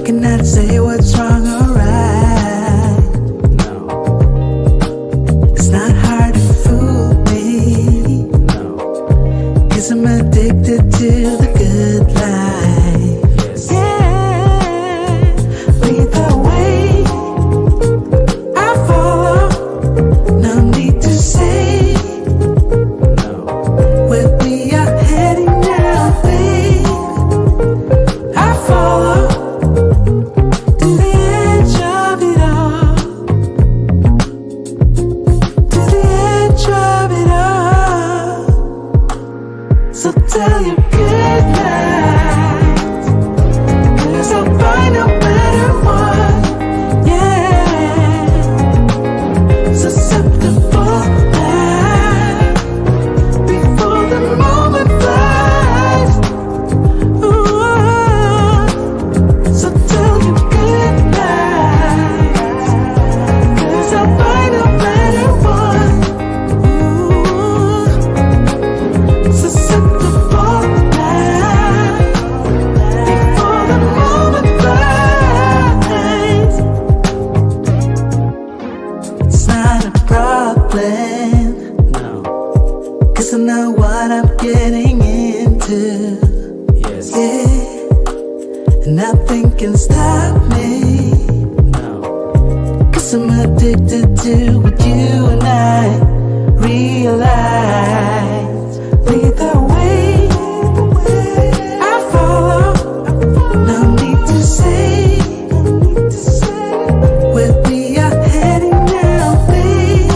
cannot say what's wrong or right. No. It's not hard to fool me. No. 'Cause I'm addicted to the good life. Yes. Yeah. Lead the way. I follow. No need to say. No. Where we are heading now, babe. I follow. To the edge of it all. To the edge of it all. So tell your good lies. 'Cause I'll find no better one. Yeah. Susceptible now. Before the moment flies. Ooh. So tell your good lies. 'Cause I'll find a better one. Ooh. Susceptible now. Before the moment flies. It's not a problem. No. 'Cause I know what I'm getting into. Yes. Yeah. And nothing can stop me. No. 'Cause I'm addicted to what you and I realize. Lead the way. I follow. No need to say. Where we are heading now, babe.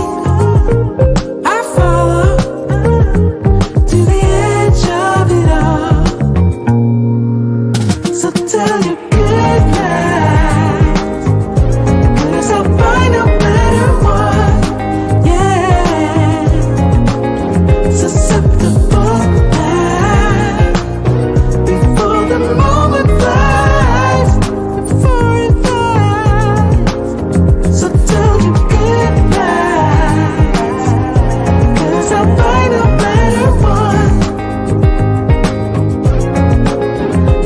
I follow. To the edge of it all. So tell your good lies. 'Cause I'll find a better one. Yeah. Susceptible now. Before the moment flies. Before it flies. So tell your good lies. 'Cause I'll find a better one.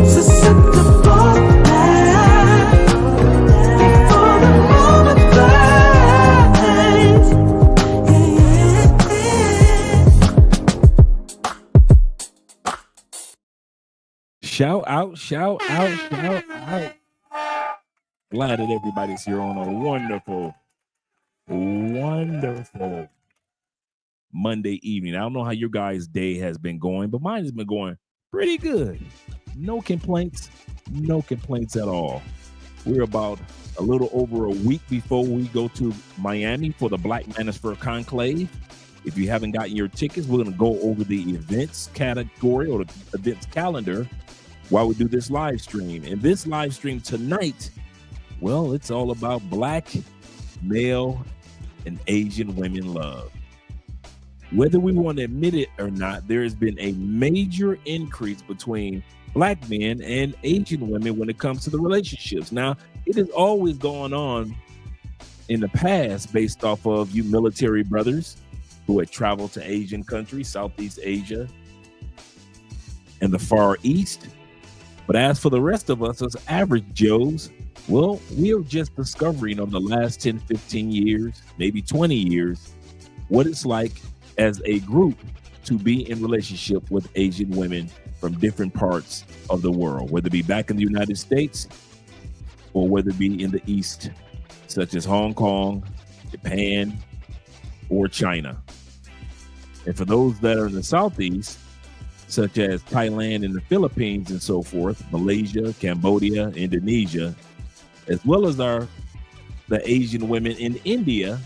Susceptible now. Before the moment flies. Yeah. Shout out, shout out, shout out. Glad that everybody's here on a wonderful Monday evening. I don't know how your guys' day has been going, but mine has been going pretty good. No complaints at all. We're about a little over a week before we go to Miami for the Black Manosphere Conclave. If you haven't gotten your tickets, we're going to go over the events category or the events calendar while we do this live stream. And this live stream tonight, well, it's all about Black, male, and Asian women love. Whether we want to admit it or not, there has been a major increase between Black men and Asian women when it comes to the relationships. Now, it has always gone on in the past based off of you military brothers who had traveled to Asian countries, Southeast Asia, and the Far East. But as for the rest of us as average Joes, well, we are just discovering on the last 10, 15 years, maybe 20 years, what it's like as a group to be in relationship with Asian women from different parts of the world, whether it be back in the United States or whether it be in the East, such as Hong Kong, Japan, or China. And for those that are in the Southeast, such as Thailand and the Philippines and so forth, Malaysia, Cambodia, Indonesia, as well as the Asian women in India,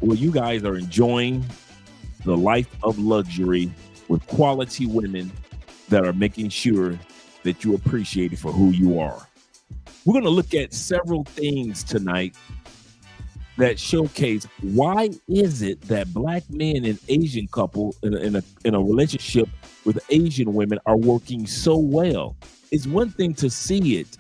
well, you guys are enjoying the life of luxury with quality women that are making sure that you appreciate it for who you are. We're going to look at several things tonight that showcase why is it that Black men and Asian couple in a relationship with Asian women are working so well. It's one thing to see it.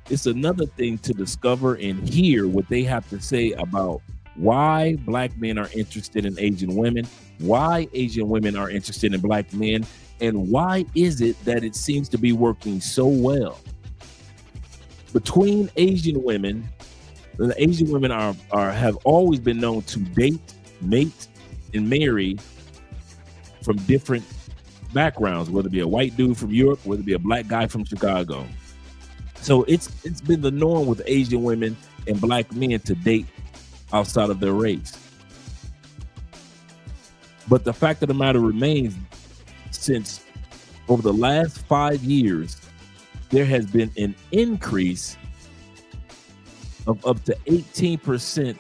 It's another thing to discover and hear what they have to say about why Black men are interested in Asian women, why Asian women are interested in Black men, and why is it that it seems to be working so well. between Asian women, the Asian women have always been known to date, mate, and marry from different backgrounds, whether it be a white dude from Europe, whether it be a black guy from Chicago. So it's been the norm with Asian women and black men to date outside of their race. But the fact of the matter remains, since over the last 5 years, there has been an increase of up to 18%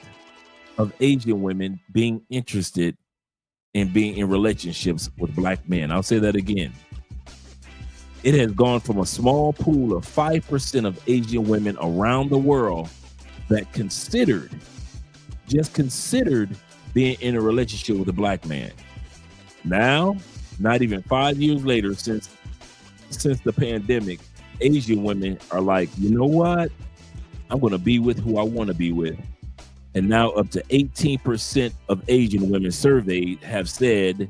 of Asian women being interested in being in relationships with black men. I'll say that again. It has gone from a small pool of 5% of Asian women around the world that just considered being in a relationship with a black man. Now, not even 5 years later, since the pandemic, Asian women are like, you know what? I'm going to be with who I want to be with. And now up to 18% of Asian women surveyed have said,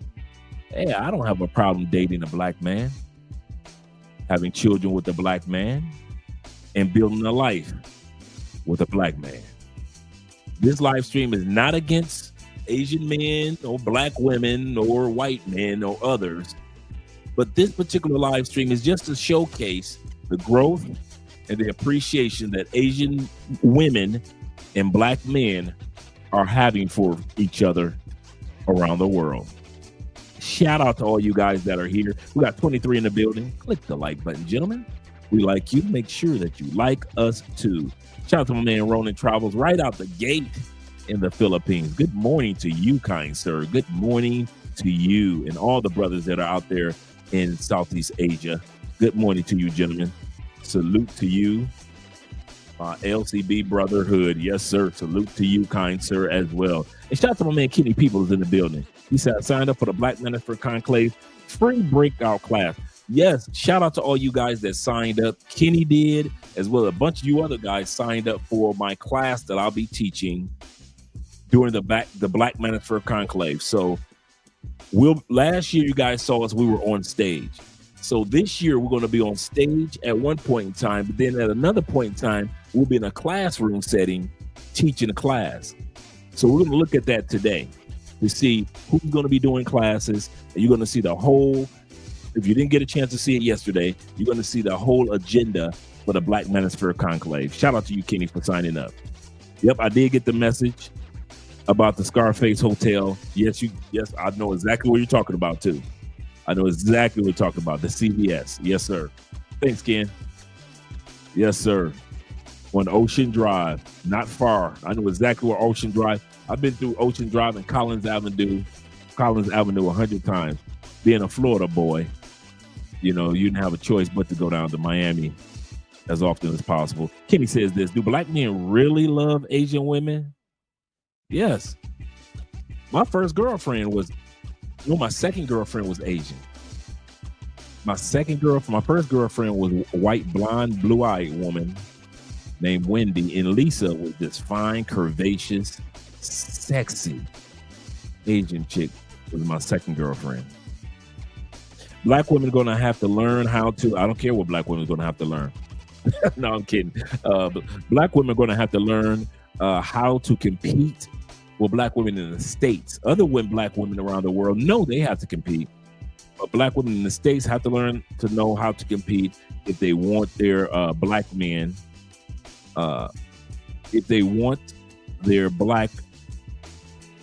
hey, I don't have a problem dating a black man, having children with a black man, and building a life with a black man. This live stream is not against Asian men or black women or white men or others, but this particular live stream is just to showcase the growth and the appreciation that Asian women and black men are having for each other around the world. Shout out to all you guys that are here. We got 23 in the building. Click the like button, gentlemen. We like you. Make sure that you like us too. Shout out to my man Ronan Travels right out the gate in the Philippines. Good morning to you, kind sir. Good morning to you and all the brothers that are out there in Southeast Asia. Good morning to you, gentlemen. Salute to you, LCB Brotherhood. Yes, sir. Salute to you, kind sir, as well. And shout out to my man Kenny Peoples in the building. He said, I signed up for the Black Manosphere Conclave free breakout class. Yes, shout out to all you guys that signed up. Kenny did, as well as a bunch of you other guys signed up for my class that I'll be teaching during the Black Manosphere Conclave. So last year you guys saw us, we were on stage. So this year we're going to be on stage at one point in time, but then at another point in time, we'll be in a classroom setting teaching a class. So we're going to look at that today to see who's going to be doing classes. And you're going to see the whole, if you didn't get a chance to see it yesterday, you're going to see the whole agenda for the Black Manosphere Conclave. Shout out to you, Kenny, for signing up. Yep, I did get the message about the Scarface Hotel. Yes, I know exactly what you're talking about too. I know exactly what you're talking about. The CVS. Yes, sir. Thanks, Ken. Yes, sir. On Ocean Drive, not far. I know exactly where Ocean Drive. I've been through Ocean Drive and Collins Avenue 100 times. Being a Florida boy, you didn't have a choice but to go down to Miami as often as possible. Kenny says this: do black men really love Asian women? Yes. My second girlfriend was Asian. My first girlfriend was a white, blonde, blue-eyed woman named Wendy, and Lisa was this fine, curvaceous, sexy Asian chick. Was my second girlfriend. Black women are going to have to learn how to, I don't care what black women are going to have to learn. No, I'm kidding. Black women are going to have to learn how to compete with black women in the States. Other black women around the world know they have to compete. But black women in the States have to learn to know how to compete if they want their black men, if they want their black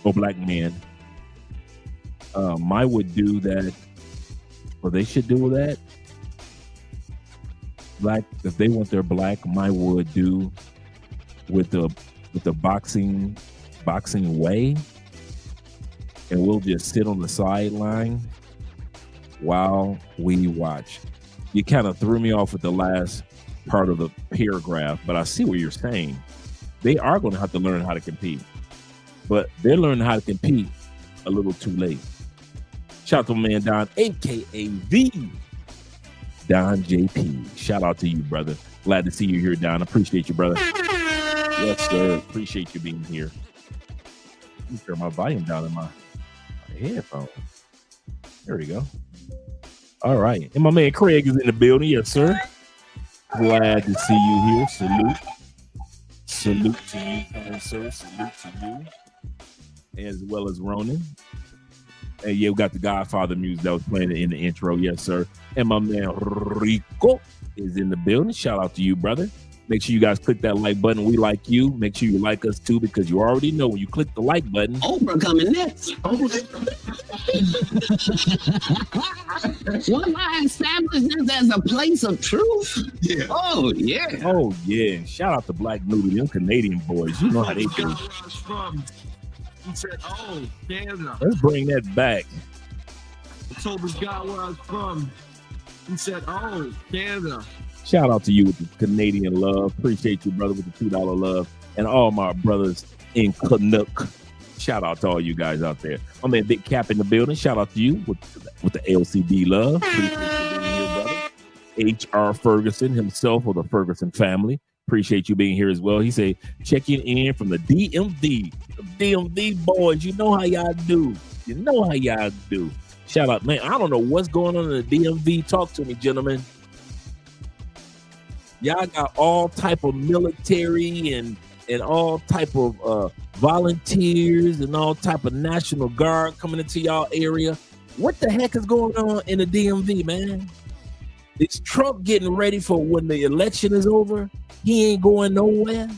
or black men. I would do that, or they should do that. If they want their black, I would do with the boxing way, and we'll just sit on the sideline while we watch. You kind of threw me off with the last part of the paragraph, but I see what you're saying. They are going to have to learn how to compete, but they're learning how to compete a little too late. Shout out to my man Don, aka the Don JP. Shout out to you, brother. Glad to see you here, Don. Appreciate you, brother. Yes, sir. Appreciate you being here. Let me turn my volume down in my headphones. There we go. All right. And my man Craig is in the building. Yes, sir. Glad to see you here. Salute to you, kind sir. Salute to you, as well as Ronan. And yeah, we got the Godfather music that was playing in the intro. Yes, sir. And my man Rico is in the building. Shout out to you, brother. Make sure you guys click that like button. We like you. Make sure you like us too, because you already know when you click the like button. Oprah coming next. Well, I established this as a place of truth. Yeah. Oh, yeah. Oh, yeah. Shout out to Black Nudie, them Canadian boys. You know how they do. He said, "Oh, Canada." Let's bring that back. I told this guy where I was from. He said, "Oh, Canada." Shout out to you with the Canadian love. Appreciate you, brother, with the $2 love. And all my brothers in Canuck. Shout out to all you guys out there. My man Big Cap in the building. Shout out to you with the LCB love. Appreciate you being here, brother. H.R. Ferguson himself, or the Ferguson family. Appreciate you being here as well. He said, checking in from the DMV. The DMV boys, you know how y'all do. You know how y'all do. Shout out, man. I don't know what's going on in the DMV. Talk to me, gentlemen. Y'all got all type of military and all type of volunteers and all type of National Guard coming into y'all area. What the heck is going on in the DMV, man? Is Trump getting ready for when the election is over? He ain't going nowhere.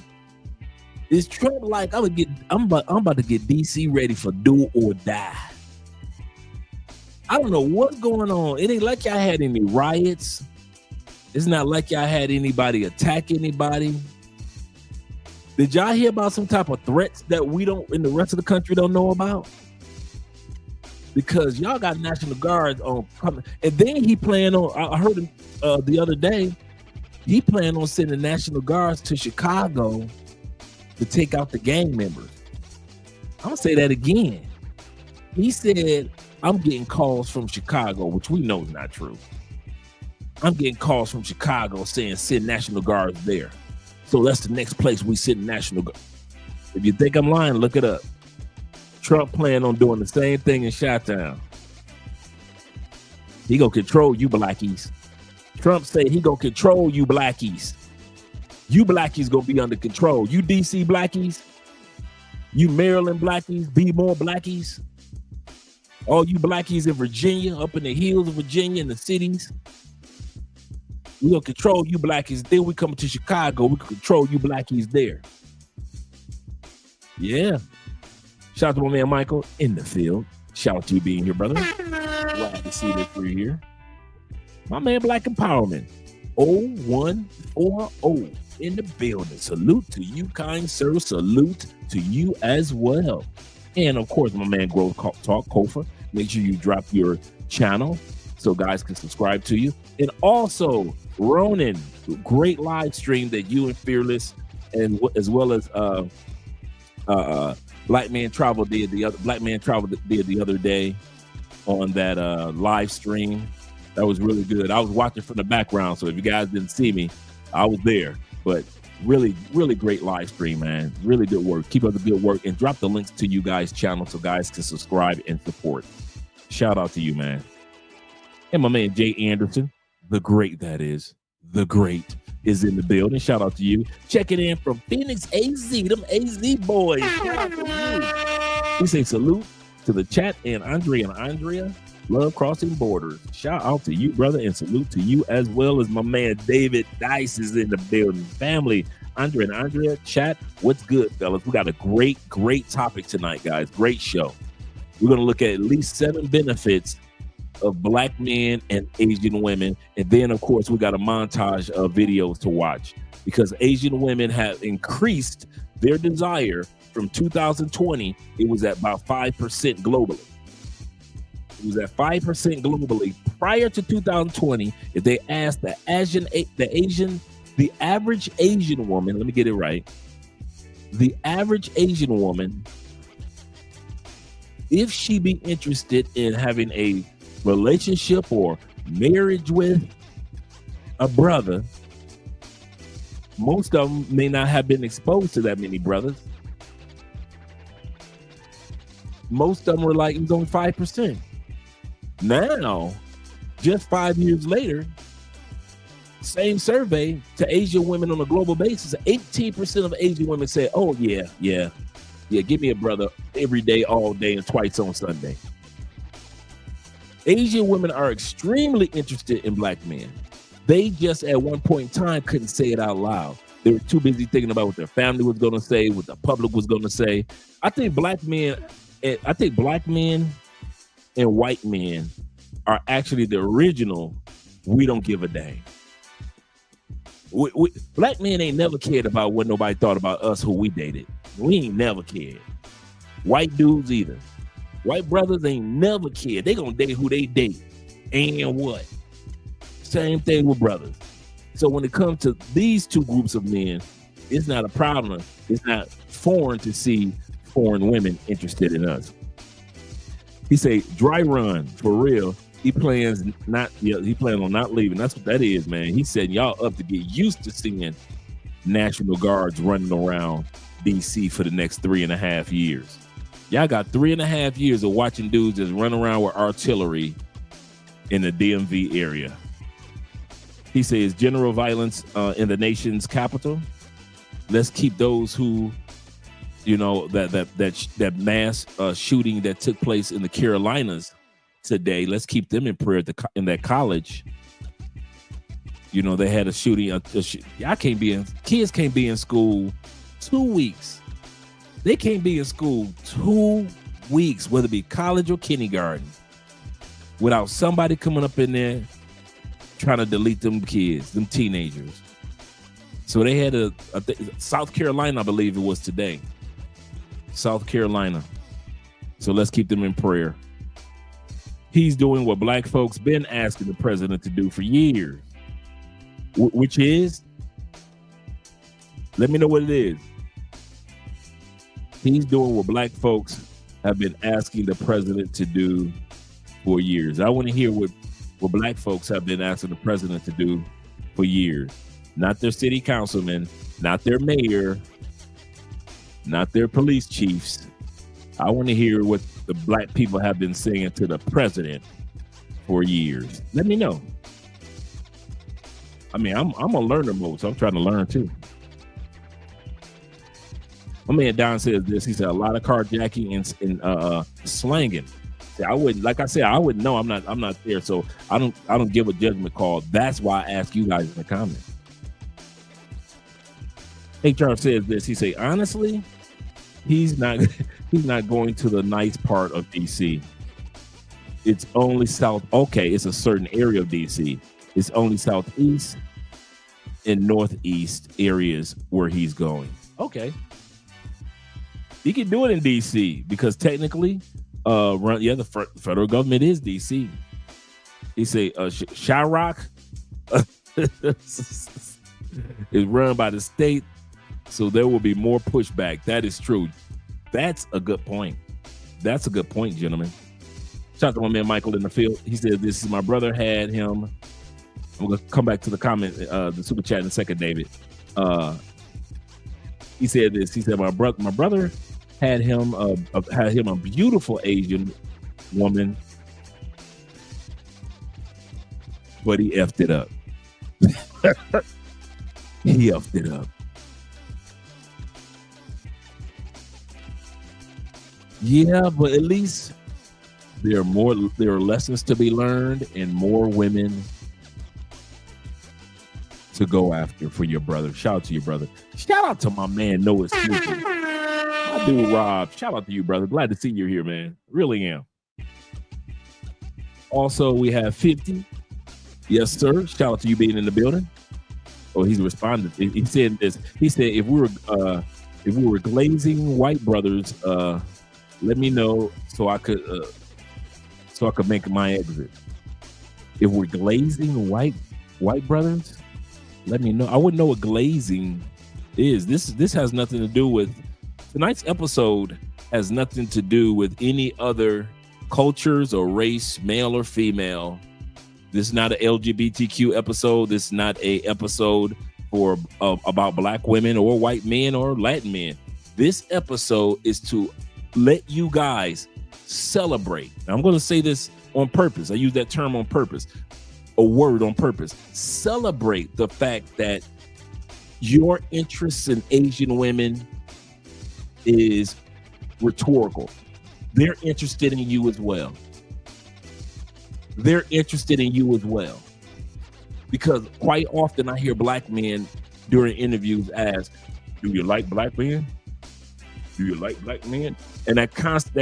Is Trump like, I'm about to get DC ready for do or die? I don't know what's going on. It ain't like y'all had any riots. It's not like y'all had anybody attack anybody. Did y'all hear about some type of threats that we don't, in the rest of the country, don't know about? Because y'all got National Guards on coming. And then he planned on, I heard him the other day, he planned on sending National Guards to Chicago to take out the gang members. I'll say that again. He said, I'm getting calls from Chicago, which we know is not true. I'm getting calls from Chicago saying send National Guards there. So that's the next place we send National Guard. If you think I'm lying, look it up. Trump planned on doing the same thing in Chi-Town. He gonna control you blackies. Trump said he gonna control you blackies. You blackies gonna be under control. You DC blackies, you Maryland blackies, B-more blackies, all you blackies in Virginia, up in the hills of Virginia, in the cities. We gonna control you blackies. Then we come to Chicago, we can control you blackies there. Yeah. Shout out to my man Michael in the field. Shout out to you being here, brother. Glad to see that you're here. My man Black Empowerment 0140 in the building. Salute to you, kind sir. Salute to you as well. And of course, my man Growth Talk Kofa. Make sure you drop your channel so guys can subscribe to you. And also Ronan, great live stream that you and Fearless, and as well as Black Man Travel did the other day on that live stream. That was really good. I was watching from the background, so if you guys didn't see me, I was there. But really, really great live stream, man. Really good work. Keep up the good work, and drop the links to you guys' channel so guys can subscribe and support. Shout out to you, man. And my man Jay Anderson, the great that is, the great is in the building. Shout out to you. Checking in from Phoenix, AZ, them AZ boys. Shout out to you. We say salute to the chat and Andrea. Love crossing borders. Shout out to you, brother, and salute to you as well as my man David Dice is in the building. Family, Andrea and Andrea, chat, what's good, fellas? We got a great topic tonight, guys. Great show. We're going to look at least 7 benefits of Black men and Asian women. And then, of course, we got a montage of videos to watch, because Asian women have increased their desire from 2020. It was at about 5% globally. It was at 5% globally prior to 2020. If they asked the average Asian woman, let me get it right. The average Asian woman, if she be interested in having a relationship or marriage with a brother, most of them may not have been exposed to that many brothers. Most of them were like, it was only 5%. Now, just 5 years later, Same survey to Asian women on a global basis, 18% of Asian women say, oh, yeah, give me a brother every day, all day, and twice on Sunday. Asian women are extremely interested in black men. They just at one point in time couldn't say it out loud. They were too busy thinking about what their family was going to say, what the public was going to say. I think black men and white men are actually the original we don't give a dang. Black men ain't never cared about what nobody thought about us who we dated. We ain't never cared. White dudes either. White brothers ain't never cared. They gonna date who they date. And what? Same thing with brothers. So when it comes to these two groups of men, it's not a problem. It's not foreign to see foreign women interested in us. He say, dry run, for real. He plans on not leaving. That's what that is, man. He said y'all up to get used to seeing National Guards running around DC for the next 3.5 years. Y'all got 3.5 years of watching dudes just run around with artillery in the DMV area. He says general violence in the nation's capital. Let's keep those who, that mass shooting that took place in the Carolinas today. Let's keep them in prayer in that college. They had a shooting. Kids can't be in school 2 weeks. They can't be in school 2 weeks, whether it be college or kindergarten, without somebody coming up in there trying to delete them kids, them teenagers. So they had South Carolina, I believe it was today. South Carolina. So let's keep them in prayer. He's doing what black folks been asking the president to do for years, which is, let me know what it is. He's doing what black folks have been asking the president to do for years. I want to hear what black folks have been asking the president to do for years. Not their city councilmen, not their mayor, not their police chiefs. I want to hear what the black people have been saying to the president for years. Let me know. I mean, I'm a learner mode, so I'm trying to learn too. My man Don says this. He said a lot of carjacking and slanging. I wouldn't know. I'm not there, so I don't give a judgment call. That's why I ask you guys in the comments. HR says this. He say honestly, he's not going to the nice part of DC. It's only south. Okay, it's a certain area of DC. It's only southeast and northeast areas where he's going. Okay. He can do it in DC because technically, the federal government is DC. He say Chirac is run by the state, so there will be more pushback. That is true. That's a good point. That's a good point, gentlemen. Shout out to my man Michael in the field. He said, "This is my brother had him." I'm gonna come back to the comment, the super chat in a second, David. He said this. He said, "My brother had him a beautiful Asian woman, but he effed it up." He effed it up. Yeah, but at least there are lessons to be learned and more women to go after for your brother. Shout out to your brother. Shout out to my man Noah Snoopy. My dude Rob. Shout out to you, brother. Glad to see you here, man. Really am. Also, we have 50. Yes, sir. Shout out to you being in the building. Oh, he's responded. He said this. He said if we were glazing white brothers, let me know so I could make my exit. If we're glazing white brothers, let me know. I wouldn't know what glazing is. This has nothing to do with tonight's episode. Has nothing to do with any other cultures or race, male or female. This is not an LGBTQ episode. This is not a episode for about black women or white men or Latin men. This episode is to let you guys celebrate. Now, I'm going to say this on purpose. I use that term on purpose. a word on purpose. Celebrate the fact that your interest in Asian women is rhetorical. They're interested in you as well. They're interested in you as well. Because quite often I hear black men during interviews ask, do you like black men? Do you like black men? And that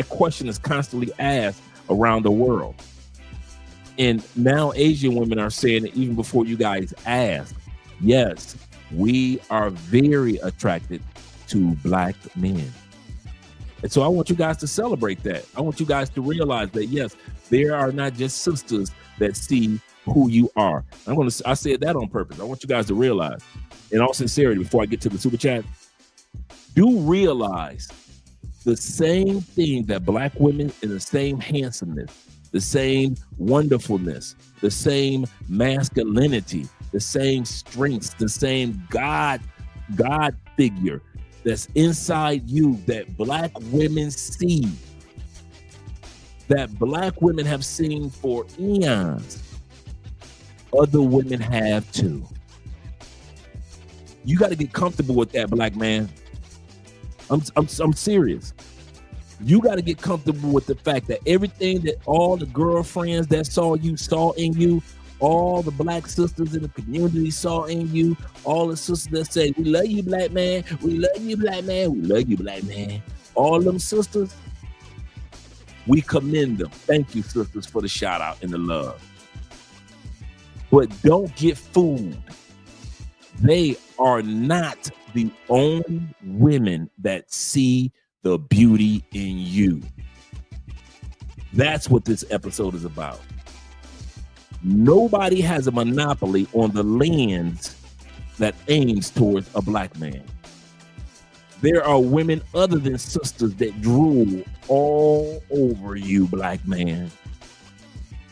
question is constantly asked around the world. And now Asian women are saying it even before you guys ask. Yes, we are very attracted to black men. And so I want you guys to celebrate that. I want you guys to realize that, yes, there are not just sisters that see who you are. I said that on purpose. I want you guys to realize, in all sincerity, before I get to the super chat, do realize the same thing that black women in the same handsomeness, the same wonderfulness, the same masculinity, the same strengths, the same God figure that's inside you that black women see, that black women have seen for eons, other women have too. You got to get comfortable with that, black man. I'm serious. You got to get comfortable with the fact that everything that all the girlfriends that saw in you, all the black sisters in the community saw in you, all the sisters that say, we love you, black man, we love you, black man, we love you, black man. All them sisters, we commend them. Thank you, sisters, for the shout out and the love. But don't get fooled. They are not the only women that see the beauty in you. That's what this episode is about. Nobody has a monopoly on the lens that aims towards a black man. There are women other than sisters that drool all over you, black man.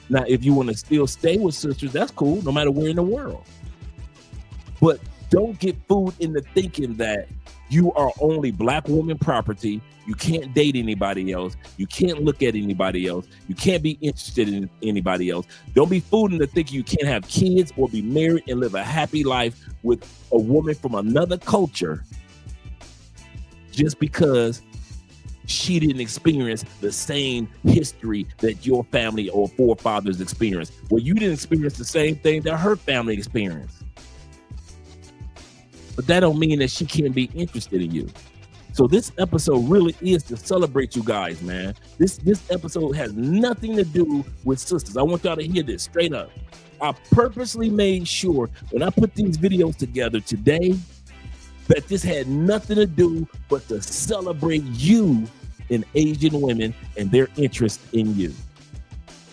Now, if you want to still stay with sisters, that's cool, no matter where in the world. But don't get fooled into thinking that you are only black woman property. You can't date anybody else. You can't look at anybody else. You can't be interested in anybody else. Don't be fooled into thinking you can't have kids or be married and live a happy life with a woman from another culture just because she didn't experience the same history that your family or forefathers experienced. Well, you didn't experience the same thing that her family experienced. But that don't mean that she can't be interested in you. So this episode really is to celebrate you guys, man. This episode has nothing to do with sisters. I want y'all to hear this straight up. I purposely made sure when I put these videos together today that this had nothing to do but to celebrate you and Asian women and their interest in you.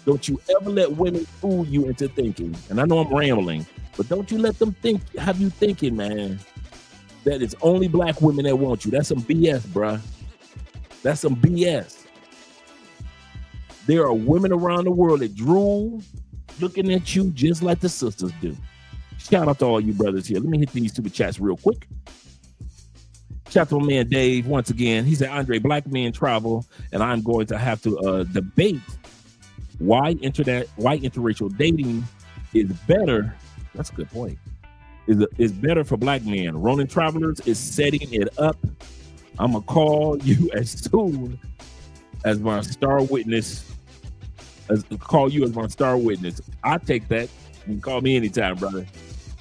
Don't you ever let women fool you into thinking, and I know I'm rambling, but don't you let them have you thinking, man, that it's only black women that want you. That's some BS, bruh. That's some BS. There are women around the world that drool looking at you just like the sisters do. Shout out to all you brothers here. Let me hit these super chats real quick. Shout out to my man Dave once again. He said, Andre, black men travel, and I'm going to have to debate why interracial dating is better. That's a good point. Is better for black men. Ronin Travelers is setting it up. I'm gonna call you as soon as my star witness. Call you as my star witness. I take that. You can call me anytime, brother.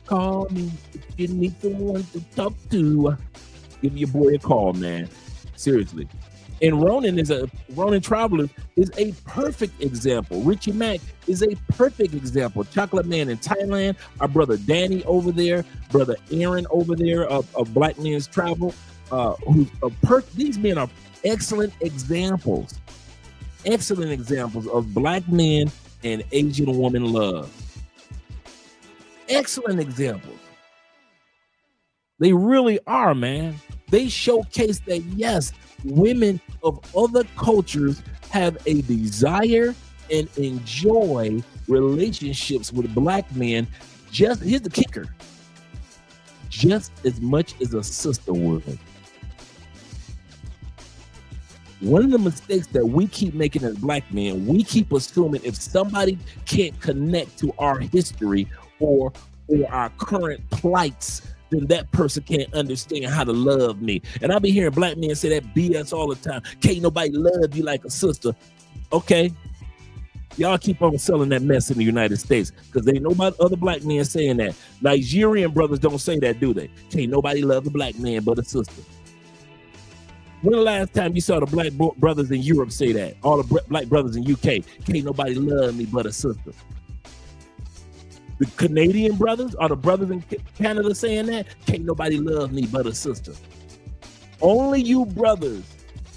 Call me if you need someone to talk to. Give your boy a call, man. Seriously. And Ronin Traveler is a perfect example. Richie Mack is a perfect example. Chocolate Man in Thailand, our brother Danny over there, brother Aaron over there of Black Men's Travel. These men are excellent examples of black men and Asian woman love. Excellent examples. They really are, man. They showcase that, yes, women of other cultures have a desire and enjoy relationships with black men. Here's the kicker, just as much as a sister would. One of the mistakes that we keep making as black men, we keep assuming if somebody can't connect to our history or our current plights, then that person can't understand how to love me. And I be hearing black men say that BS all the time. Can't nobody love you like a sister. Okay. Y'all keep on selling that mess in the United States because ain't nobody other black men saying that. Nigerian brothers don't say that, do they? Can't nobody love a black man but a sister. When the last time you saw the black brothers in Europe say that? All the black brothers in UK, can't nobody love me but a sister. The Canadian brothers, are the brothers in Canada saying that? Can't nobody love me but a sister. Only you brothers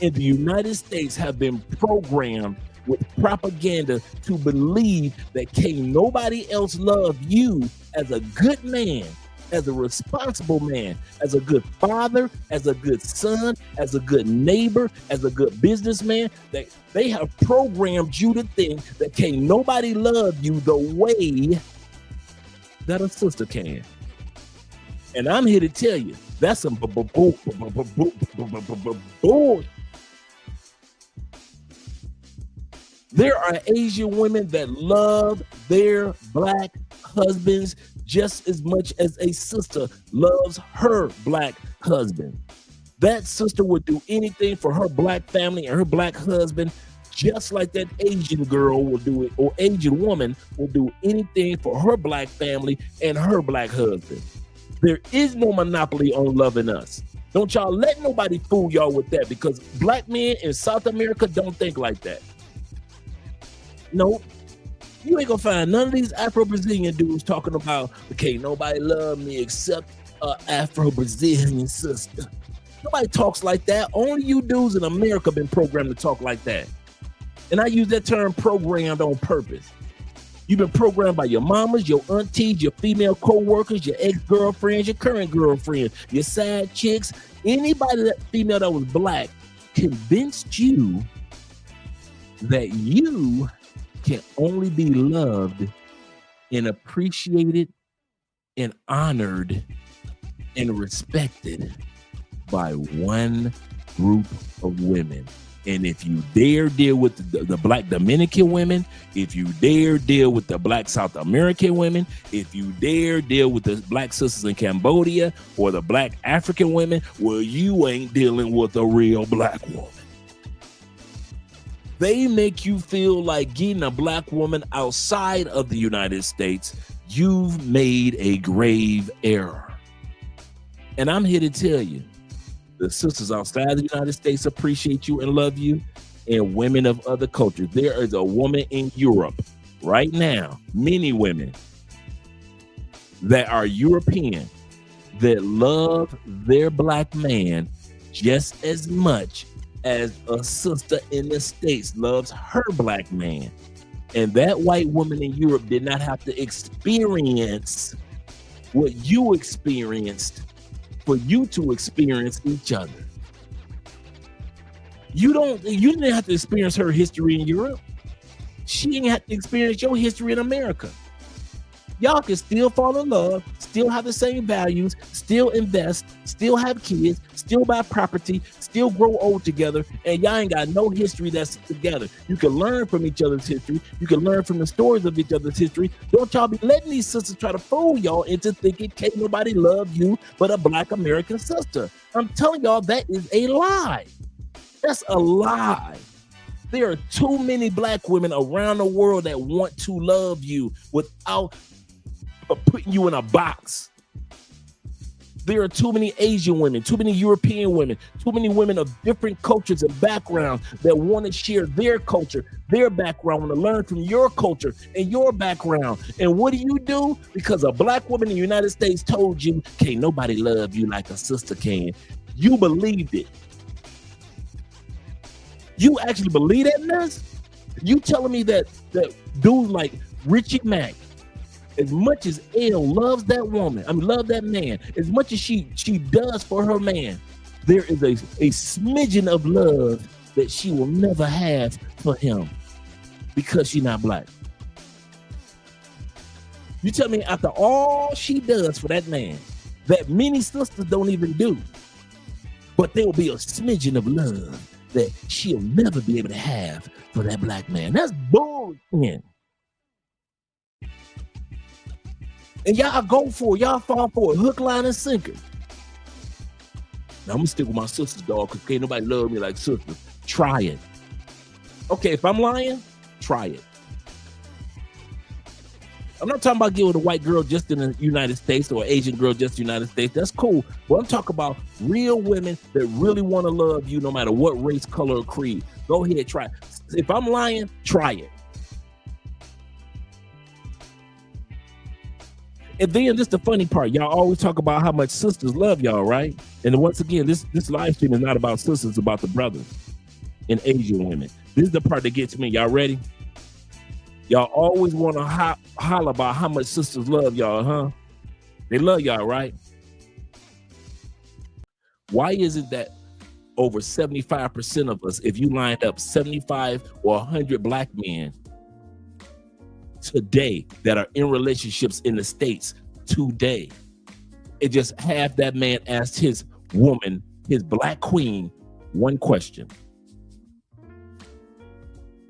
in the United States have been programmed with propaganda to believe that can't nobody else love you as a good man, as a responsible man, as a good father, as a good son, as a good neighbor, as a good businessman. That they have programmed you to think that can't nobody love you the way that a sister can. And I'm here to tell you, that's some bull. There are Asian women that love their black husbands just as much as a sister loves her black husband. That sister would do anything for her black family and her black husband, just like that Asian girl will do it, or Asian woman will do anything for her black family and her black husband. There is no monopoly on loving us. Don't y'all let nobody fool y'all with that, because black men in South America don't think like that. Nope. You ain't gonna find none of these Afro-Brazilian dudes talking about, okay, nobody love me except Afro-Brazilian sister. Nobody talks like that. Only you dudes in America been programmed to talk like that. And I use that term programmed on purpose. You've been programmed by your mamas, your aunties, your female co-workers, your ex-girlfriends, your current girlfriends, your side chicks. Anybody that female that was black convinced you that you can only be loved and appreciated and honored and respected by one group of women. And if you dare deal with the black Dominican women, if you dare deal with the black South American women, if you dare deal with the black sisters in Cambodia or the black African women, well, you ain't dealing with a real black woman. They make you feel like getting a black woman outside of the United States, you've made a grave error. And I'm here to tell you, the sisters outside the United States appreciate you and love you, and women of other cultures. There is a woman in Europe right now, many women that are European that love their black man just as much as a sister in the States loves her black man. And that white woman in Europe did not have to experience what you experienced for you to experience each other. You didn't have to experience her history in Europe. She didn't have to experience your history in America. Y'all can still fall in love, still have the same values, still invest, still have kids, still buy property, still grow old together, and y'all ain't got no history that's together. You can learn from each other's history. You can learn from the stories of each other's history. Don't y'all be letting these sisters try to fool y'all into thinking can't nobody love you but a black American sister. I'm telling y'all, that is a lie. That's a lie. There are too many black women around the world that want to love you without putting you in a box. There are too many Asian women, too many European women, too many women of different cultures and backgrounds that want to share their culture, their background, want to learn from your culture and your background. And what do? Because a black woman in the United States told you, can't nobody love you like a sister can. You believed it. You actually believe that mess? You telling me that dudes like Richie Mack, as much as Elle loves that woman, love that man, as much as she does for her man, there is a smidgen of love that she will never have for him because she's not black. You tell me after all she does for that man, that many sisters don't even do, but there will be a smidgen of love that she'll never be able to have for that black man. That's bullshit. And y'all go for it. Y'all fall for it. Hook, line, and sinker. Now, I'm going to stick with my sisters, dog, because can't nobody love me like sisters. Try it. Okay, if I'm lying, try it. I'm not talking about getting with a white girl just in the United States or an Asian girl just in the United States. That's cool. But I'm talking about real women that really want to love you no matter what race, color, or creed. Go ahead, try it. If I'm lying, try it. And then this is the funny part. Y'all always talk about how much sisters love y'all, right? And once again, this live stream is not about sisters, it's about the brothers and Asian women. This is the part that gets me. Y'all ready? Y'all always want to holler about how much sisters love y'all, huh? They love y'all, right? Why is it that over 75% of us, if you lined up 75 or 100 black men today that are in relationships in the States today, it just have that man ask his woman, his black queen, one question.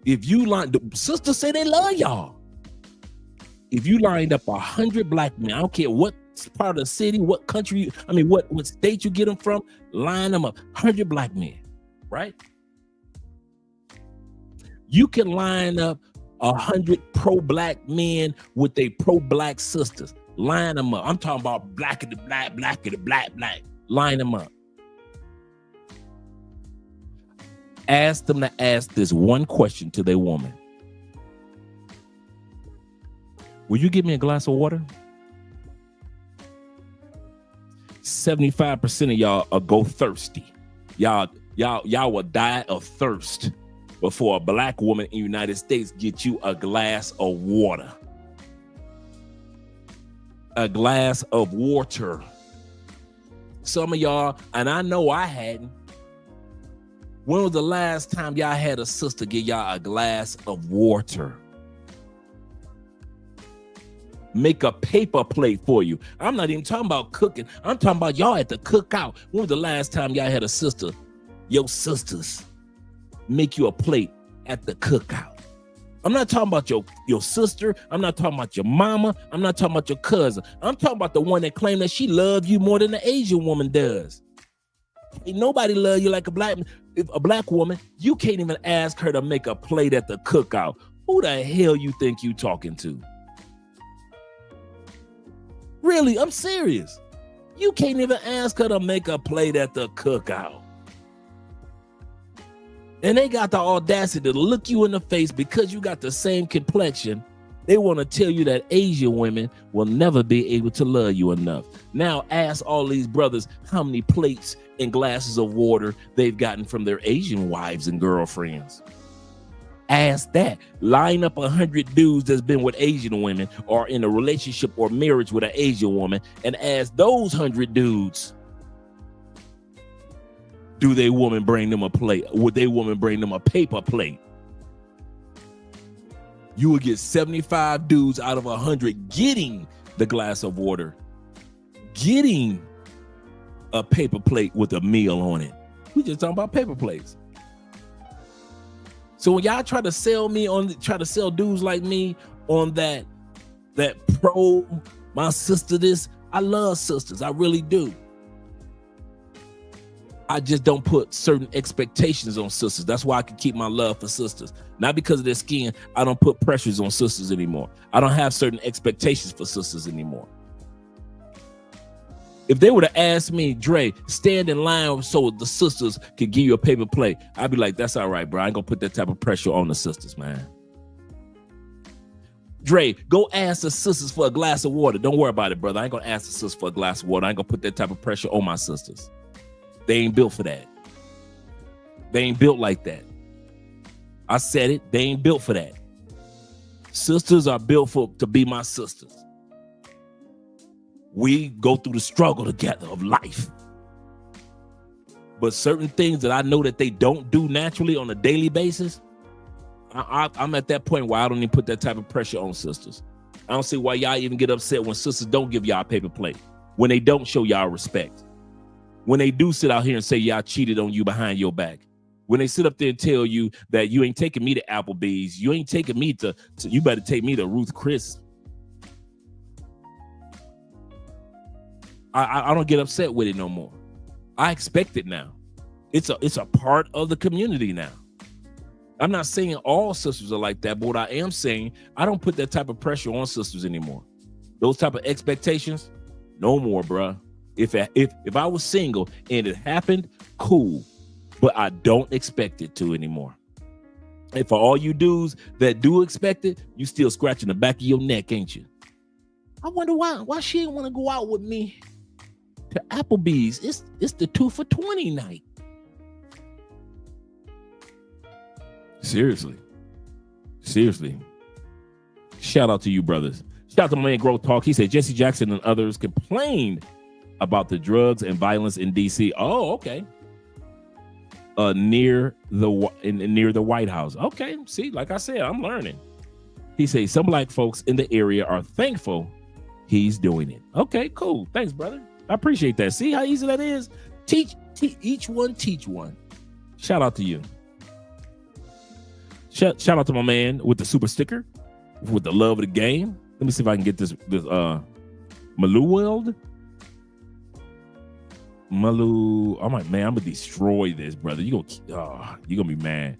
If you lined up, sisters say they love y'all. If you lined up 100 black men, I don't care what part of the city, what country, what state you get them from, line them up, 100 black men, right? You can line up 100 pro-black men with their pro-black sisters. Line them up. I'm talking about black of the black, black of the black, black. Line them up. Ask them to ask this one question to their woman. Will you give me a glass of water? 75% of y'all are go thirsty. Y'all will die of thirst before a black woman in the United States get you a glass of water. A glass of water. Some of y'all, and I know I hadn't. When was the last time y'all had a sister give y'all a glass of water? Make a paper plate for you. I'm not even talking about cooking. I'm talking about y'all at the cookout. When was the last time y'all had a sister, your sisters, make you a plate at the cookout? I'm not talking about your sister. I'm not talking about your mama. I'm not talking about your cousin. I'm talking about the one that claimed that she loved you more than the Asian woman does. Ain't nobody love you like a black woman. You can't even ask her to make a plate at the cookout. Who the hell you think you talking to? Really, I'm serious. You can't even ask her to make a plate at the cookout. And they got the audacity to look you in the face because you got the same complexion. They want to tell you that Asian women will never be able to love you enough. Now ask all these brothers how many plates and glasses of water they've gotten from their Asian wives and girlfriends. Ask that. Line up 100 dudes that's been with Asian women or in a relationship or marriage with an Asian woman and ask those 100 dudes, do they woman bring them a plate? Would they woman bring them a paper plate? You would get 75 dudes out of 100 getting the glass of water, getting a paper plate with a meal on it. We just talking about paper plates. So when y'all try to sell dudes like me on that pro, my sister this, I love sisters, I really do. I just don't put certain expectations on sisters. That's why I can keep my love for sisters. Not because of their skin. I don't put pressures on sisters anymore. I don't have certain expectations for sisters anymore. If they would have asked me, Dre, stand in line so the sisters could give you a paper plate, I'd be like, that's all right, bro. I ain't gonna put that type of pressure on the sisters, man. Dre, go ask the sisters for a glass of water. Don't worry about it, brother. I ain't gonna ask the sisters for a glass of water. I ain't gonna put that type of pressure on my sisters. They ain't built for that. They ain't built like that. I said it. They ain't built for that. Sisters are built to be my sisters. We go through the struggle together of life. But certain things that I know that they don't do naturally on a daily basis, I'm at that point where I don't even put that type of pressure on sisters. I don't see why y'all even get upset when sisters don't give y'all a paper plate, when they don't show y'all respect. When they do sit out here and say y'all cheated on you behind your back. when they sit up there and tell you that you ain't taking me to Applebee's, you ain't taking me to you better take me to Ruth Chris. I don't get upset with it no more. I expect it now. It's a part of the community now. I'm not saying all sisters are like that, but what I am saying, I don't put that type of pressure on sisters anymore. Those type of expectations, no more, bruh. If I was single and it happened, cool. But I don't expect it to anymore. And for all you dudes that do expect it, you still scratching the back of your neck, ain't you? I wonder why she didn't want to go out with me to Applebee's. It's the 2 for $20 night. Seriously. Shout out to you, brothers. Shout out to my man Growth Talk. He said Jesse Jackson and others complained about the drugs and violence in DC. Oh, okay. Near the White House. Okay, see, like I said, I'm learning. He says some black folks in the area are thankful he's doing it. Okay, cool. Thanks, brother. I appreciate that. See how easy that is? Teach each one, teach one. Shout out to you. Shout out to my man with the super sticker, with the love of the game. Let me see if I can get this Malu. I'm like, man, I'm gonna destroy this, brother. You gonna be mad.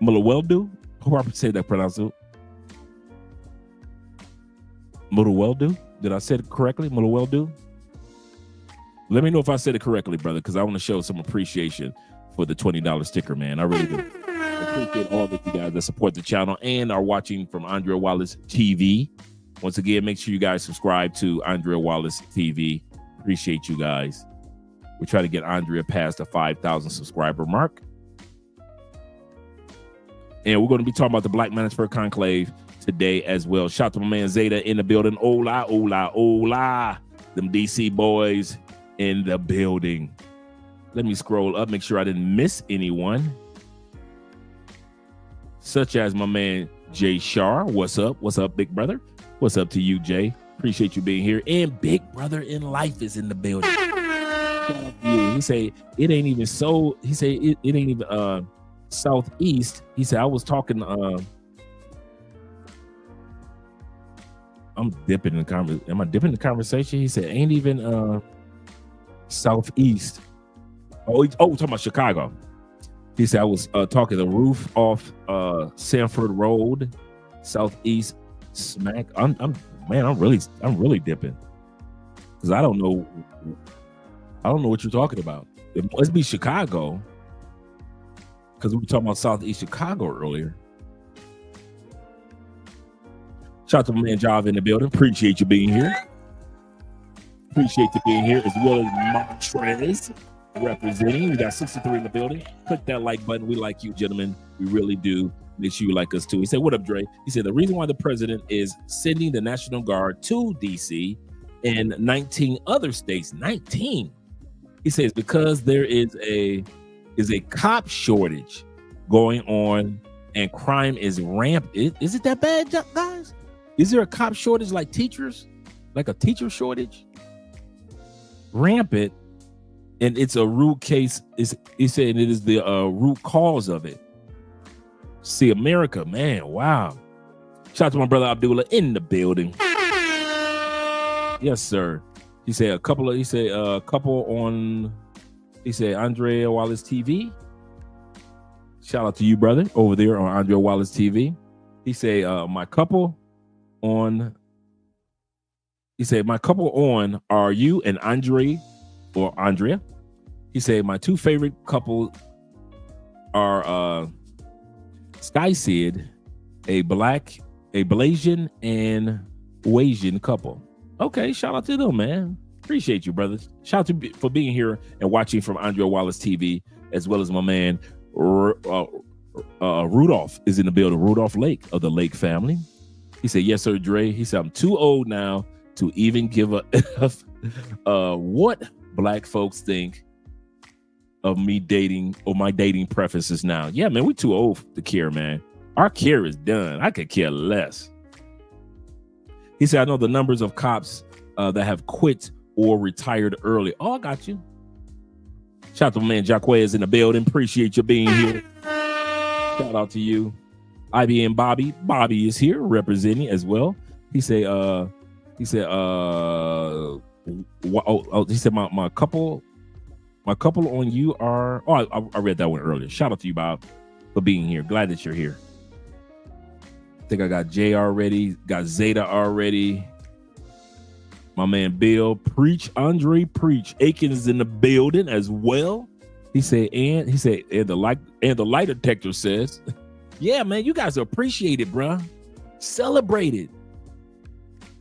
Maluweldu? Hope I said that pronounced it. Maluweldu? Did I say it correctly? Maluweldu? Let me know if I said it correctly, brother, because I want to show some appreciation for the $20 sticker, man. I really do. I appreciate all of you guys that support the channel and are watching from Andrea Wallace TV. Once again, make sure you guys subscribe to Andrea Wallace TV. Appreciate you guys. We're trying to get Andrea past the 5,000 subscriber mark. And we're going to be talking about the Black Manosphere Conclave today as well. Shout out to my man Zeta in the building. Hola, hola, hola. Them DC boys in the building. Let me scroll up, make sure I didn't miss anyone. Such as my man Jay Shar. What's up? What's up, big brother? What's up to you, Jay? Appreciate you being here. And Big Brother in Life is in the building. He say it ain't even so. He say it ain't even southeast. He said I was talking. I'm dipping in the conversation. Am I dipping in the conversation? He said ain't even southeast. Oh, talking about Chicago. He said I was talking the roof off Sanford Road, southeast smack. I'm really dipping because I don't know what you're talking about. It must be Chicago because we were talking about Southeast Chicago earlier. Shout out to my man Jav in the building. Appreciate you being here. Appreciate you being here as well as Montrez representing. We got 63 in the building. Click that like button. We like you, gentlemen. We really do. Make sure you like us too. He said, what up, Dre? He said, the reason why the president is sending the National Guard to DC and 19 other states, 19. He says, because there is a cop shortage going on and crime is rampant. Is it that bad, guys? Is there a cop shortage like teachers? Like a teacher shortage? Rampant. And it's a root case. He said it is the root cause of it. See, America, man, wow. Shout out to my brother Abdullah in the building. Yes, sir. He said a couple on Andrea Wallace TV. Shout out to you, brother, over there on Andrea Wallace TV. He said my couple on are you and Andre or Andrea. He said my two favorite couples are Sky Sid, a Blasian and Wasian couple. Okay, shout out to them, man. Appreciate you, brothers. Shout out for being here and watching from Andrea Wallace TV, as well as my man Rudolph is in the building. Rudolph Lake of the Lake family. He said, yes, sir, Dre. He said, I'm too old now to even give a F what black folks think of me dating or my dating preferences now. Yeah, man, we too old to care, man. Our care is done. I could care less. He said, I know the numbers of cops that have quit or retired early. Oh, I got you. Shout out to my man Jacquez in the building. Appreciate you being here. Shout out to you. IBM Bobby. Bobby is here representing as well. He said, he said my couple on you are, I read that one earlier. Shout out to you, Bob, for being here. Glad that you're here. I think I got Jay already, got Zeta already. My man Bill, preach, Andre, preach. Aiken is in the building as well. He said, and the light detector says, yeah, man, you guys appreciate it, bruh. Celebrate it.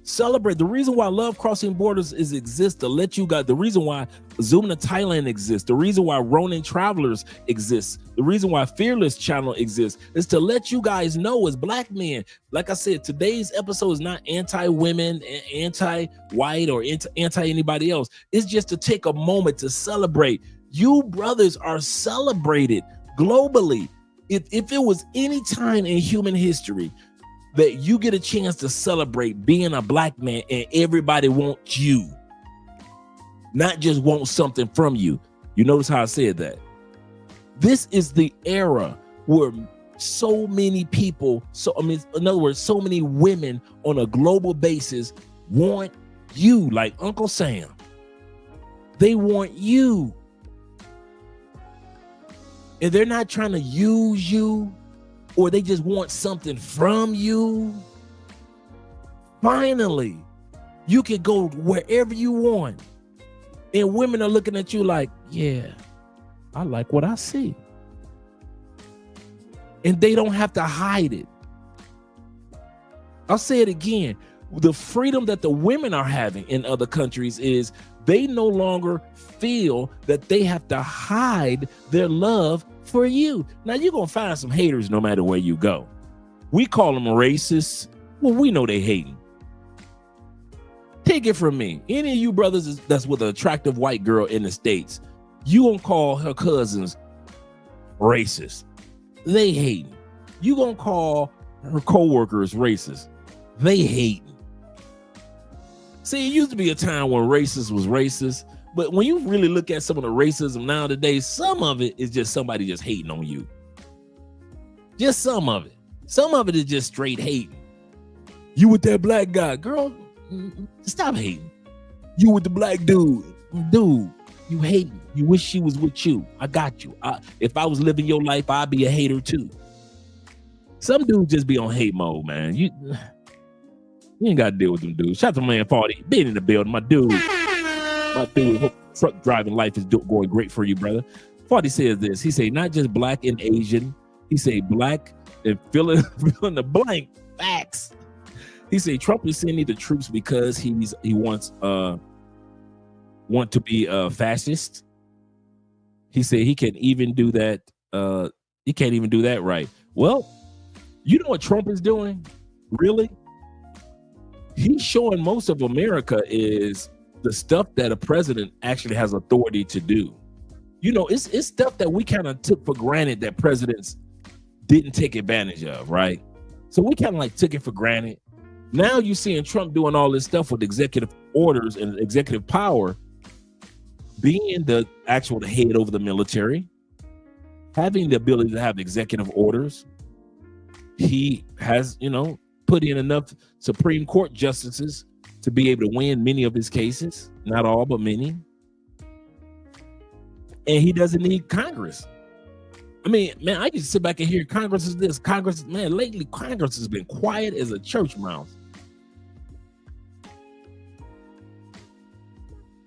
Celebrate. The reason why Love Crossing Borders exists to let you guys, the reason why Zoom to Thailand exists, the reason why Ronin Travelers exists, the reason why Fearless Channel exists is to let you guys know as black men. Like I said, today's episode is not anti-women, anti-white, or anti anybody else. It's just to take a moment to celebrate. You brothers are celebrated globally. If it was any time in human history that you get a chance to celebrate being a black man and everybody wants you, not just want something from you. You notice how I said that? This is the era where so many people, in other words, so many women on a global basis want you, like Uncle Sam. They want you. And they're not trying to use you, or they just want something from you. Finally, you can go wherever you want. And women are looking at you like, yeah, I like what I see. And they don't have to hide it. I'll say it again. The freedom that the women are having in other countries is they no longer feel that they have to hide their love for you. Now, you're going to find some haters no matter where you go. We call them racists. Well, we know they hating. Take it from me. Any of you brothers that's with an attractive white girl in the States, you going to call her cousins racist. They hating. You going to call her co-workers racist. They hating. See, it used to be a time when racist was racist, but when you really look at some of the racism nowadays, some of it is just somebody just hating on you. Just some of it. Some of it is just straight hating. You with that black guy, girl, stop hating. You with the black dude, you hating. You wish she was with you. I got you. If I was living your life, I'd be a hater too. Some dudes just be on hate mode, man. You ain't got to deal with them dudes. Shout out to my man 40, being in the building. My dude, hope truck driving life is going great for you, brother. 40 says this. He say not just black and Asian. He say black and fill in the blank. Facts. He say Trump is sending the troops because he wants want to be a fascist. He said he can't even do that. He can't even do that right. Well, you know what Trump is doing? Really? He's showing most of America is the stuff that a president actually has authority to do. You know, it's stuff that we kind of took for granted that presidents didn't take advantage of, right? So we kind of like took it for granted. Now you're seeing Trump doing all this stuff with executive orders and executive power, being the actual head over the military, having the ability to have executive orders. He has, put in enough Supreme Court justices to be able to win many of his cases, not all, but many. And he doesn't need Congress. I mean, man, I used to sit back and hear Congress is this, Congress, man, lately Congress has been quiet as a church mouse.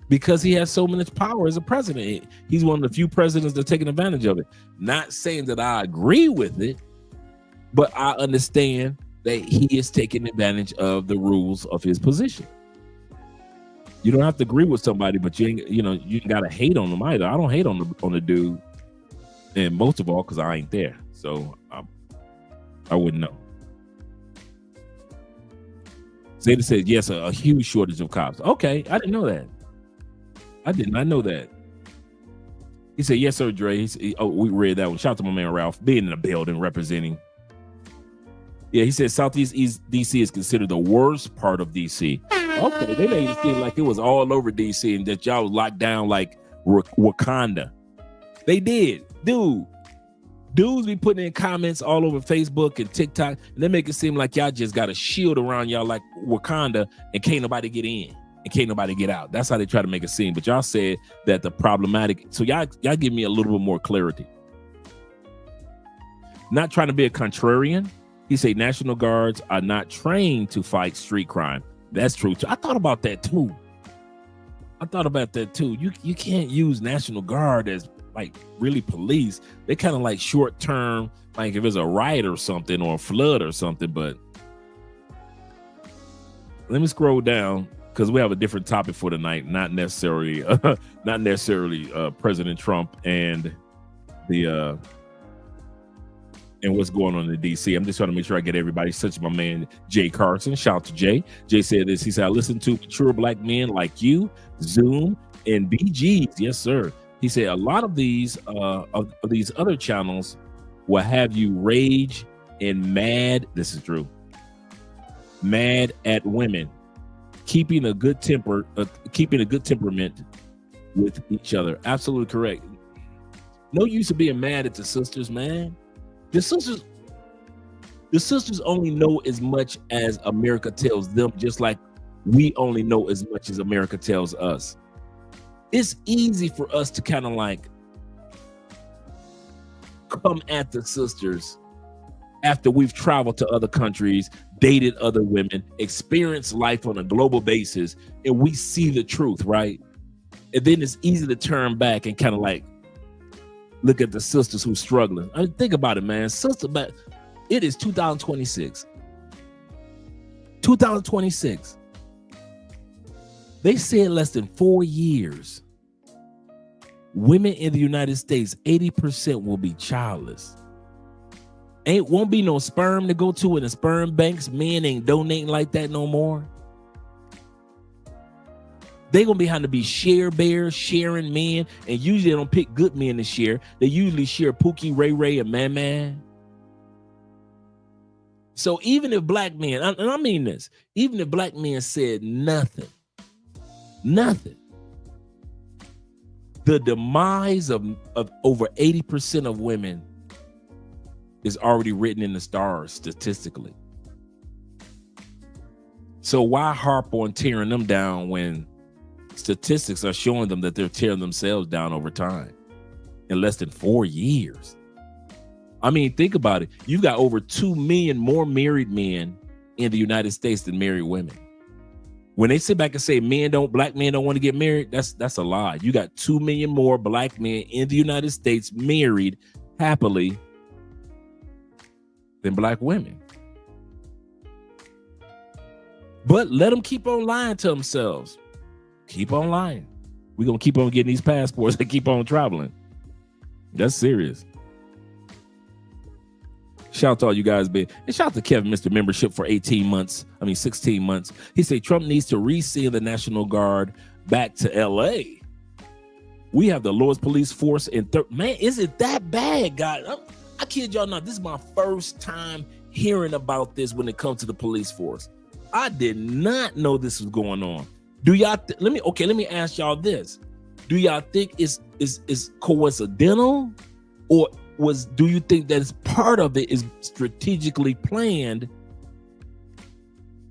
Because he has so much power as a president. He's one of the few presidents that are taking advantage of it. Not saying that I agree with it, but I understand that he is taking advantage of the rules of his position. You don't have to agree with somebody, but you ain't gotta hate on them either. I don't hate on the dude, and most of all because I ain't there, so I wouldn't know. Zeta says yes, a huge shortage of cops. Okay, I didn't know that. I did not know that. He said yes, sir, Dre. We read that one. Shout out to my man Ralph being in the building representing. Yeah, he said Southeast DC is considered the worst part of DC. Okay, they made it seem like it was all over DC and that y'all was locked down like Wakanda. They did, dude. Dudes be putting in comments all over Facebook and TikTok, and they make it seem like y'all just got a shield around y'all like Wakanda, and can't nobody get in and can't nobody get out. That's how they try to make it seem. But y'all said that the problematic. So y'all give me a little bit more clarity. Not trying to be a contrarian. He said National Guards are not trained to fight street crime. That's true too. I thought about that too. You can't use National Guard as like really police. They kind of like short term, like if it's a riot or something or a flood or something. But let me scroll down because we have a different topic for tonight. Not necessarily President Trump and the and what's going on in DC. I'm just trying to make sure I get everybody, such as my man Jay Carson. Shout out to Jay. Jay said this. He said, I listen to mature black men like you, Zoom, and BGs. Yes, sir. He said a lot of these of these other channels will have you rage and mad. This is true. Mad at women, keeping a good temperament with each other. Absolutely correct. No use of being mad at the sisters, man. The sisters only know as much as America tells them, just like we only know as much as America tells us. It's easy for us to kind of like come at the sisters after we've traveled to other countries, dated other women, experienced life on a global basis, and we see the truth, right? And then it's easy to turn back and kind of like look at the sisters who's struggling. I mean, think about it, man. But it is 2026. 2026. They said less than 4 years, women in the United States, 80% will be childless. Won't be no sperm to go to in the sperm banks. Men ain't donating like that no more. They gonna be having to be share bears, sharing men, and usually they don't pick good men to share. They usually share Pookie, Ray Ray, and Man Man. So even if black men, and I mean this, even if black men said nothing, the demise of over 80% of women is already written in the stars statistically. So why harp on tearing them down when statistics are showing them that they're tearing themselves down over time in less than 4 years? I mean, think about it. You've got over 2 million more married men in the United States than married women. When they sit back and say black men don't want to get married, that's a lie. You got 2 million more black men in the United States married happily than black women. But let them keep on lying to themselves. Keep on lying. We're going to keep on getting these passports and keep on traveling. That's serious. Shout out to all you guys, babe. And shout out to Kevin, Mr. Membership, for 16 months. He said Trump needs to re-seal the National Guard back to LA. We have the lowest police force in man, is it that bad, guys? I kid y'all not. This is my first time hearing about this when it comes to the police force. I did not know this was going on. Do y'all let me ask y'all this. Do y'all think it's coincidental, or do you think that it's part of it is strategically planned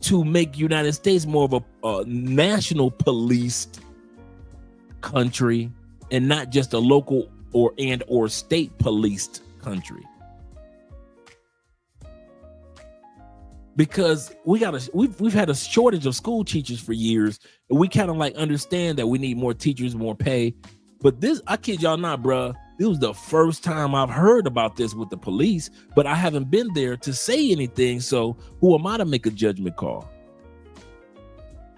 to make United States more of a national policed country and not just a local or state policed country? Because we've had a shortage of school teachers for years, and we kind of like understand that we need more teachers, more pay. But this, I kid y'all not, bruh, this was the first time I've heard about this with the police, but I haven't been there to say anything. So who am I to make a judgment call?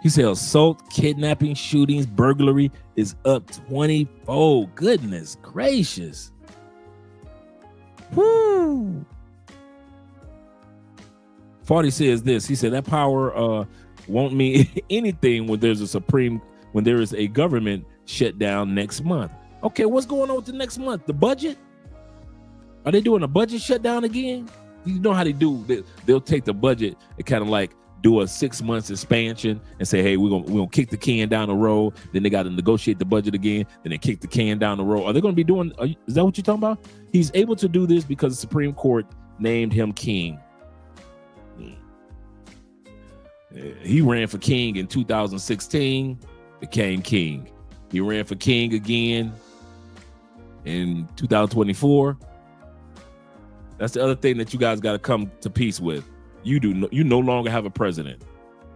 He said assault, kidnapping, shootings, burglary is up 20-fold. Goodness gracious. Woo. Farty says this. He said that power won't mean anything when there is a government shutdown next month. Okay, what's going on with the next month? The budget? Are they doing a budget shutdown again? You know how they do. They'll take the budget and kind of like do a 6 months expansion and say, hey, we're gonna kick the can down the road. Then they got to negotiate the budget again. Then they kick the can down the road. Are they going to be doing? Is that what you're talking about? He's able to do this because the Supreme Court named him king. He ran for king in 2016, became king. He ran for king again in 2024. That's the other thing that you guys got to come to peace with. You no longer have a president.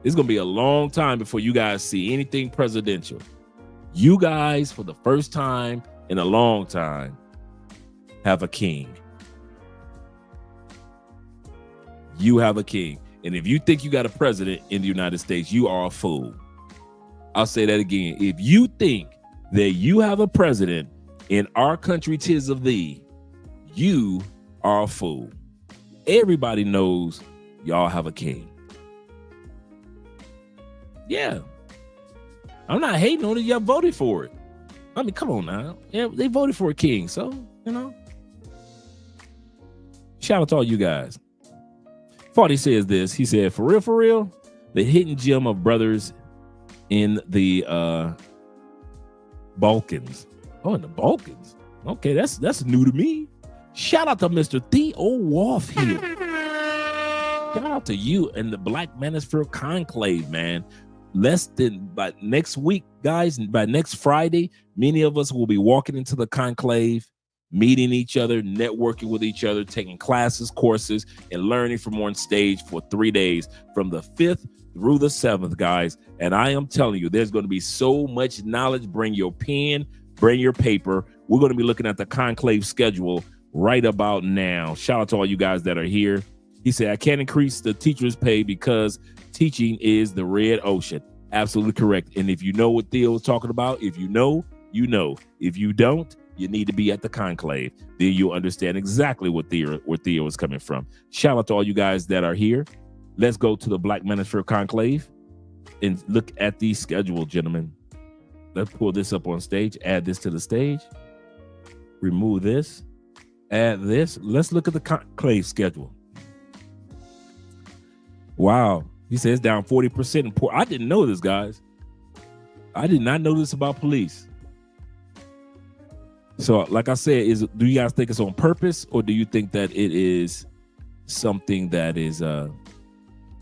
It's going to be a long time before you guys see anything presidential. You guys, for the first time in a long time, have a king. You have a king. And if you think you got a president in the United States, you are a fool. I'll say that again. If you think that you have a president in our country, 'tis of thee, you are a fool. Everybody knows y'all have a king. Yeah. I'm not hating on it. Y'all voted for it. I mean, come on now. Yeah, they voted for a king. So, shout out to all you guys. Farty says this. He said, for real, the hidden gem of brothers in the Balkans. Oh, in the Balkans. Okay, that's new to me. Shout out to Mr. Theo Wolf here. Shout out to you and the Black Manosphere Conclave, man. By next week, guys, by next Friday, many of us will be walking into the conclave, meeting each other, networking with each other, taking classes, courses, and learning from on stage for 3 days from the 5th through the 7th, guys. And I am telling you, there's going to be so much knowledge. Bring your pen, bring your paper. We're going to be looking at the conclave schedule right about now. Shout out to all you guys that are here. He said, I can't increase the teacher's pay because teaching is the red ocean. Absolutely correct. And if you know what Theo was talking about, if you know, you know. If you don't, you need to be at the conclave. Then you'll understand exactly where Theo is coming from. Shout out to all you guys that are here. Let's go to the Black Manosphere Conclave and look at the schedule, gentlemen. Let's pull this up on stage. Add this to the stage. Remove this. Add this. Let's look at the conclave schedule. Wow. He says down 40% in poor. I didn't know this, guys. I did not know this about police. So, like I said, do you guys think it's on purpose, or do you think that it is something that is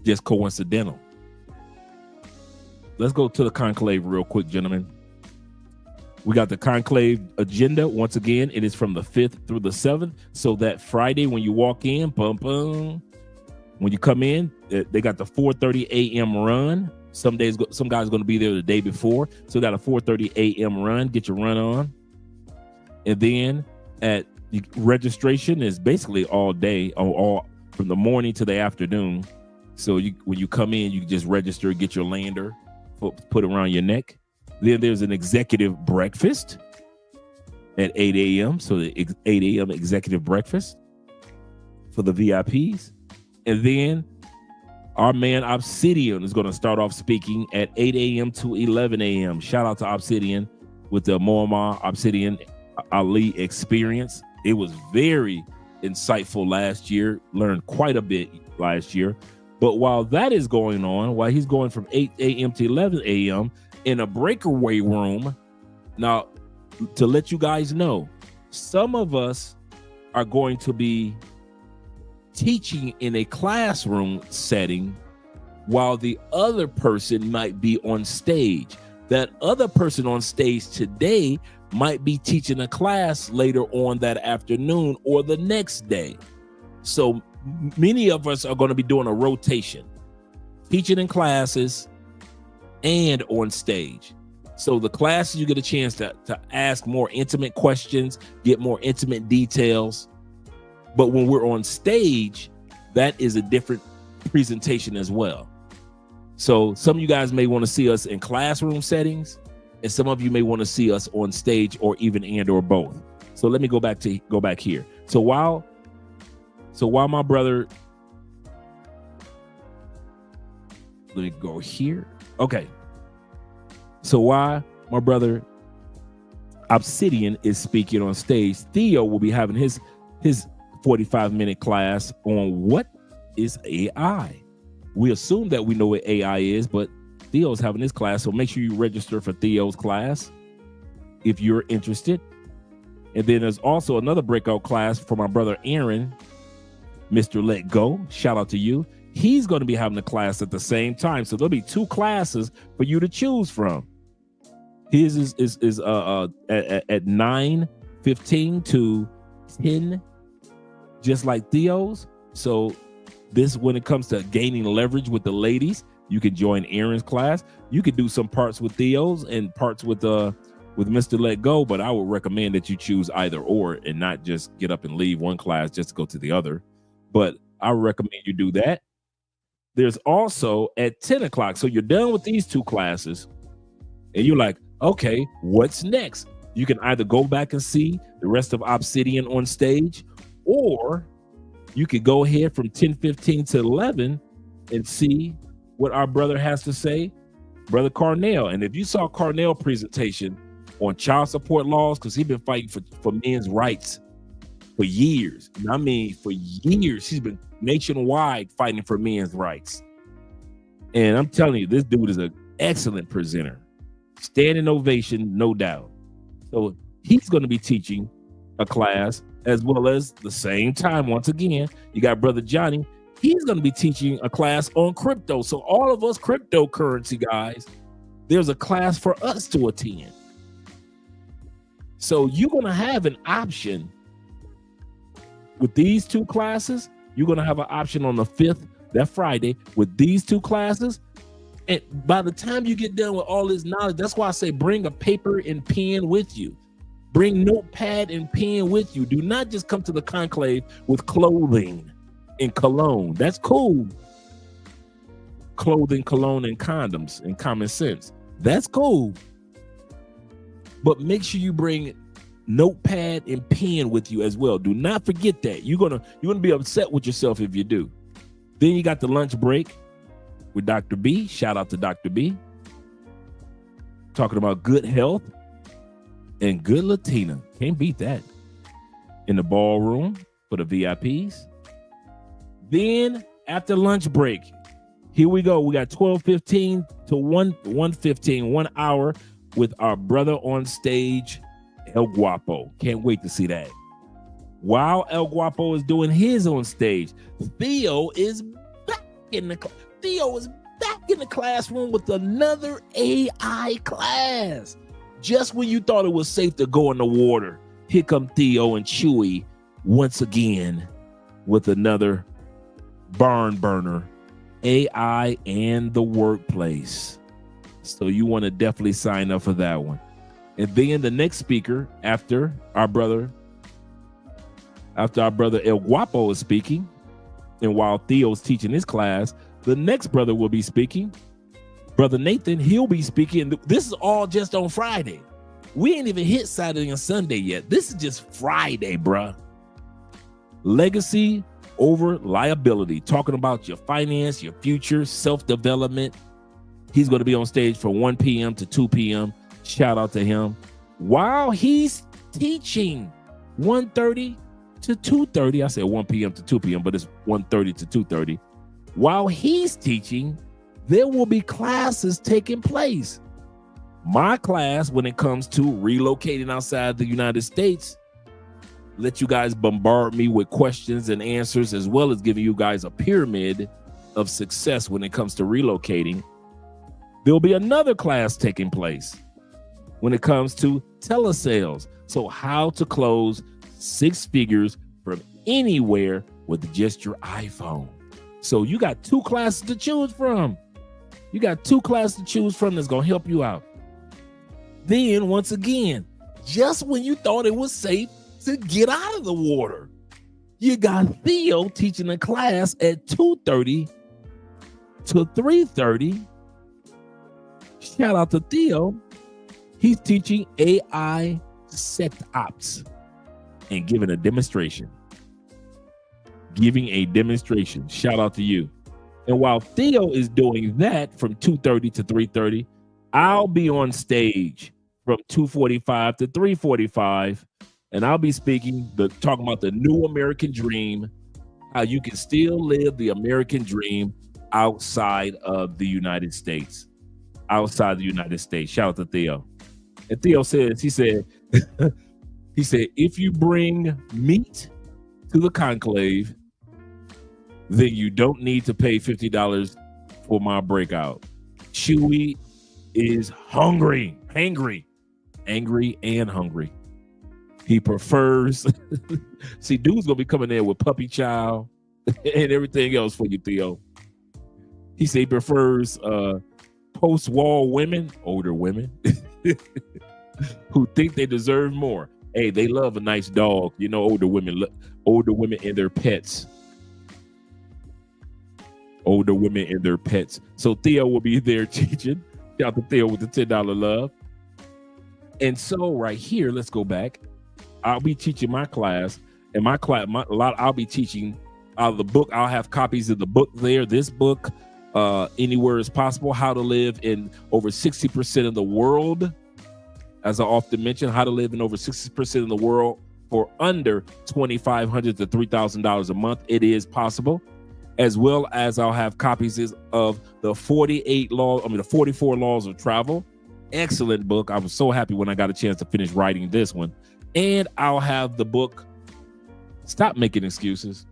just coincidental? Let's go to the conclave real quick, gentlemen. We got the conclave agenda. Once again, it is from the 5th through the 7th. So that Friday when you walk in, when you come in, they got the 4:30 a.m. run. Some guys are going to be there the day before. So got a 4:30 a.m. run. Get your run on. And then at the registration is basically all day, all from the morning to the afternoon. So when you come in, you just register, get your lander, put around your neck. Then there's an executive breakfast at 8 a.m. So the 8 a.m. executive breakfast for the VIPs. And then our man Obsidian is going to start off speaking at 8 a.m. to 11 a.m. Shout out to Obsidian with the Muammar Obsidian Ali experience. It was very insightful last year. Learned quite a bit last year. But while that is going on, while he's going from 8 a.m. to 11 a.m. in a breakaway room, now to let you guys know, some of us are going to be teaching in a classroom setting while the other person might be on stage. That other person on stage today might be teaching a class later on that afternoon or the next day. So many of us are going to be doing a rotation, teaching in classes and on stage. So the classes, you get a chance to ask more intimate questions, get more intimate details. But when we're on stage, that is a different presentation as well. So some of you guys may want to see us in classroom settings, and some of you may want to see us on stage, or even or both. So let me go back here. So while my brother, let me go here. Okay. So while my brother Obsidian is speaking on stage, Theo will be having his 45-minute class on what is AI. We assume that we know what AI is, but Theo's having his class, so make sure you register for Theo's class if you're interested. And then there's also another breakout class for my brother Aaron, Mr. Let Go. Shout out to you. He's going to be having a class at the same time, so there'll be 2 classes for you to choose from. His is at 9:15 to 10, just like Theo's. So this, when it comes to gaining leverage with the ladies, you can join Aaron's class. You could do some parts with Theo's and parts with Mr. Let Go, but I would recommend that you choose either or and not just get up and leave one class just to go to the other. But I would recommend you do that. There's also at 10 o'clock. So you're done with these 2 classes and you're like, okay, what's next? You can either go back and see the rest of Obsidian on stage, or you could go ahead from 10:15 to 11 and see what our brother has to say, Brother Carnell. And if you saw Carnell presentation on child support laws, because he's been fighting for men's rights for years. And I mean, for years, he's been nationwide fighting for men's rights. And I'm telling you, this dude is an excellent presenter. Standing ovation, no doubt. So he's going to be teaching a class, as well as the same time, once again, you got Brother Johnny. He's going to be teaching a class on crypto. So all of us cryptocurrency guys, there's a class for us to attend. So you're going to have an option with these 2 classes. You're going to have an option on the 5th, that Friday, with these 2 classes. And by the time you get done with all this knowledge, that's why I say bring a paper and pen with you. Bring notepad and pen with you. Do not just come to the conclave with clothing and cologne. That's cool. Clothing, cologne, and condoms and common sense. That's cool. But make sure you bring notepad and pen with you as well. Do not forget that. You're gonna be upset with yourself if you do. Then you got the lunch break with Dr. B. Shout out to Dr. B. Talking about good health and good Latina. Can't beat that. In the ballroom for the VIPs. Then after lunch break, here we go. We got 12:15 to 1:15, 1 hour with our brother on stage, El Guapo. Can't wait to see that. While El Guapo is doing his on stage, Theo is back in the classroom with another AI class. Just when you thought it was safe to go in the water, here come Theo and Chewy once again with another barn burner, AI and the workplace. So you want to definitely sign up for that one. And then the next speaker after our brother El Guapo is speaking, and while Theo's teaching his class, the next brother will be speaking. Brother Nathan, he'll be speaking. This is all just on Friday. We ain't even hit Saturday and Sunday yet. This is just Friday, bruh. Legacy over liability. Talking about your finance, your future, self-development. He's going to be on stage from 1 p.m. to 2 p.m. Shout out to him. While he's teaching 1:30 to 2:30. I said 1 p.m. to 2 p.m., but it's 1:30 to 2:30. While he's teaching, there will be classes taking place. My class, when it comes to relocating outside the United States, let you guys bombard me with questions and answers, as well as giving you guys a pyramid of success when it comes to relocating. There'll be another class taking place when it comes to telesales. So how to close 6 figures from anywhere with just your iPhone. So you got 2 classes to choose from. You got 2 classes to choose from that's going to help you out. Then once again, just when you thought it was safe to get out of the water, you got Theo teaching a class at 2:30 to 3:30. Shout out to Theo. He's teaching AI sect ops and giving a demonstration. Shout out to you. And while Theo is doing that from 2:30 to 3:30, I'll be on stage from 2:45 to 3:45, and I'll be speaking, talking about the new American dream, how you can still live the American dream outside of the United States. Outside the United States. Shout out to Theo. And Theo says, he said, if you bring meat to the conclave, then you don't need to pay $50 for my breakout. Chewy is hungry, angry and hungry. He prefers, see, dude's gonna be coming in with puppy chow and everything else for you, Theo. He said he prefers post-wall women, older women, who think they deserve more. Hey, they love a nice dog. You know, older women and their pets. Older women and their pets. So Theo will be there teaching. Shout out to Theo with the $10 love. And so right here, let's go back. I'll be teaching my class, and I'll be teaching out of the book. I'll have copies of the book there. This book, Anywhere is Possible, How to Live in Over 60% of the World. As I often mention, how to live in over 60% of the world for under $2,500 to $3,000 a month. It is possible. As well as I'll have copies of the 44 Laws of Travel. Excellent book. I was so happy when I got a chance to finish writing this one. And I'll have the book, Stop Making Excuses.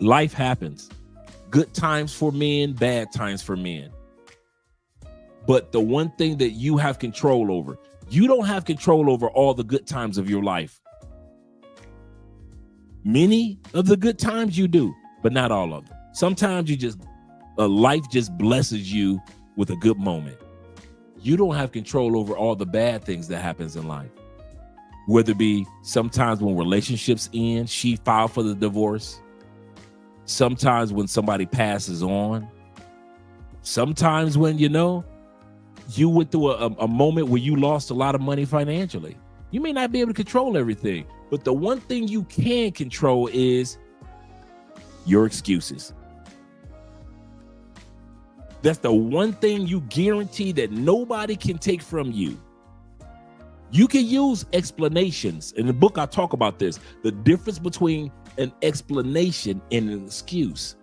Life happens. Good times for men, bad times for men. But the one thing that you have control over, you don't have control over all the good times of your life. Many of the good times you do, but not all of them. Sometimes life just blesses you with a good moment. You don't have control over all the bad things that happens in life. Whether it be sometimes when relationships end, she filed for the divorce. Sometimes when somebody passes on. Sometimes when, you went through a moment where you lost a lot of money financially. You may not be able to control everything, but the one thing you can control is your excuses. That's the one thing you guarantee that nobody can take from you. You can use explanations. In the book, I talk about this, the difference between an explanation and an excuse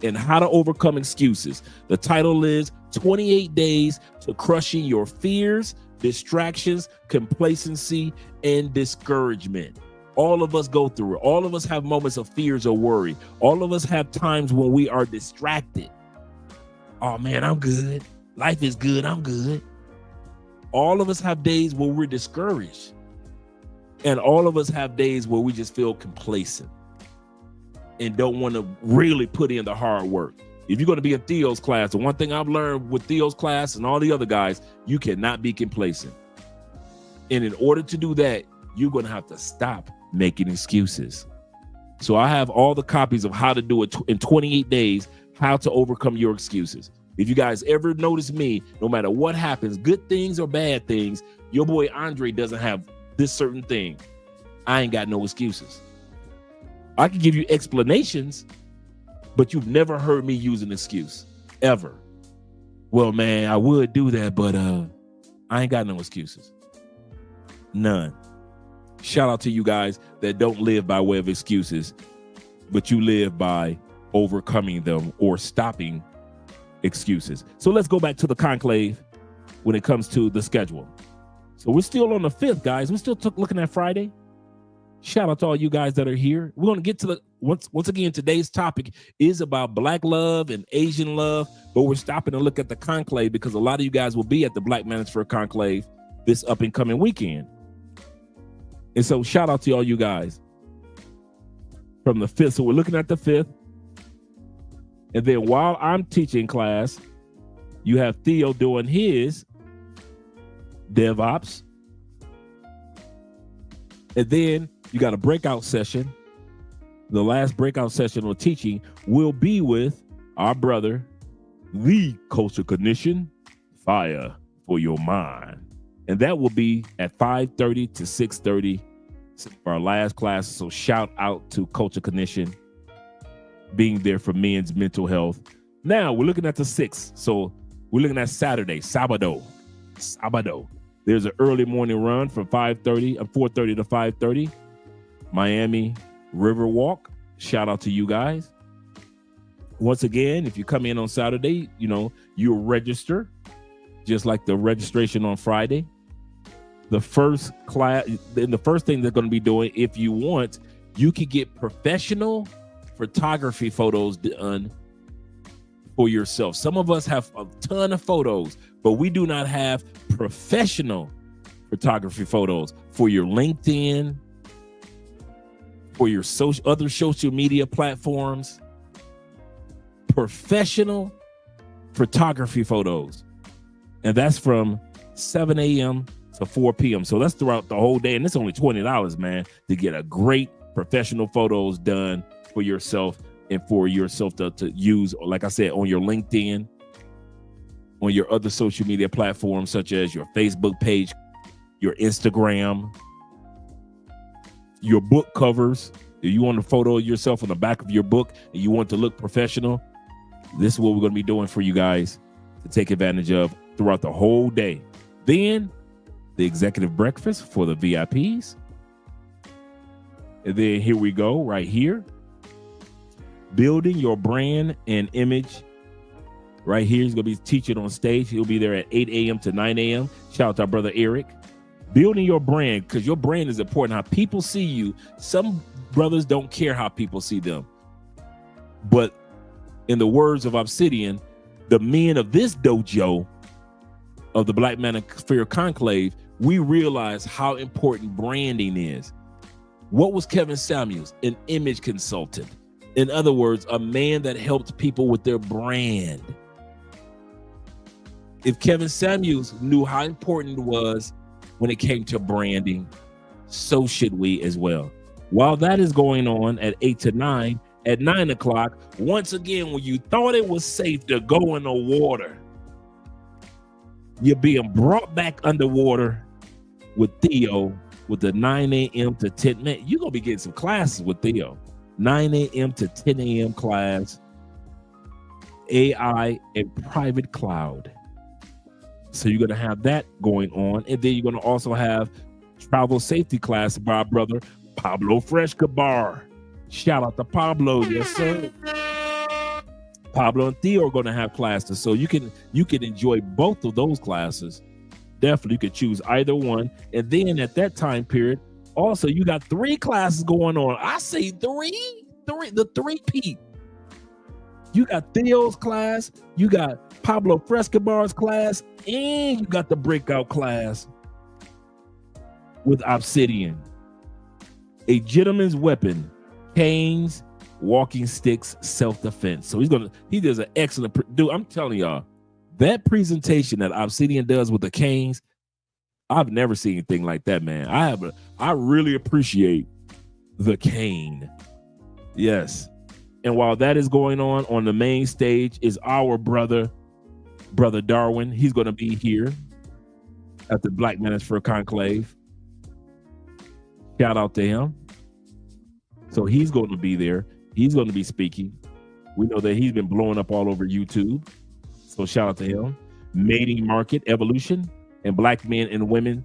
and how to overcome excuses. The title is 28 Days to Crushing Your Fears, Distractions, Complacency, and Discouragement. All of us go through it. All of us have moments of fears or worry. All of us have times when we are distracted. Oh man, I'm good. Life is good. I'm good. All of us have days where we're discouraged. And all of us have days where we just feel complacent and don't want to really put in the hard work. If you're going to be in Theo's class, the one thing I've learned with Theo's class and all the other guys, you cannot be complacent. And in order to do that, you're going to have to stop making excuses. So I have all the copies of how to do it in 28 days, how to overcome your excuses. If you guys ever notice me, no matter what happens, good things or bad things, your boy Andre doesn't have this certain thing. I ain't got no excuses. I can give you explanations, but you've never heard me use an excuse, ever. Well, man, I would do that, but I ain't got no excuses. None. Shout out to you guys that don't live by way of excuses, but you live by overcoming them or stopping excuses. So let's go back to the conclave when it comes to the schedule. So we're still on the 5th, guys. We're still looking at Friday. Shout out to all you guys that are here. We're going to get to the once again, today's topic is about Black love and Asian love, but we're stopping to look at the conclave because a lot of you guys will be at the Black Manosphere Conclave this up and coming weekend. And so shout out to all you guys from the 5th. So we're looking at the 5th. And then while I'm teaching class, you have Theo doing his DevOps. And then you got a breakout session. The last breakout session on teaching will be with our brother, the Culture Cognition, Fire for Your Mind. And that will be at 5:30 to 6:30 for our last class. So shout out to Culture Cognition being there for men's mental health. Now we're looking at the 6th. So we're looking at Saturday, Sabado. There's an early morning run from 4:30 to 5:30. Miami Riverwalk. Shout out to you guys. Once again, if you come in on Saturday, you'll register just like the registration on Friday. The first class, then the first thing they're going to be doing, if you want, you can get professional photography photos done for yourself. Some of us have a ton of photos, but we do not have professional photography photos for your LinkedIn, for your other social media platforms. Professional photography photos. And that's from 7 a.m. to 4 p.m. So that's throughout the whole day. And it's only $20, man, to get a great professional photos done for yourself and for yourself to use, like I said, on your LinkedIn, on your other social media platforms, such as your Facebook page, your Instagram, your book covers. If you want a photo of yourself on the back of your book and you want to look professional, this is what we're going to be doing for you guys to take advantage of throughout the whole day. Then the executive breakfast for the VIPs. And then here we go right here. Building your brand and image. Right here, he's going to be teaching on stage. He'll be there at 8 a.m. to 9 a.m. Shout out to our brother Eric. Building your brand, because your brand is important. How people see you. Some brothers don't care how people see them. But in the words of Obsidian, the men of this dojo of the Black Manosphere Conclave, we realize how important branding is. What was Kevin Samuels? An image consultant. In other words, a man that helped people with their brand. If Kevin Samuels knew how important it was when it came to branding, so should we as well. While that is going on at 8 to 9, at 9 o'clock, once again, when you thought it was safe to go in the water, you're being brought back underwater with Theo with the 9 a.m. to 10. Man, you're going to be getting some classes with Theo. 9 a.m. to 10 a.m. class, AI and private cloud. So you're going to have that going on. And then you're going to also have travel safety class by our brother, Pablo Frescobar. Shout out to Pablo. Yes, sir. Pablo and Theo are going to have classes. So you can enjoy both of those classes. Definitely, you could choose either one. And then at that time period, also, you got 3 classes going on. I say the 3P. You got Theo's class, you got Pablo Frescobar's class, and you got the breakout class with Obsidian. A gentleman's weapon, canes, walking sticks, self-defense. So he does an excellent, dude, I'm telling y'all, that presentation that Obsidian does with the canes, I've never seen anything like that, man. I really appreciate the cane. Yes. And while that is going on the main stage is our brother Darwin. He's going to be here at the Black Manosphere Conclave. Shout out to him. So he's going to be there. He's going to be speaking. We know that he's been blowing up all over YouTube. So shout out to him. Mating market evolution and Black men and women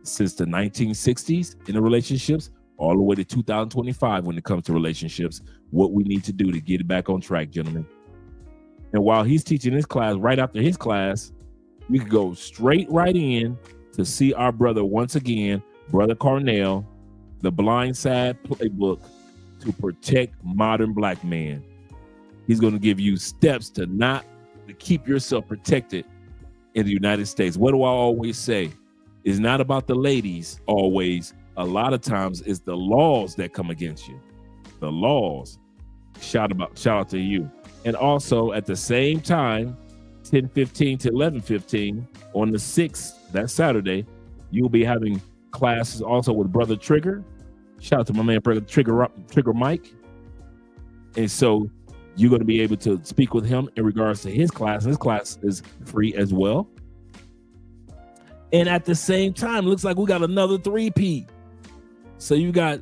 since the 1960s in the relationships all the way to 2025 when it comes to relationships, what we need to do to get it back on track, gentlemen. And while he's teaching his class, right after his class, we could go straight right in to see our brother once again, Brother Cornell, the Blind Side Playbook to protect modern Black man. He's going to give you steps to keep yourself protected in the United States. What do I always say? It's not about the ladies always. A lot of times it's the laws that come against you. The laws. Shout out to you. And also at the same time, 10:15 to 11:15 on the 6th, that Saturday, you'll be having classes also with Brother Trigger. Shout out to my man, Brother Trigger Mike. And so you're going to be able to speak with him in regards to his class. His class is free as well. And at the same time, looks like we got another 3P. So you got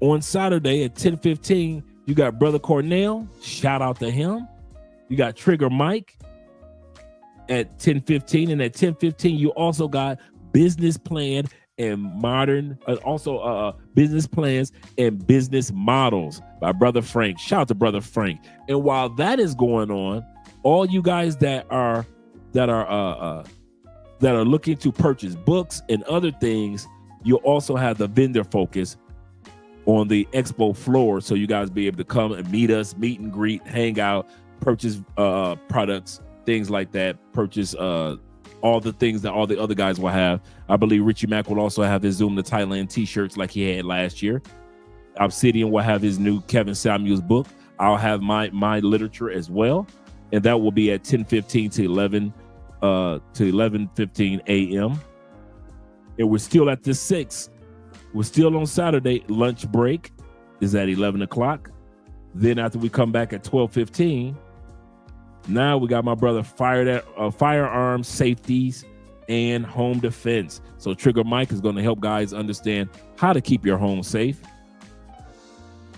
on Saturday at 10:15, you got Brother Cornell. Shout out to him. You got Trigger Mike at 10:15. And at 10:15, you also got Business Plan and modern, business plans and business models by Brother Frank. Shout out to Brother Frank. And while that is going on, all you guys that are looking to purchase books and other things, you'll also have the vendor focus on the expo floor, so you guys be able to come and meet us, meet and greet, hang out, purchase products, things like that, purchase all the things that all the other guys will have. I believe Richie Mack will also have his Zoom to Thailand t-shirts like he had last year. Obsidian will have his new Kevin Samuels book. I'll have my literature as well, and that will be at 10:15 to 11:15 a.m. And we're still at the 6. We're still on Saturday. Lunch break is at 11 o'clock. Then after we come back at 12:15, now we got my brother firearms, safeties, and home defense. So Trigger Mike is going to help guys understand how to keep your home safe.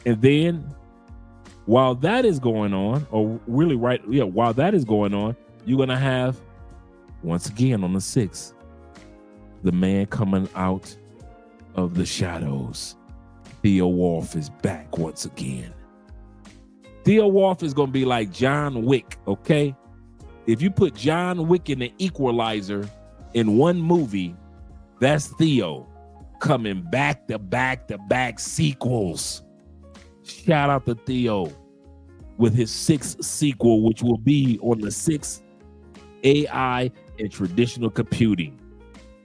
And then while that is going on, while that is going on, you're going to have, once again on the 6th, the man coming out of the shadows. Theo Wolf is back once again. Theo Wolf is going to be like John Wick, okay? If you put John Wick and the Equalizer in one movie, that's Theo coming back to back to back sequels. Shout out to Theo with his 6th sequel, which will be on the 6th AI and traditional computing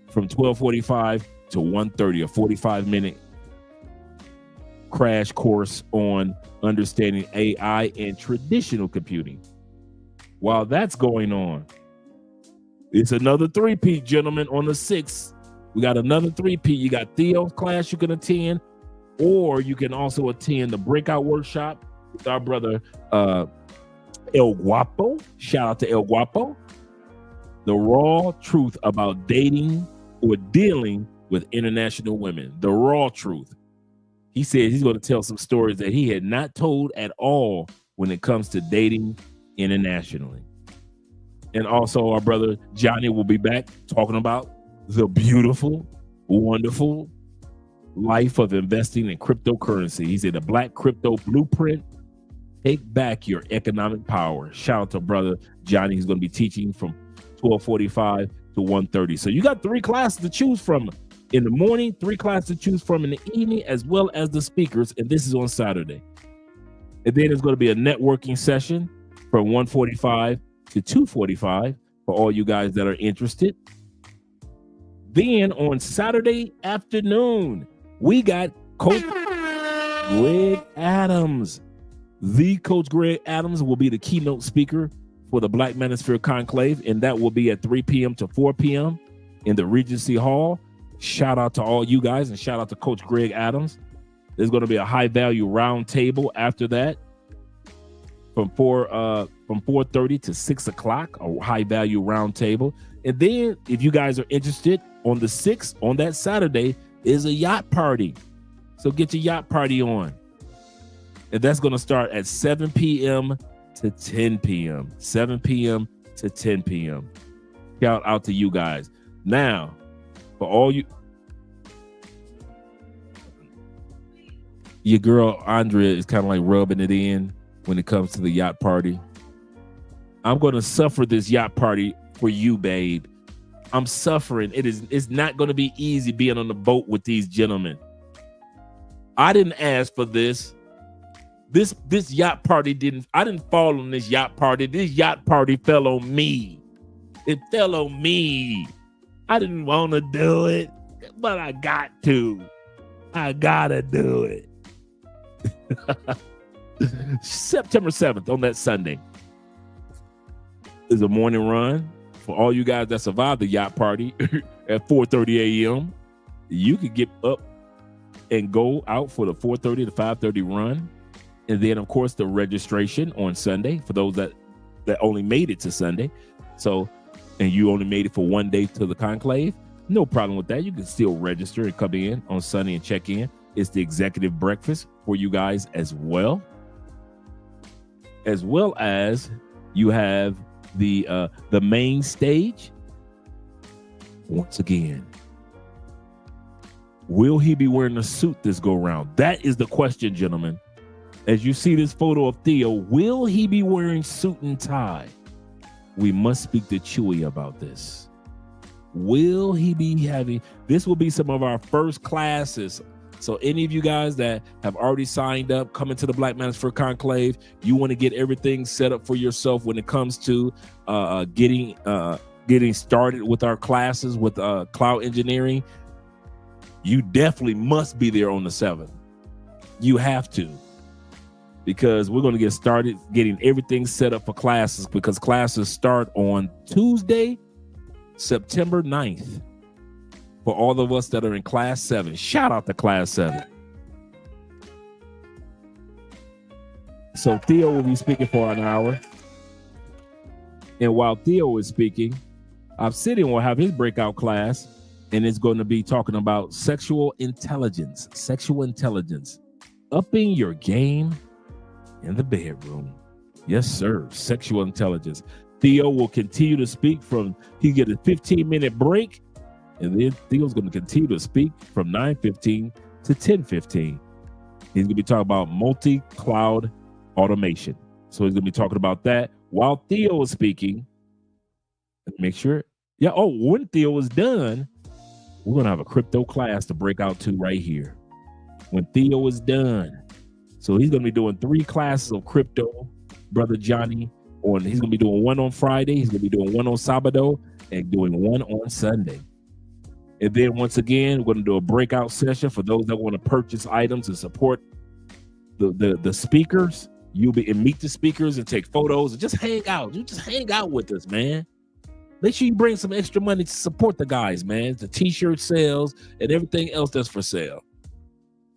from 12:45 to 1:30, a 45-minute crash course on understanding AI and traditional computing. While that's going on, it's another 3-peat, gentlemen, on the 6th. We got another 3-peat. You got Theo's class you can attend, or you can also attend the breakout workshop with our brother El Guapo. Shout out to El Guapo. The raw truth about dating or dealing with international women. The raw truth. He said he's going to tell some stories that he had not told at all when it comes to dating internationally. And also our brother Johnny will be back talking about the beautiful, wonderful life of investing in cryptocurrency. He said the Black Crypto Blueprint. Take back your economic power. Shout out to brother Johnny. He's going to be teaching from 12:45 to 1:30. So you got 3 classes to choose from in the morning, 3 classes to choose from in the evening, as well as the speakers. And this is on Saturday. And then there's going to be a networking session from 1:45 to 2:45 for all you guys that are interested. Then on Saturday afternoon, we got Coach Greg Adams. The Coach Greg Adams will be the keynote speaker for the Black Manosphere Conclave, and that will be at 3 p.m. to 4 p.m. in the Regency Hall. Shout out to all you guys, and shout out to Coach Greg Adams. There's going to be a high value round table after that from 4:30 to 6 o'clock, a high value round table. And then if you guys are interested, on the 6th, on that Saturday, is a yacht party. So get your yacht party on. And that's going to start at 7 p.m. to 10 p.m. 7 p.m. to 10 p.m. Shout out to you guys. Now, for all you, your girl Andrea is kind of like rubbing it in when it comes to the yacht party. I'm going to suffer this yacht party for you, babe. I'm suffering. It's not going to be easy being on the boat with these gentlemen. I didn't ask for this. This yacht party I didn't fall on this yacht party. This yacht party fell on me. It fell on me. I didn't want to do it, but I got to. I gotta do it. September 7th on that Sunday is a morning run for all you guys that survived the yacht party at 4:30 a.m. You could get up and go out for the 4:30 to 5:30 run. And then, of course, the registration on Sunday for those that only made it to Sunday. So, and you only made it for one day to the conclave, no problem with that. You can still register and come in on Sunday and check in. It's the executive breakfast for you guys as well. As well as you have the main stage. Once again, Will he be wearing a suit this go round? That is the question, gentlemen. As you see this photo of Theo, will he be wearing suit and tie? We must speak to Chewy about this. Will he be having, this will be some of our first classes. So any of you guys that have already signed up, coming to the Black Manosphere Conclave, you want to get everything set up for yourself when it comes to getting started with our classes with cloud engineering. You definitely must be there on the 7th. You have to, because we're going to get started getting everything set up for classes, because classes start on Tuesday, September 9th. For all of us that are in class 7, shout out to class 7. So Theo will be speaking for an hour. And while Theo is speaking, Obsidian will have his breakout class, and it's going to be talking about sexual intelligence, upping your game in the bedroom. Yes, sir. Sexual intelligence. Theo will continue to speak he get a 15-minute break, and then Theo's going to continue to speak from 9:15 to 10:15. He's going to be talking about multi-cloud automation. So he's going to be talking about that while Theo is speaking. Make sure. Yeah. Oh, when Theo is done, we're going to have a crypto class to break out to right here. When Theo is done. So he's going to be doing 3 classes of crypto, Brother Johnny. He's going to be doing one on Friday. He's going to be doing one on Sabado and doing one on Sunday. And then once again, we're going to do a breakout session for those that want to purchase items and support the speakers. You'll be and meet the speakers and take photos and just hang out. You just hang out with us, man. Make sure you bring some extra money to support the guys, man. The t-shirt sales and everything else that's for sale.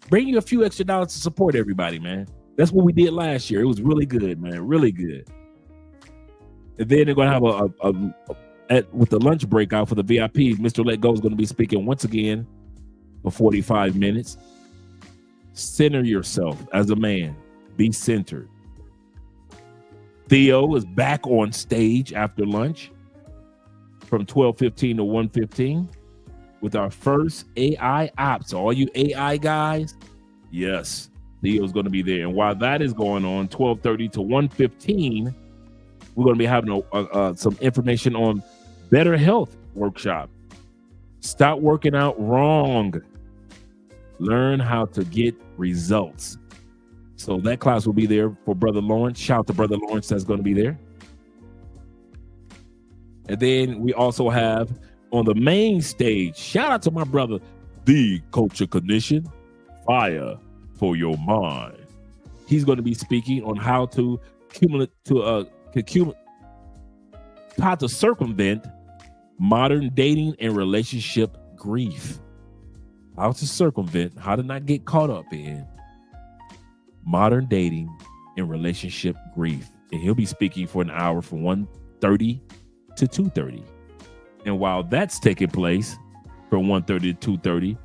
Bring you a few extra dollars to support everybody, man. That's what we did last year. It was really good, man. Really good. And then they're going to have with the lunch breakout for the VIPs, Mr. Let Go is going to be speaking once again for 45 minutes. Center yourself as a man. Be centered. Theo is back on stage after lunch from 12:15 to 1:15 with our first AI ops. All you AI guys, yes, Theo's going to be there. And while that is going on, 12:30 to 1:15, we're going to be having some information on Better Health workshop. Stop working out wrong. Learn how to get results. So that class will be there for Brother Lawrence. Shout out to Brother Lawrence that's going to be there. And then we also have on the main stage, shout out to my brother, the Culture Cognition, Fire for Your Mind. He's going to be speaking on how to circumvent modern dating and relationship grief. How to circumvent, how to not get caught up in modern dating and relationship grief. And he'll be speaking for an hour from 1:30 to 2:30. And while that's taking place from 1:30 to 2:30,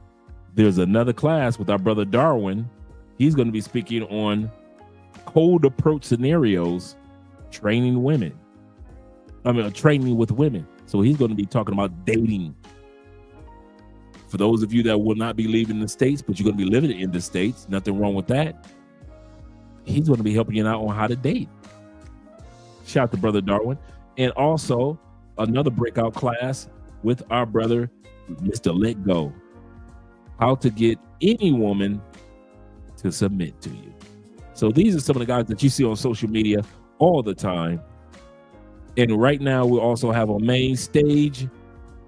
there's another class with our brother Darwin. He's going to be speaking on cold approach scenarios, training with women. So he's going to be talking about dating. For those of you that will not be leaving the States, but you're going to be living in the States, nothing wrong with that. He's going to be helping you out on how to date. Shout out to Brother Darwin. And also another breakout class with our brother, Mr. Let Go. How to get any woman to submit to you. So these are some of the guys that you see on social media all the time. And right now we also have on main stage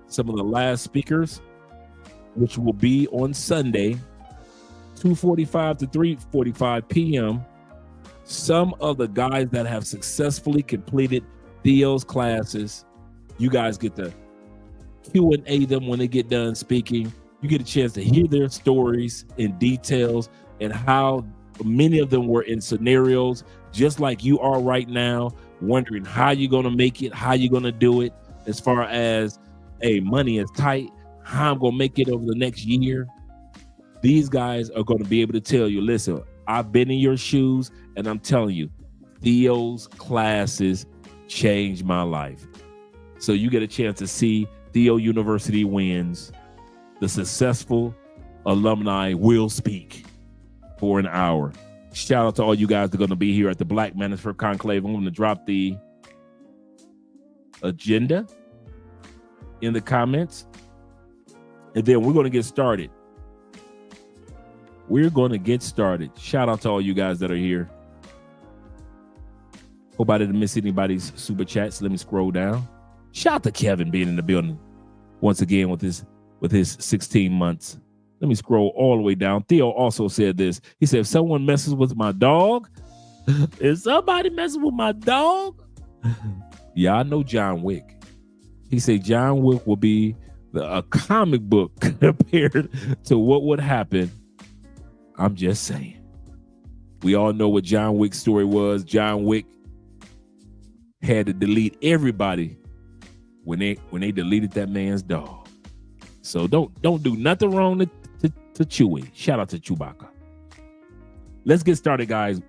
some of the last speakers, which will be on Sunday, 2:45 to 3:45 p.m. Some of the guys that have successfully completed Theo's classes, you guys get to Q&A them when they get done speaking. You get a chance to hear their stories in details and how many of them were in scenarios just like you are right now, wondering how you're going to make it, how you're going to do it, as far as, hey, money is tight, how I'm going to make it over the next year. These guys are going to be able to tell you, listen, I've been in your shoes, and I'm telling you, Theo's classes changed my life. So you get a chance to see Theo University wins, the successful alumni will speak for an hour. Shout out to all you guys that are going to be here at the Black Manosphere Conclave. I'm going to drop the agenda in the comments, and then we're going to get started. Shout out to all you guys that are here. Hope I didn't miss anybody's super chats. Let me scroll down. Shout out to Kevin being in the building once again with his 16 months. Let me scroll all the way down. Theo also said this. He said, if someone messes with my dog, is somebody messing with my dog? Yeah, I know John Wick. He said John Wick will be a comic book compared to what would happen. I'm just saying. We all know what John Wick's story was. John Wick had to delete everybody when they deleted that man's dog. So don't do nothing wrong to Chewie. Shout out to Chewbacca. Let's get started, guys,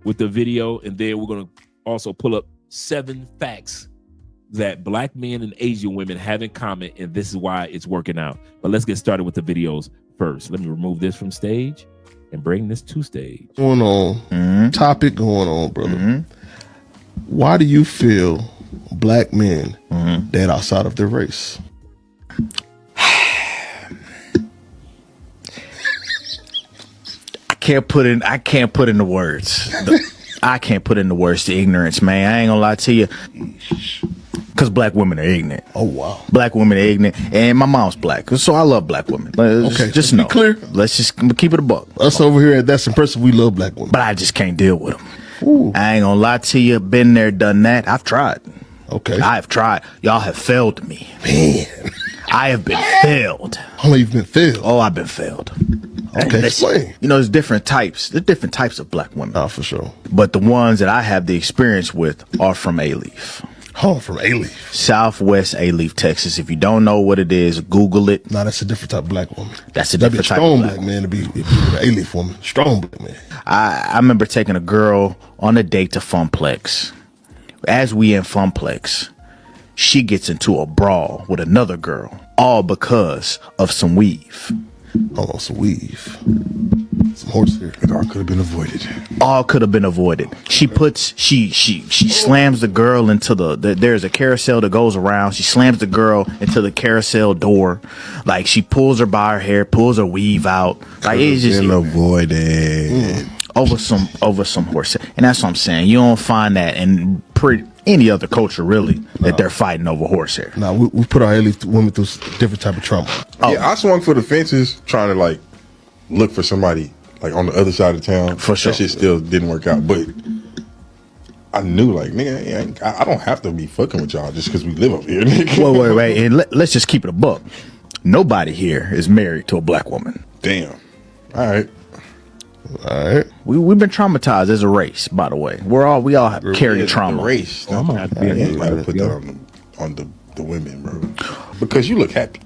with the video, and then we're gonna also pull up 7 facts that Black men and Asian women have in common, and this is why it's working out. But let's get started with the videos first. Let me remove this from stage and bring this to stage. Going on, topic going on, brother. Why do you feel Black men dead outside of their race? I can't put in the words. I can't put in the words to ignorance, man. I ain't gonna lie to you. Because Black women are ignorant. Oh, wow. Black women are ignorant. And my mom's Black. So I love Black women. Okay, just be know. clear. Let's just keep it a buck. Us over here at That's Impressive, we love Black women. But I just can't deal with them. Ooh. I ain't gonna lie to you. Been there, done that. I've tried. Okay. I have tried. Y'all have failed me. Man. I have been failed. How long you've been failed? Oh, I've been failed. Okay, explain. You know, there's different types. There's different types of Black women. Oh, for sure. But the ones that I have the experience with are from A-Leaf. Oh, from A-Leaf. Southwest A-Leaf, Texas. If you don't know what it is, Google it. Nah, that's a different type of Black woman. That's a That'd be a different type strong of Black man to be an A-Leaf woman. Strong Black man. I remember taking a girl on a date to Funplex. As we in Funplex, she gets into a brawl with another girl, all because of some weave. Hold on, some weave. Some horsehair. It all could have been avoided. All could have been avoided. She slams the girl into there's a carousel that goes around. She slams the girl into the carousel door. Like, she pulls her by her hair, pulls her weave out. Like, it's just avoided. over some horse. And that's what I'm saying. You don't find that in any other culture, really, that they're fighting over horsehair. Nah, we put our A-Leaf women through different type of trauma. Yeah, I swung for the fences trying to like look for somebody like on the other side of town. For sure. That shit still didn't work out, but I knew like, nigga, I don't have to be fucking with y'all just because we live up here, nigga. Wait, and let's just keep it a buck. Nobody here is married to a Black woman. Damn. All right. We've been traumatized as a race, by the way. We all have carried trauma. The race. I'm gonna have to be I in ain't here. gotta put that on the women, bro. Because you look happy.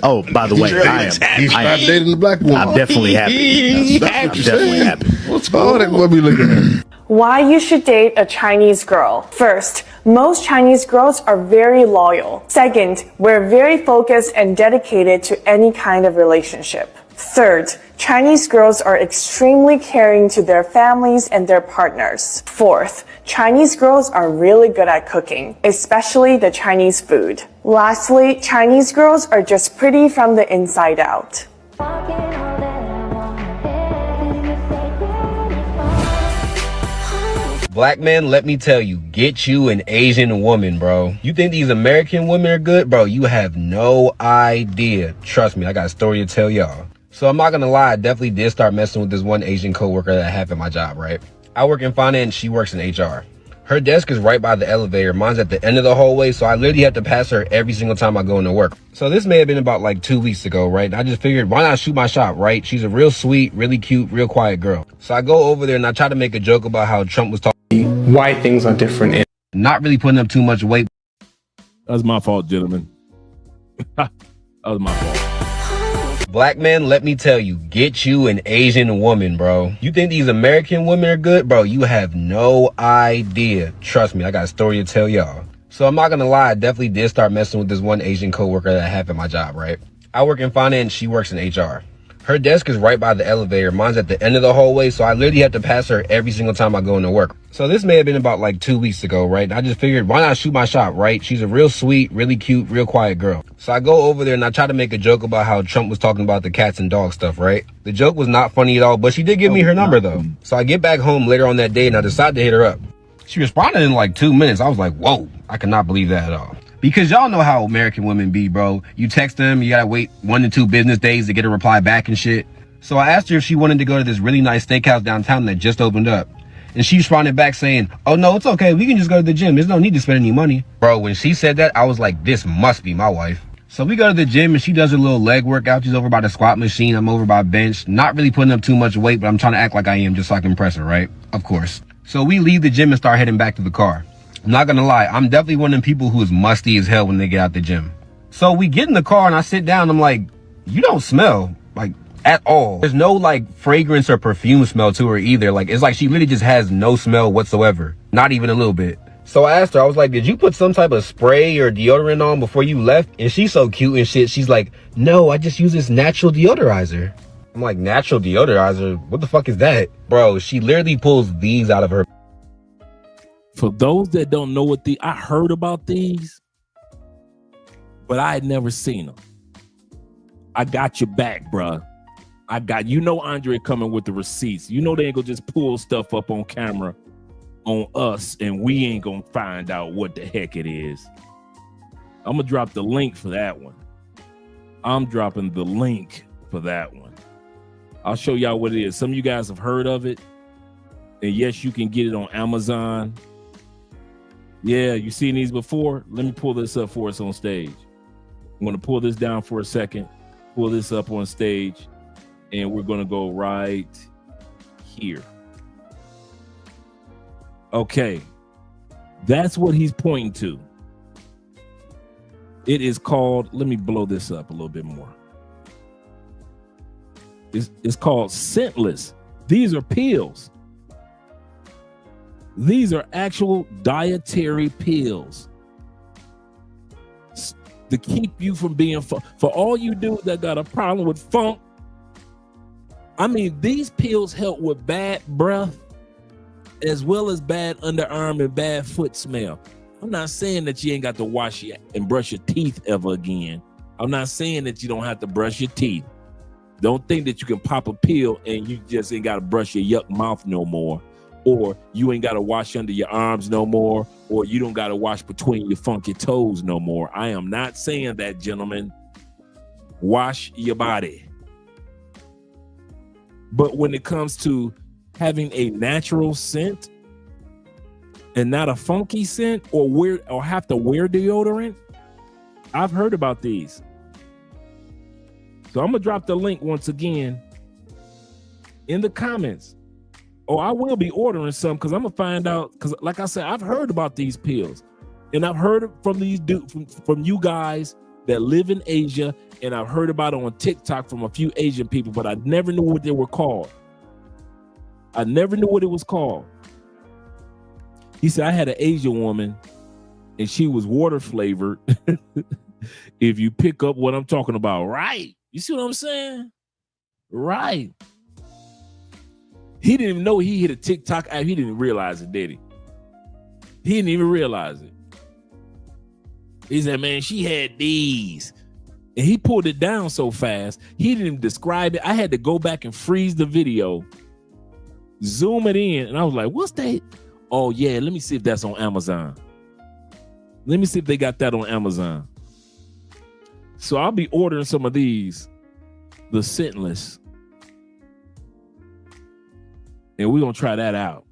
Oh, by the way, I am dating the Black woman. I'm definitely happy. I'm definitely happy. What's going on? What we looking at? Why you should date a Chinese girl. First, most Chinese girls are very loyal. Second, we're very focused and dedicated to any kind of relationship. Third, Chinese girls are extremely caring to their families and their partners. Fourth, Chinese girls are really good at cooking, especially the Chinese food. Lastly, Chinese girls are just pretty from the inside out. Black men, let me tell you, get you an Asian woman, bro. You think these American women are good? Bro, you have no idea. Trust me, I got a story to tell y'all. So I'm not gonna lie, I definitely did start messing with this one Asian coworker that I have at my job, right? I work in finance, she works in HR. Her desk is right by the elevator. Mine's at the end of the hallway, so I literally have to pass her every single time I go into work. So this may have been about like 2 weeks ago, right? And I just figured, why not shoot my shot, right? She's a real sweet, really cute, real quiet girl. So I go over there and I try to make a joke about how Trump was talking. Why things are different. And not really putting up too much weight. That was my fault, gentlemen. That was my fault. Black men, let me tell you, get you an Asian woman, bro. You think these American women are good? Bro, you have no idea. Trust me, I got a story to tell y'all. So I'm not gonna lie, I definitely did start messing with this one Asian coworker that I have at my job, right? I work in finance, she works in HR. Her desk is right by the elevator. Mine's at the end of the hallway, so I literally have to pass her every single time I go into work. So this may have been about like 2 weeks ago, right? And I just figured, why not shoot my shot, right? She's a real sweet, really cute, real quiet girl. So I go over there and I try to make a joke about how Trump was talking about the cats and dog stuff, right? The joke was not funny at all, but she did give me her number though. So I get back home later on that day and I decide to hit her up. She responded in like 2 minutes. I was like, whoa, I cannot believe that at all. Because y'all know how American women be, bro. You text them, you gotta wait 1 to 2 business days to get a reply back and shit. So I asked her if she wanted to go to this really nice steakhouse downtown that just opened up. And she responded back saying, oh no, it's okay. We can just go to the gym. There's no need to spend any money. Bro, when she said that, I was like, this must be my wife. So we go to the gym and she does her little leg workout. She's over by the squat machine. I'm over by bench. Not really putting up too much weight, but I'm trying to act like I am just so I can impress her, right? Of course. So we leave the gym and start heading back to the car. I'm not gonna lie, I'm definitely one of them people who is musty as hell when they get out the gym. So we get in the car and I sit down. I'm like, you don't smell like at all. There's no like fragrance or perfume smell to her either. Like, it's like she literally just has no smell whatsoever. Not even a little bit. So I asked her, I was like, did you put some type of spray or deodorant on before you left? And she's so cute and shit. She's like, no, I just use this natural deodorizer. I'm like, natural deodorizer? What the fuck is that? Bro, she literally pulls these out of her. For those that don't know what I heard about these, but I had never seen them. I got your back, bruh. I got, you know, Andre coming with the receipts. You know they ain't gonna just pull stuff up on camera on us and we ain't gonna find out what the heck it is. I'm gonna drop the link for that one. I'm dropping the link for that one. I'll show y'all what it is. Some of you guys have heard of it. And yes, you can get it on Amazon. Yeah, you seen these before? Let me pull this up for us on stage. I'm gonna pull this down for a second, pull this up on stage, and we're gonna go right here. Okay, that's what he's pointing to. It is called, let me blow this up a little bit more. It's called Scentless. These are pills. These are actual dietary pills to keep you from being for all you dudes that got a problem with funk. I mean, these pills help with bad breath as well as bad underarm and bad foot smell. I'm not saying that you ain't got to wash and brush your teeth ever again. I'm not saying that you don't have to brush your teeth. Don't think that you can pop a pill and you just ain't got to brush your yuck mouth no more, or you ain't got to wash under your arms no more, or you don't got to wash between your funky toes no more. I am not saying that, gentlemen. Wash your body. But when it comes to having a natural scent and not a funky scent, or have to wear deodorant, I've heard about these. So I'm gonna drop the link once again in the comments. Oh, I will be ordering some because I'm gonna find out, because like I said, I've heard about these pills, and I've heard from these from you guys that live in Asia, and I've heard about it on TikTok from a few Asian people, but I never knew what they were called. I never knew what it was called. He said, I had an Asian woman and she was water flavored. If you pick up what I'm talking about, right? You see what I'm saying? Right. He didn't even know he hit a TikTok app. He didn't realize it, did he? He didn't even realize it. He said, man, she had these. And he pulled it down so fast, he didn't even describe it. I had to go back and freeze the video, zoom it in, and I was like, what's that? Oh, yeah, let me see if that's on Amazon. Let me see if they got that on Amazon. So I'll be ordering some of these, the Scentless. And we're going to try that out.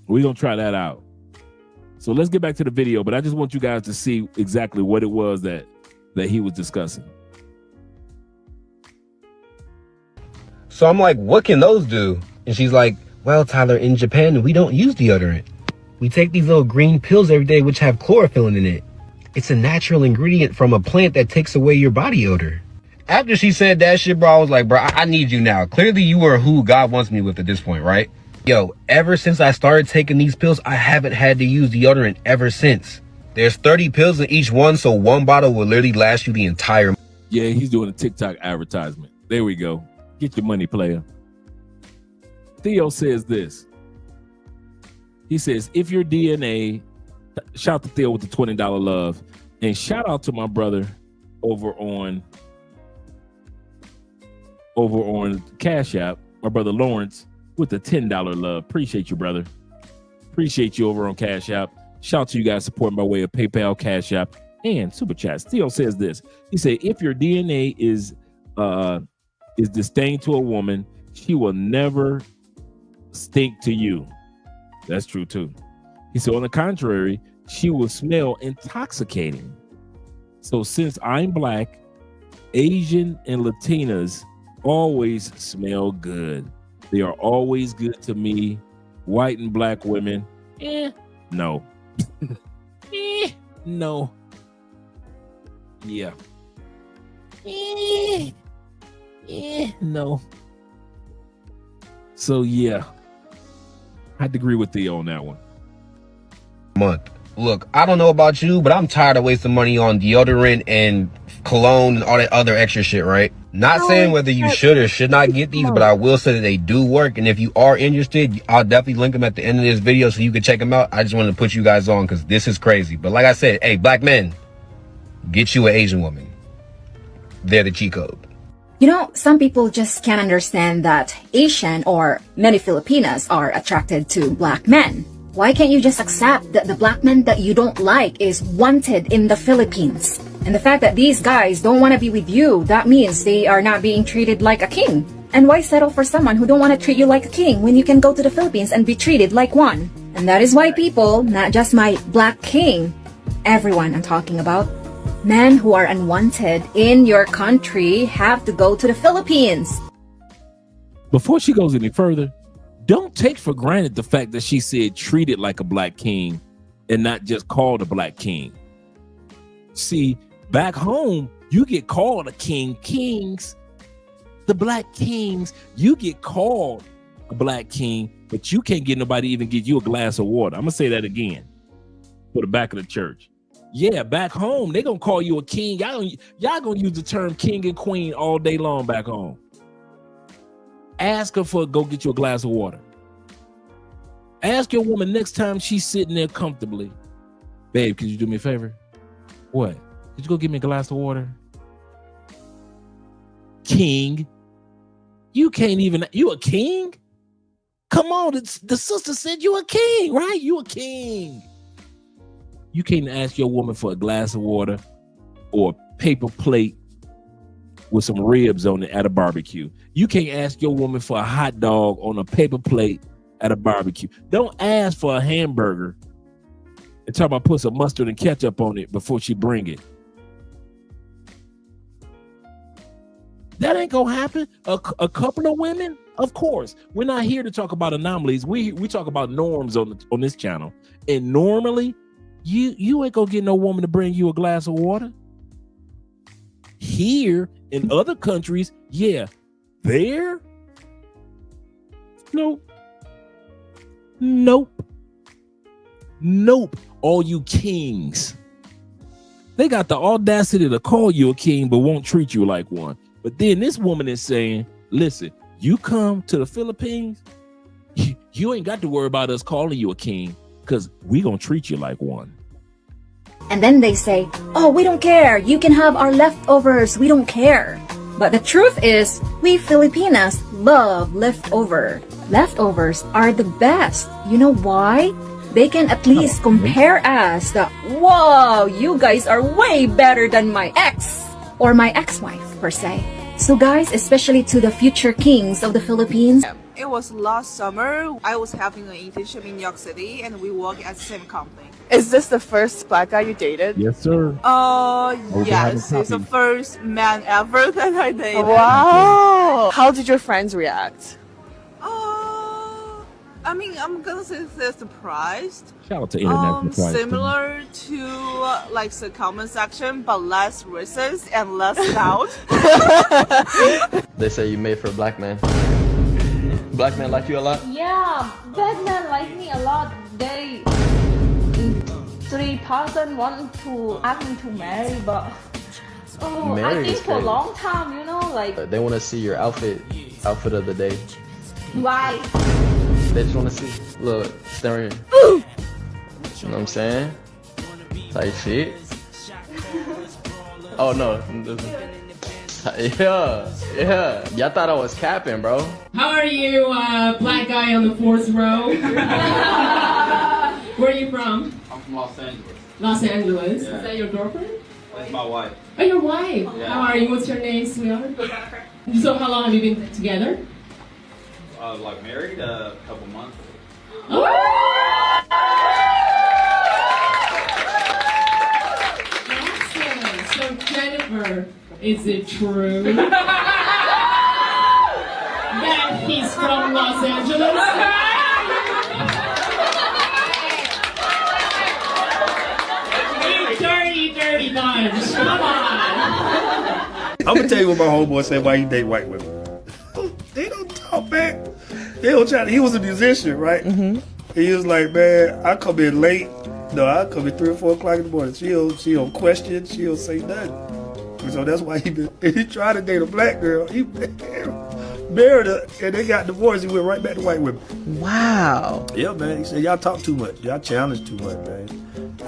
We're going to try that out. So let's get back to the video, but I just want you guys to see exactly what it was that he was discussing. So I'm like, what can those do? And she's like, well, Tyler, in Japan, we don't use deodorant. We take these little green pills every day, which have chlorophyll in it. It's a natural ingredient from a plant that takes away your body odor. After she said that shit, bro, I was like, bro, I need you now. Clearly you are who God wants me with at this point, right? Yo, ever since I started taking these pills, I haven't had to use deodorant ever since. There's 30 pills in each one, so one bottle will literally last you the entire. Yeah, he's doing a TikTok advertisement. There we go. Get your money, player. Theo says this. He says, if your DNA, shout out to Theo with the $20 love, and shout out to my brother over on Cash App, my brother Lawrence with the $10 love. Appreciate you, brother. Appreciate you over on Cash App. Shout out to you guys supporting by way of PayPal, Cash App, and Super Chats. Theo says this. He said, if your DNA is disdain to a woman, she will never stink to you. That's true too. He said, on the contrary, she will smell intoxicating. So since I'm black, Asian and Latinas always smell good. They are always good to me. White and black women, no. No. Yeah. No. So yeah, I had to agree with Theo on that one. Month. Look, I don't know about you, but I'm tired of wasting money on deodorant and cologne and all that other extra shit, right? Not saying whether you should or should not get these, but I will say that they do work. And if you are interested, I'll definitely link them at the end of this video so you can check them out. I just wanted to put you guys on because this is crazy. But like I said, hey, black men, get you an Asian woman. They're the cheat code. You know, some people just can't understand that Asian or many Filipinas are attracted to black men. Why can't you just accept that the black man that you don't like is wanted in the Philippines? And the fact that these guys don't want to be with you, that means they are not being treated like a king. And why settle for someone who don't want to treat you like a king when you can go to the Philippines and be treated like one? And that is why people, not just my black king, everyone I'm talking about, men who are unwanted in your country have to go to the Philippines. Before she goes any further, don't take for granted the fact that she said treated like a black king and not just called a black king. See, back home, you get called a king. Kings, the black kings, you get called a black king, but you can't get nobody to even get you a glass of water. I'm going to say that again for the back of the church. Yeah, back home, they going to call you a king. Y'all going to use the term king and queen all day long back home. Ask her for go get you a glass of water. Ask your woman next time she's sitting there comfortably. Babe, could you do me a favor? What? Could you go get me a glass of water? King. You can't even, you a king? Come on, the sister said you a king, right? You a king. You can't ask your woman for a glass of water or a paper plate with some ribs on it at a barbecue. You can't ask your woman for a hot dog on a paper plate at a barbecue. Don't ask for a hamburger and talk about put some mustard and ketchup on it before she bring it. That ain't gonna happen. A couple of women, of course. We're not here to talk about anomalies. We talk about norms on this channel. And normally, you ain't gonna get no woman to bring you a glass of water. Here in other countries, yeah. There? Nope. All you kings. They got the audacity to call you a king, but won't treat you like one. But then this woman is saying, listen, you come to the Philippines, you ain't got to worry about us calling you a king because we gonna treat you like one. And then they say, oh, we don't care. You can have our leftovers. We don't care. But the truth is, we Filipinas love leftover. Leftovers are the best. You know why? They can at least compare us that, whoa, you guys are way better than my ex or my ex-wife per se. So guys, especially to the future kings of the Philippines. It was last summer. I was having an internship in New York City and we work at the same company. Is this the first black guy you dated? Yes, sir. Yes, it's the first man ever that I dated. Wow. How did your friends react? I mean, I'm gonna say they're surprised. Shout out to International Pride. Similar to like the comment section, but less racist and less loud. They say you made for a black man. Black men like you a lot? Yeah, black men like me a lot. They three person want to ask me to marry, but I Marry think is for a crazy. long time, you know, like They want to see your outfit of the day. why? They just want to see. Look, staring. You know what I'm saying? Type shit. Oh no. Yeah. Y'all thought I was capping, bro. How are you, black guy on the fourth row? Where are you from? I'm from Los Angeles. Los Angeles. Yeah. Is that your girlfriend? That's my wife. Oh, your wife. Yeah. How are you? What's your name, sweetheart? So how long have you been together? Like married a couple months. Excellent. So Jennifer, is it true that he's from Los Angeles? You dirty bunch. Come on. I'm gonna tell you what my homeboy said why he date white women. They don't talk back. They don't try. He was a musician, right? Mm-hmm. He was like, man, I come in late. No, I come in 3 or 4 o'clock in the morning. She don't question. She don't say nothing. And so that's why he tried to date a black girl. He married her, and they got divorced. He went right back to white women. Wow. Yeah, man. He said, y'all talk too much. Y'all challenge too much, man.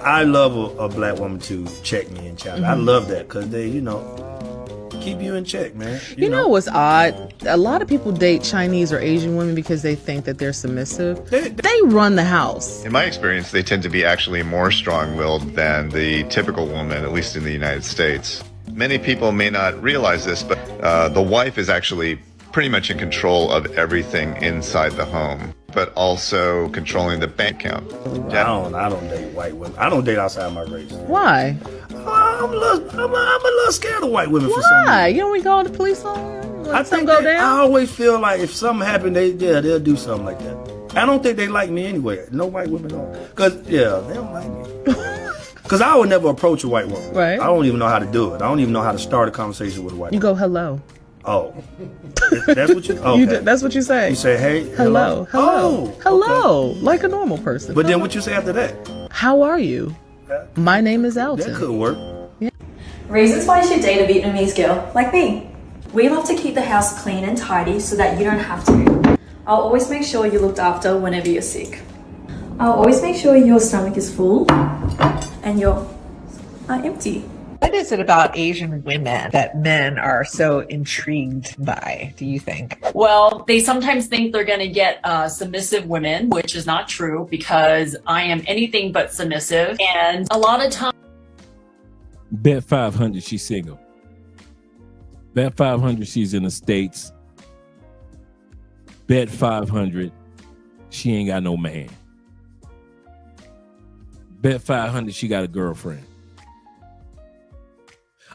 I love a black woman to check me and challenge. I love that because they, keep you in check, man. You know what's odd? A lot of people date Chinese or Asian women because they think that they're submissive. They run the house. In my experience, they tend to be actually more strong-willed than the typical woman, at least in the United States. Many people may not realize this, but the wife is actually pretty much in control of everything inside the home, but also controlling the bank account. I don't date white women. I don't date outside my race. Why? I'm a little scared of white women for some reason. Why? You don't call the police on them? Let them go down? I always feel like if something happened, they'll do something like that. I don't think they like me anyway. No white women don't. Because, they don't like me. Because I would never approach a white woman. Right. I don't even know how to do it. I don't even know how to start a conversation with a white You woman. go, hello. Oh. That's what you... Okay. That's what you say. You say, hey, hello. Hello. Hello. Like a normal person. But then what you say after that? How are you? My name is Elton. That could work. Reasons why you should date a Vietnamese girl like me. We love to keep the house clean and tidy so that you don't have to. I'll always make sure you're looked after whenever you're sick. I'll always make sure your stomach is full and you're empty. What is it about Asian women that men are so intrigued by, do you think? Well, they sometimes think they're going to get submissive women, which is not true because I am anything but submissive. And a lot of times, Bet 500 she's single. Bet 500 she's in the States. Bet 500 she ain't got no man. Bet 500 she got a girlfriend.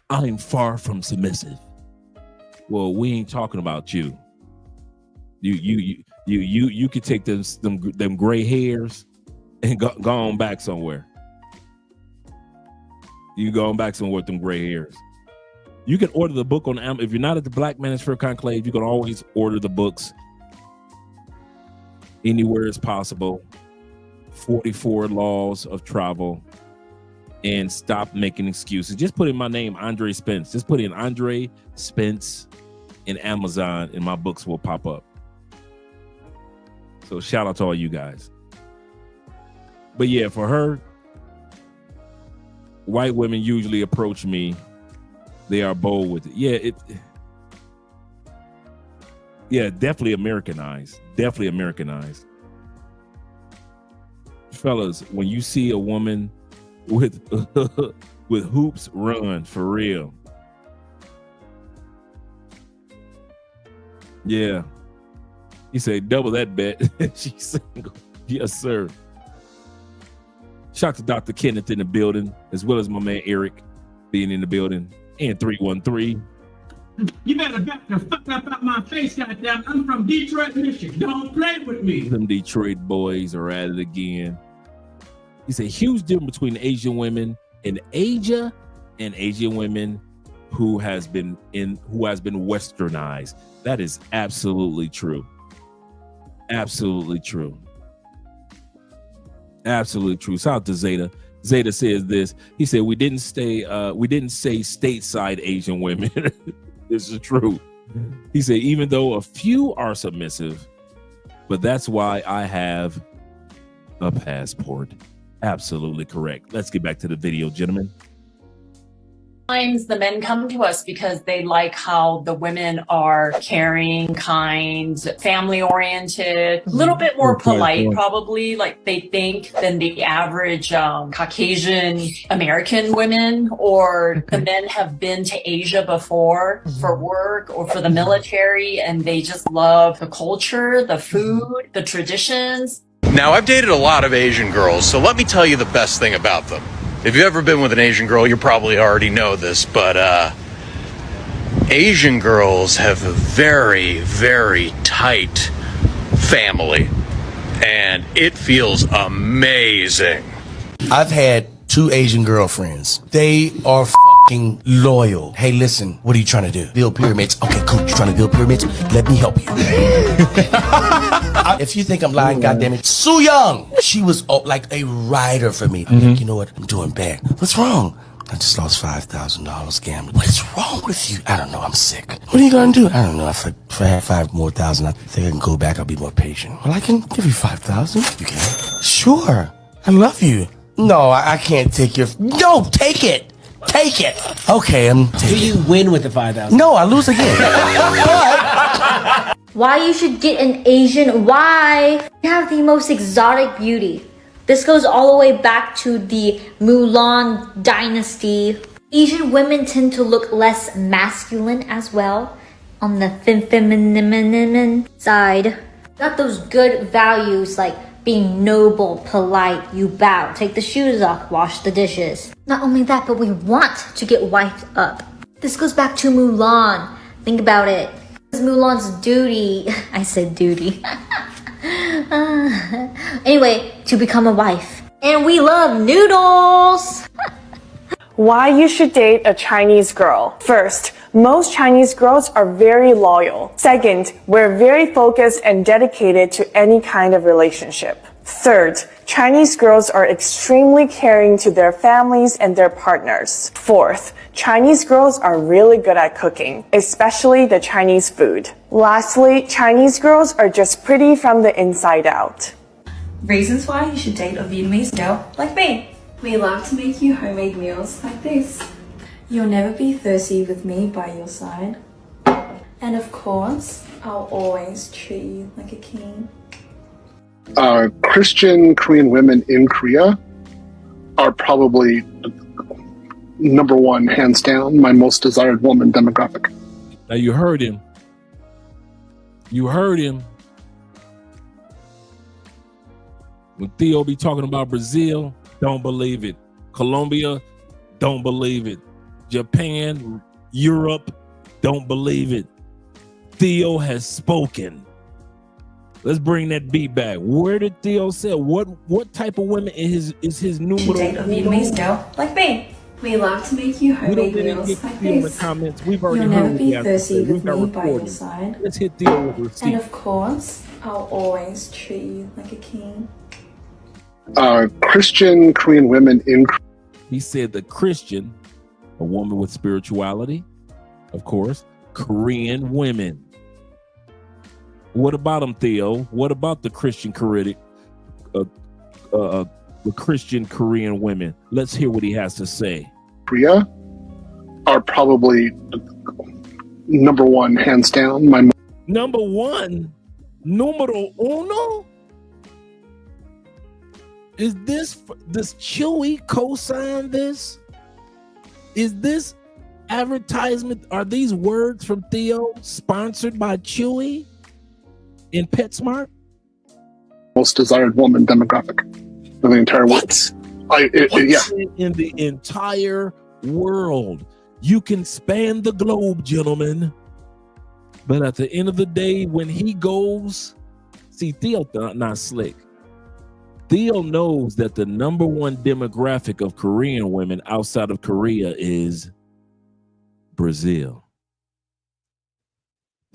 I'm far from submissive. Well, we ain't talking about you. You could take them gray hairs and go on back somewhere. You go on back somewhere with them gray hairs. You can order the book on Amazon. If you're not at the Black Manosphere Conclave, you can always order the books anywhere it's possible. 44 Laws of Travel. And stop making excuses. Just put in my name, Andre Spence. Just put in Andre Spence in Amazon and my books will pop up. So shout out to all you guys. But yeah, for her, white women usually approach me. They are bold with it. Definitely Americanized. Definitely Americanized. Fellas, when you see a woman with hoops, run for real. Yeah. He said, double that bet. She's single. Yes, sir. Shout out to Dr. Kenneth in the building, as well as my man Eric being in the building, and 313. You better back the fuck up out my face, goddamn. I'm from Detroit, Michigan. Don't play with me. Them Detroit boys are at it again. He said, huge difference between Asian women in Asia and Asian women who has been westernized. That is absolutely true. Absolutely true. Absolutely true. Shout out to Zeta. Zeta says this. He said, we didn't say stateside Asian women. This is true. He said, even though a few are submissive, but that's why I have a passport. Absolutely correct. Let's get back to the video, gentlemen. Sometimes the men come to us because they like how the women are caring, kind, family oriented, a little bit more polite, probably, like they think, than the average Caucasian American women. Or the men have been to Asia before for work or for the military, and they just love the culture, the food, the traditions. Now, I've dated a lot of Asian girls, so let me tell you the best thing about them. If you've ever been with an Asian girl, you probably already know this, but Asian girls have a very, very tight family, and it feels amazing. I've had 2 Asian girlfriends. They are fucking loyal. Hey, listen, what are you trying to do? Build pyramids. Okay, cool. You trying to build pyramids? Let me help you. If you think I'm lying, goddammit, Su Young, she was like a rider for me. I'm like, you know what? I'm doing bad. What's wrong? I just lost $5,000 gambling. What is wrong with you? I don't know. I'm sick. What are you gonna do? I don't know. If I have $5,000 more, I think I can go back. I'll be more patient. Well, I can give you $5,000. You can? Sure. I love you. No, I can't take your. No, take it. Take it. Okay, I'm. Do you win with the 5,000? No, I lose again. Why you should get an Asian wife? You have the most exotic beauty. This goes all the way back to the Mulan dynasty. Asian women tend to look less masculine as well, on the feminine side. Got those good values like being noble, polite, you bow, take the shoes off, wash the dishes. Not only that, but we want to get wiped up. This goes back to Mulan. Think about it. It's Mulan's duty. I said duty. Anyway, to become a wife. And we love noodles. Why you should date a Chinese girl. First, most Chinese girls are very loyal. Second, we're very focused and dedicated to any kind of relationship. Third, Chinese girls are extremely caring to their families and their partners. Fourth, Chinese girls are really good at cooking, especially the Chinese food. Lastly, Chinese girls are just pretty from the inside out. Reasons why you should date a Vietnamese girl like me. We love to make you homemade meals like this. You'll never be thirsty with me by your side. And of course, I'll always treat you like a king. Christian Korean women in Korea are probably number one, hands down, my most desired woman demographic. Now you heard him. You heard him. When Theo be talking about Brazil, don't believe it. Colombia, don't believe it. Japan, Europe, don't believe it. Theo has spoken. Let's bring that beat back. Where did Theo say? What type of women is his numero? Date a Vietnamese girl like me. We love to make you homemade meals like this. In the comments. We've already You'll heard never be thirsty with me by your side. Let's hit Theo with a receipt. And of course, I'll always treat you like a king. Christian Korean women in. He said the Christian, a woman with spirituality, of course, Korean women. What about them, Theo? What about the Christian Korean, the Christian Korean women? Let's hear what he has to say. Korea are probably number one, hands down. Number one, numero uno. Is this Chewy co-sign this? Is this advertisement? Are these words from Theo sponsored by Chewy in PetSmart? Most desired woman demographic in the entire world. In the entire world. You can span the globe, gentlemen. But at the end of the day, when he goes, see, Theo not slick. Theo knows that the number one demographic of Korean women outside of Korea is Brazil.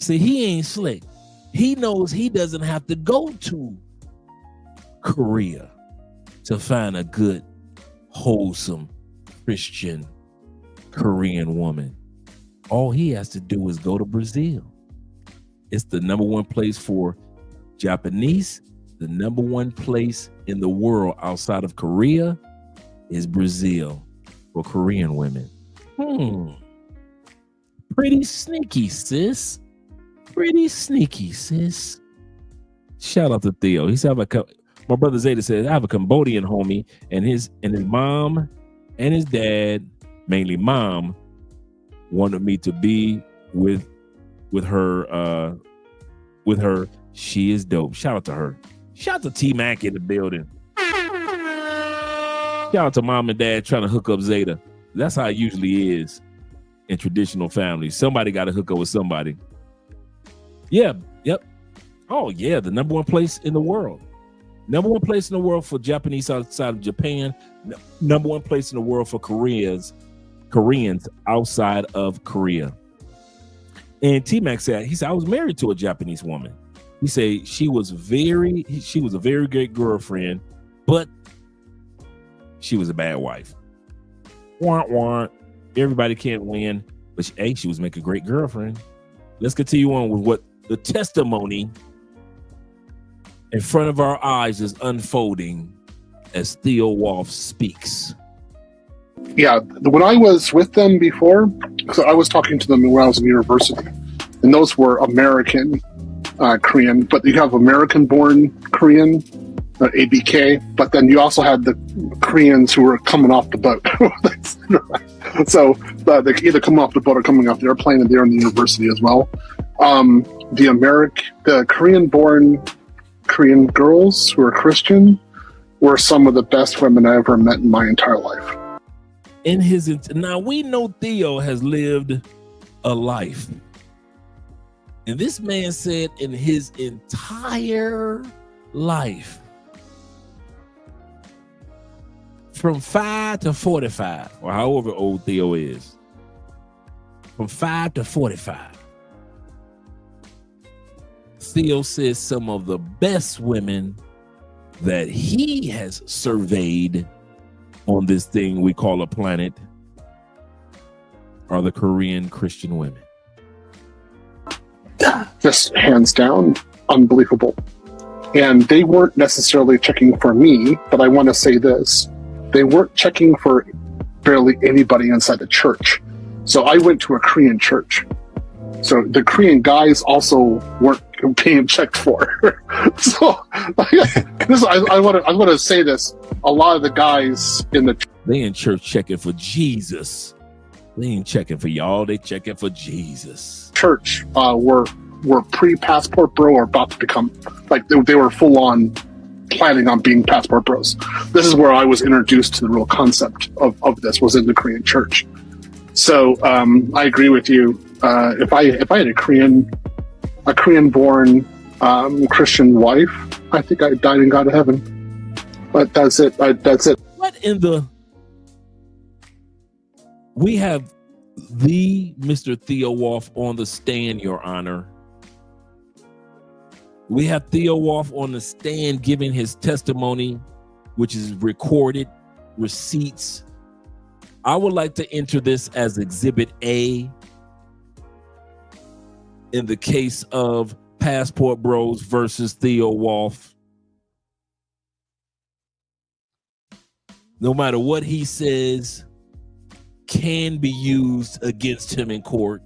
See, he ain't slick. He knows he doesn't have to go to Korea to find a good wholesome Christian Korean woman. All he has to do is go to Brazil. It's the number one place for Japanese. The number one place in the world outside of Korea is Brazil for Korean women. Pretty sneaky, sis. Pretty sneaky, sis. Shout out to Theo. He said, my brother Zeta says, I have a Cambodian homie, and his mom and his dad, mainly mom, wanted me to be with her. She is dope. Shout out to her. Shout out to T-Mac in the building. Shout out to mom and dad trying to hook up Zeta. That's how it usually is in traditional families. Somebody got to hook up with somebody. Yeah. Yep. Oh, yeah. The number one place in the world. Number one place in the world for Japanese outside of Japan. Number one place in the world for Koreans outside of Korea. And T-Mac said, I was married to a Japanese woman. He said she was a very great girlfriend, but she was a bad wife. Want. Everybody can't win, but she was making a great girlfriend. Let's continue on with what the testimony in front of our eyes is unfolding as Theo Wolff speaks. Yeah, when I was with them before, so I was talking to them when I was in university, and those were American Korean, but you have American-born Korean, ABK, but then you also had the Koreans who were coming off the boat. So they either come off the boat or coming off the airplane, and they're in the university as well. The Korean-born Korean girls who are Christian were some of the best women I ever met in my entire life. Now we know Theo has lived a life, and this man said in his entire life, from 5 to 45, or however old Theo is, from 5 to 45, Theo says some of the best women that he has surveyed on this thing we call a planet are the Korean Christian women. Just hands down, unbelievable. And they weren't necessarily checking for me, but I want to say this. They weren't checking for barely anybody inside the church. So I went to a Korean church. So the Korean guys also weren't being checked for. So I want to say this. A lot of the guys they in church checking for Jesus. They ain't checking for y'all. They checking for Jesus. Church were pre-passport bro or about to become, like they were full on planning on being passport bros. This is where I was introduced to the real concept of this, was in the Korean church. So I agree with you. If I had a Korean-born Christian wife, I think I died and got to heaven. But that's it. That's it. What in the? We have the Mr. Theo Wolff on the stand, Your Honor. We have Theo Wolff on the stand giving his testimony, which is recorded, receipts. I would like to enter this as Exhibit A in the case of Passport Bros versus Theo Wolff. No matter what he says can be used against him in court.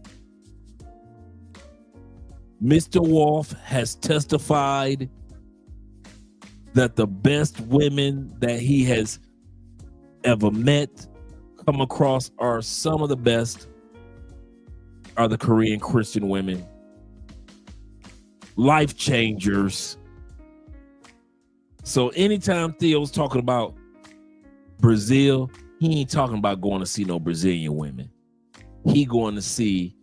Mr. Wolff has testified that the best women that he has ever met, come across, are some of the best are the Korean Christian women. Life changers. So anytime Theo's talking about Brazil, he ain't talking about going to see no Brazilian women. He going to see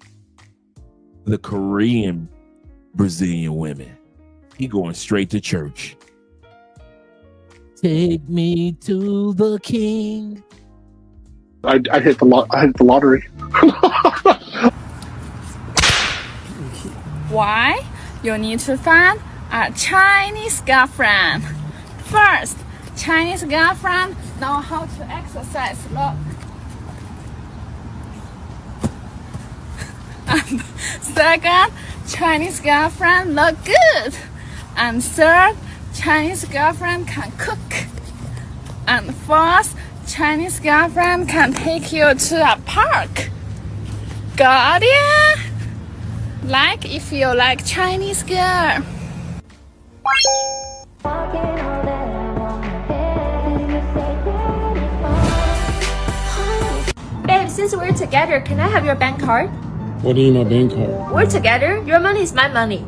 the Korean Brazilian women. He going straight to church. Take me to the king. I hit the lottery. Why? You need to find a Chinese girlfriend. First, Chinese girlfriend know how to exercise. Look. And second, Chinese girlfriend look good. And third, Chinese girlfriend can cook. And fourth, Chinese girlfriend can take you to a park. Got it? Like if you like Chinese girl. Babe, since we're together, can I have your bank card? What do you mean my bank card? We're together. Your money is my money.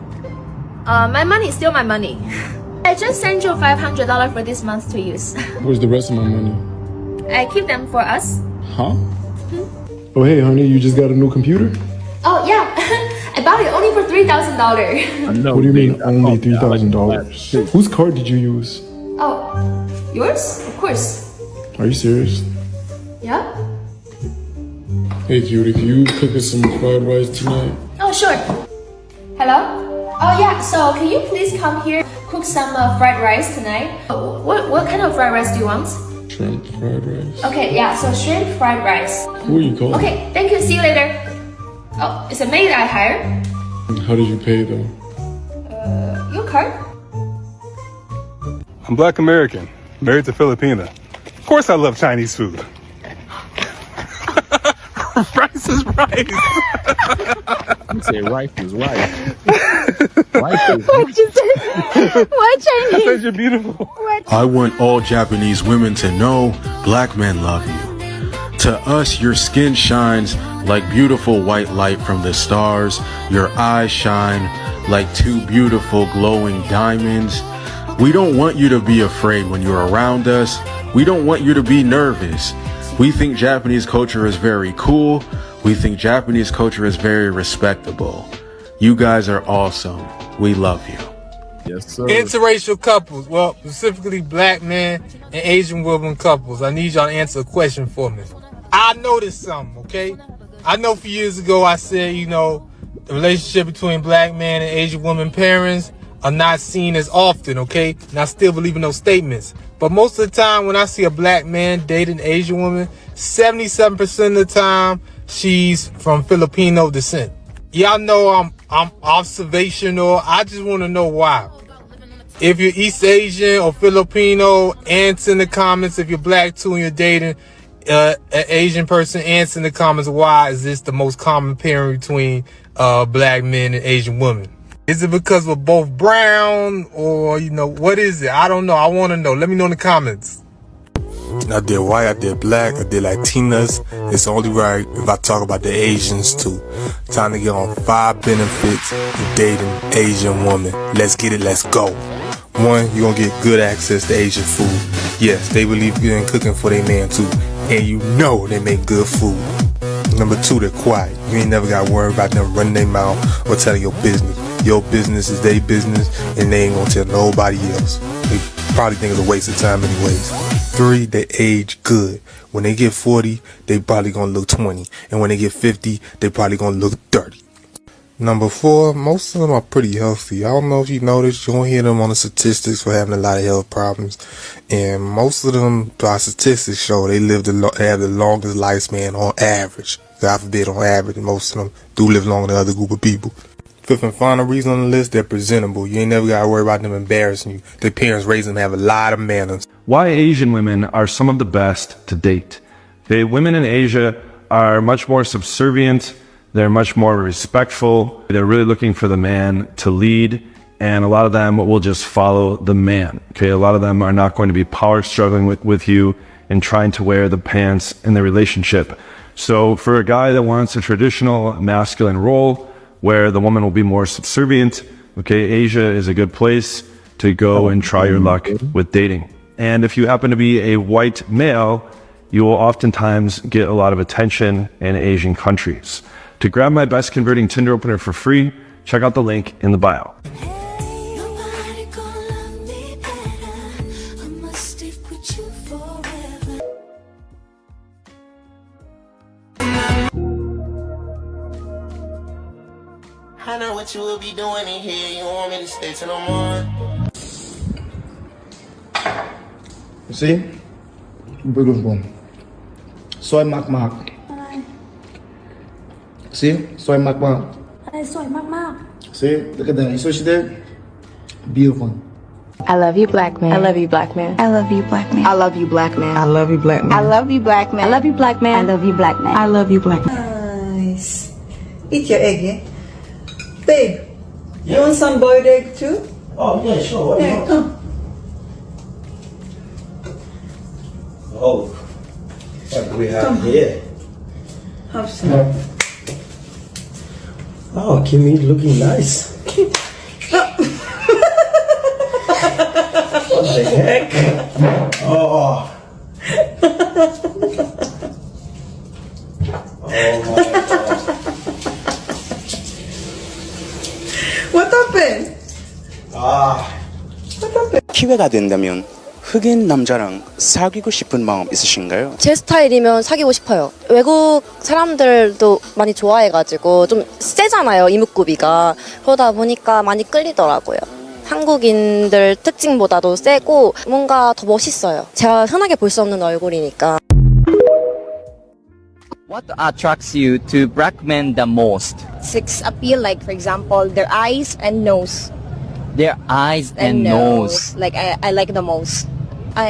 My money is still my money. I just sent you $500 for this month to use. Where's the rest of my money? I keep them for us. Huh? Oh, hey, honey, you just got a new computer? Oh yeah, I bought it only for $3,000. What do you mean only $3,000? Whose card did you use? Oh, yours? Of course. Are you serious? Yeah. Hey, cutie, can you cook us some fried rice tonight? Oh sure. Hello? Oh yeah. So can you please come here, cook some fried rice tonight? What kind of fried rice do you want? Shrimp fried rice. Okay, yeah. So shrimp fried rice. Who are you calling? Okay, thank you. See you later. Oh, it's a maid I hired. How did you pay though? Your card? I'm Black American, married to Filipina. Of course I love Chinese food. Rice is rice. You say rice is rice. What'd you say? What Chinese? I said you're beautiful. I want all Japanese women to know black men love you. To us, your skin shines like beautiful white light from the stars. Your eyes shine like two beautiful glowing diamonds. We don't want you to be afraid when you're around us. We don't want you to be nervous. We think Japanese culture is very cool. We think Japanese culture is very respectable. You guys are awesome. We love you. Yes, sir. Interracial couples, well, specifically black men and Asian women couples. I need y'all to answer a question for me. I noticed something, okay? I know a few years ago I said, the relationship between black men and Asian women parents are not seen as often, okay? And I still believe in those statements. But most of the time when I see a black man dating an Asian woman, 77% of the time, she's from Filipino descent. Y'all know I'm observational. I just want to know why. If you're East Asian or Filipino, answer in the comments. If you're black too and you're dating an Asian person, answer in the comments why is this the most common pairing between black men and Asian women. Is it because we're both brown or, what is it? I don't know. I want to know. Let me know in the comments. I did white, I did black, I did Latinas. It's only right if I talk about the Asians too. Time to get on 5 benefits of dating Asian woman. Let's get it, let's go. 1, you're gonna get good access to Asian food. Yes, they believe in cooking for their man too. And they make good food. Number 2, they're quiet. You ain't never got to worry about them running their mouth or telling your business. Your business is their business and they ain't gonna tell nobody else. They probably think it's a waste of time anyways. 3, they age good. When they get 40, they probably gonna look 20. And when they get 50, they probably gonna look 30. Number 4, most of them are pretty healthy. I don't know if you noticed, you don't hear them on the statistics for having a lot of health problems. And most of them, by statistics show, they have the longest lifespan on average. God forbid, on average, most of them do live longer than other group of people. 5th and final reason on the list, they're presentable. You ain't never got to worry about them embarrassing you. Their parents raised them to have a lot of manners. Why Asian women are some of the best to date. The women in Asia are much more subservient. They're much more respectful. They're really looking for the man to lead. And a lot of them will just follow the man. Okay, a lot of them are not going to be power struggling with you and trying to wear the pants in the relationship. So for a guy that wants a traditional masculine role, where the woman will be more subservient, okay, Asia is a good place to go and try your luck with dating. And if you happen to be a white male, you will oftentimes get a lot of attention in Asian countries. To grab my best converting Tinder opener for free, check out the link in the bio. I know what you will be doing in here. You want me to stay till the morning? See? Beautiful. Soy mạc. See? Soy mạc. See? Look at that. You see what she did? Beautiful. I love you, black man. I love you, black man. I love you, black man. I love you, black man. I love you, black man. I love you, black man. I love you, black man. I love you, black man. I love you, black man. Nice. Eat your egg, yeah? Babe, you want some boiled egg too? Oh, yeah, sure. What Yeah, come. Oh, what do we have here? Have some. Oh, Kimmy looking nice. What the heck? Oh. Oh my God. What happened? 기회가 된다면 흑인 남자랑 사귀고 싶은 마음 있으신가요? 제 스타일이면 사귀고 싶어요. 외국 사람들도 많이 좋아해가지고 좀 세잖아요, 이목구비가. 그러다 보니까 많이 끌리더라고요. 한국인들 특징보다도 세고 뭔가 더 멋있어요. 제가 흔하게 볼 수 없는 얼굴이니까. What attracts you to black men the most? Sex appeal, like for example, their eyes and nose. Their eyes and nose. Like I like the most.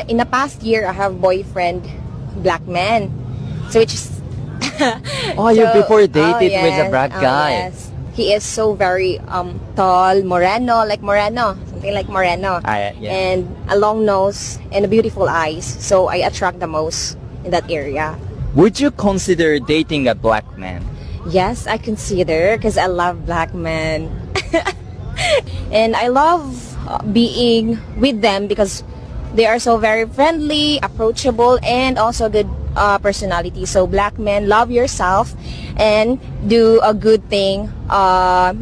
In the past year, I have boyfriend, black man. So which is Oh, you before dated with a black guy. Yes. He is so very tall, moreno, something like moreno. Yeah. And a long nose and beautiful eyes. So I attract the most in that area. Would you consider dating a black man? Yes, I consider because I love black men. And I love being with them because they are so very friendly, approachable, and also good personality. So black men, love yourself and do a good thing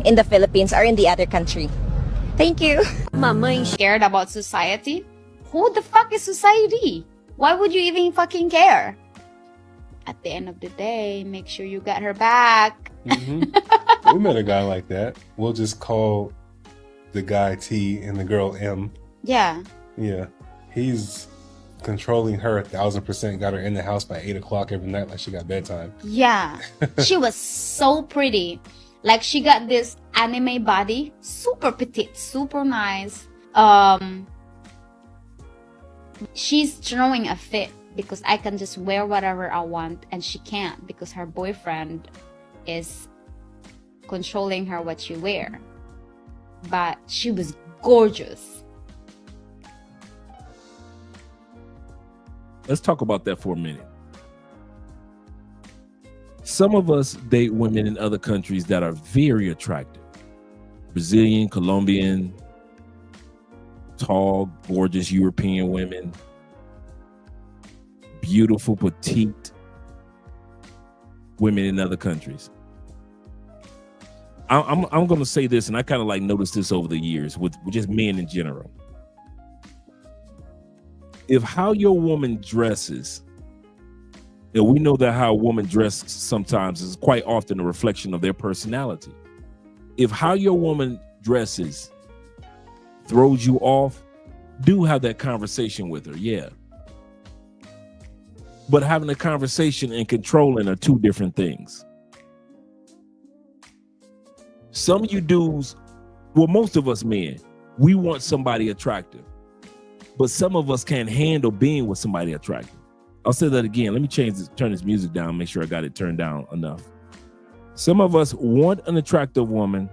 in the Philippines or in the other country. Thank you. Mama scared about society? Who the fuck is society? Why would you even fucking care? At the end of the day, make sure you got her back. Mm-hmm. We met a guy like that. We'll just call the guy T and the girl M. Yeah. Yeah. He's controlling her 1,000%. Got her in the house by 8 o'clock every night like she got bedtime. Yeah. She was so pretty. Like she got this anime body. Super petite. Super nice. She's throwing a fit because I can just wear whatever I want and she can't because her boyfriend is controlling her what she wear. But she was gorgeous. Let's talk about that for a minute. Some of us date women in other countries that are very attractive. Brazilian, Colombian, tall, gorgeous European women, beautiful, petite women in other countries. I'm going to say this, and I kind of like noticed this over the years with just men in general. If how your woman dresses, and we know that how a woman dresses sometimes is quite often a reflection of their personality. If how your woman dresses throws you off, do have that conversation with her, yeah. But having a conversation and controlling are two different things. Some of you dudes, well, most of us men, we want somebody attractive. But some of us can't handle being with somebody attractive. I'll say that again. Let me turn this music down, make sure I got it turned down enough. Some of us want an attractive woman.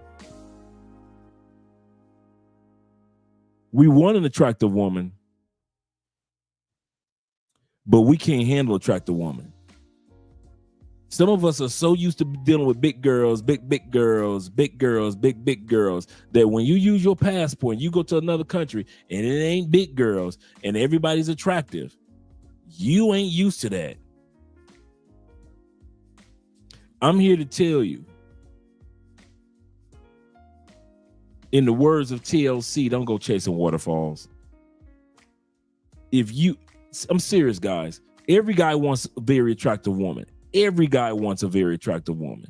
We want an attractive woman, but we can't handle an attractive woman. Some of us are so used to dealing with big girls, big girls, big girls, big girls, that when you use your passport and you go to another country and it ain't big girls and everybody's attractive, you ain't used to that. I'm here to tell you, in the words of TLC, don't go chasing waterfalls. I'm serious, guys. Every guy wants a very attractive woman. Every guy wants a very attractive woman.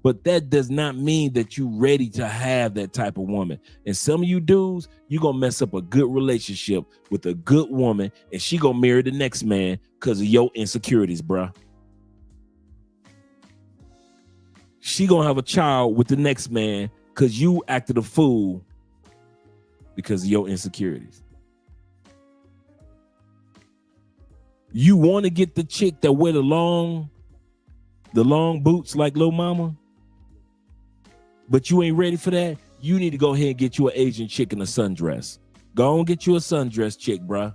But that does not mean that you're ready to have that type of woman. And some of you dudes, you're going to mess up a good relationship with a good woman, and she going to marry the next man because of your insecurities, bruh. She going to have a child with the next man because you acted a fool because of your insecurities. You want to get the chick that wear the long boots like Lil Mama, but you ain't ready for that. You need to go ahead and get you an Asian chick in a sundress. Go on, get you a sundress chick, bruh.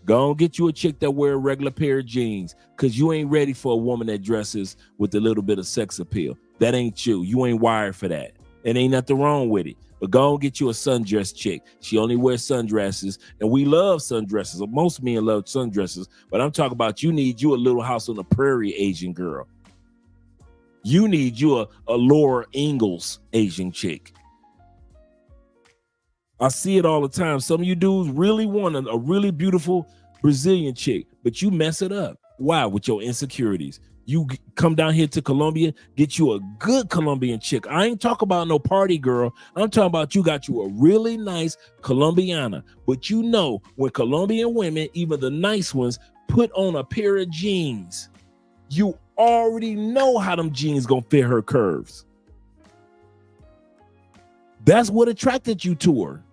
Go on, get you a chick that wear a regular pair of jeans, because you ain't ready for a woman that dresses with a little bit of sex appeal. That ain't you. You ain't wired for that. And ain't nothing wrong with it. But go and get you a sundress chick. She only wears sundresses, and we love sundresses. Most men love sundresses, but I'm talking about you need you a Little House on the Prairie Asian girl. You need you a Laura Ingalls Asian chick. I see it all the time. Some of you dudes really want a really beautiful Brazilian chick, but you mess it up. Why? With your insecurities. You come down here to Colombia, get you a good Colombian chick. I ain't talking about no party girl. I'm talking about you got you a really nice Colombiana. But you know, when Colombian women, even the nice ones, put on a pair of jeans, you already know how them jeans gonna fit her curves. That's what attracted you to her.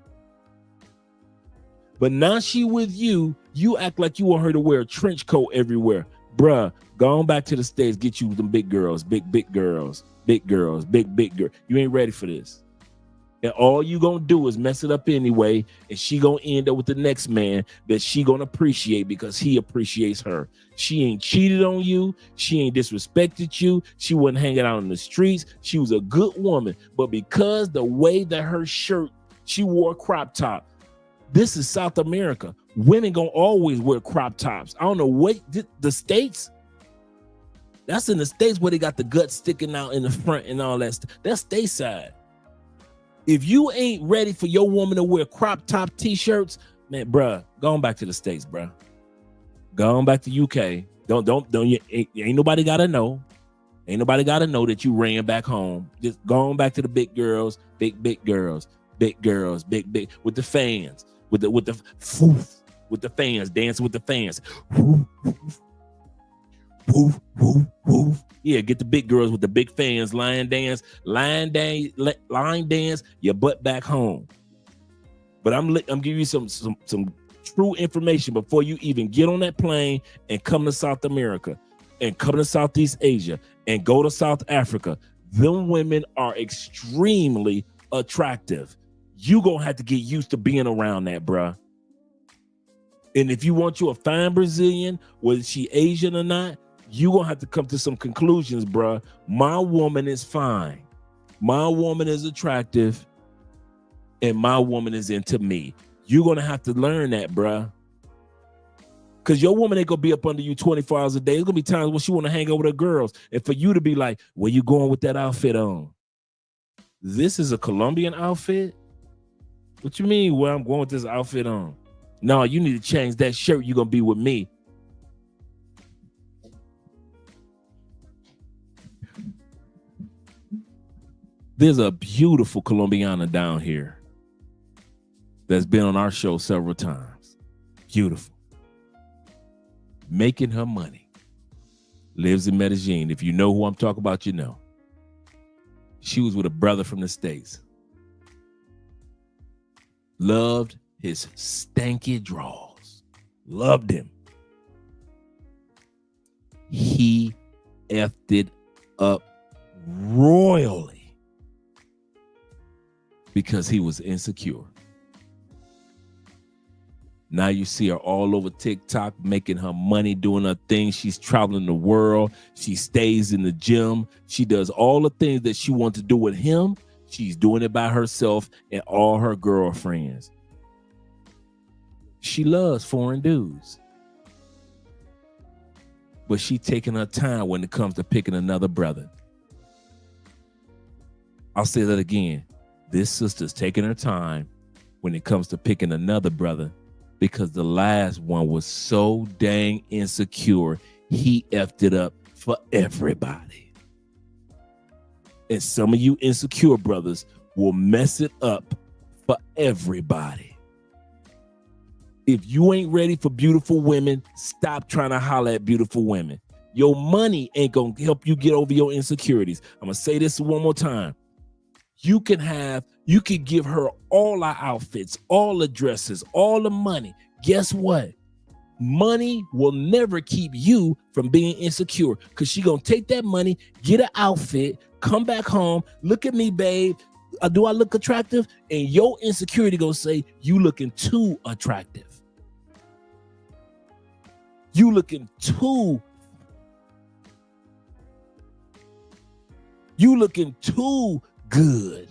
But now she with you, you act like you want her to wear a trench coat everywhere. Bruh, go on back to the States, get you them big girls, big girls, big girls. You ain't ready for this. And all you gonna do is mess it up anyway, and she gonna end up with the next man that she gonna appreciate because he appreciates her. She ain't cheated on you. She ain't disrespected you. She wasn't hanging out in the streets. She was a good woman. But because the way that her shirt, she wore a crop top. This is South America. Women gonna always wear crop tops. I don't know what the States. That's in the States where they got the guts sticking out in the front and all that stuff. That's stateside. If you ain't ready for your woman to wear crop top t-shirts, man, bruh, go on back to the States, bruh. Go on back to UK. Ain't nobody gotta know. Ain't nobody gotta know that you ran back home. Just go on back to the big girls, big girls, big with the fans, with the fans, dancing with the fans. Yeah, get the big girls with the big fans, line dance, your butt back home. But I'm giving you some true information before you even get on that plane and come to South America and come to Southeast Asia and go to South Africa. Them women are extremely attractive. You gonna have to get used to being around that, bruh. And if you want you a fine Brazilian, whether she Asian or not, you gonna have to come to some conclusions, bruh. My woman is fine. My woman is attractive. And my woman is into me. You're gonna have to learn that, bruh. Because your woman ain't gonna be up under you 24 hours a day. There's gonna be times when she wanna hang out with her girls. And for you to be like, where you going with that outfit on? This is a Colombian outfit? What you mean where I'm going with this outfit on? No, you need to change that shirt. You're gonna be with me. There's a beautiful Colombiana down here that's been on our show several times. Beautiful. Making her money. Lives in Medellin. If you know who I'm talking about, you know. She was with a brother from the States. Loved his stanky draws. Loved him. He effed it up royally because he was insecure. Now you see her all over TikTok making her money, doing her thing. She's traveling the world. She stays in the gym. She does all the things that she wants to do with him. She's doing it by herself and all her girlfriends. She loves foreign dudes. But she taking her time when it comes to picking another brother. I'll say that again. This sister's taking her time when it comes to picking another brother because the last one was so dang insecure, he effed it up for everybody. And some of you insecure brothers will mess it up for everybody. If you ain't ready for beautiful women, stop trying to holler at beautiful women. Your money ain't gonna help you get over your insecurities. I'm gonna say this one more time. You can give her all our outfits, all the dresses, all the money. Guess what? Money will never keep you from being insecure, because she gonna take that money, get an outfit, come back home, look at me, babe. Do I look attractive? And your insecurity gonna say, you looking too attractive. You looking too good.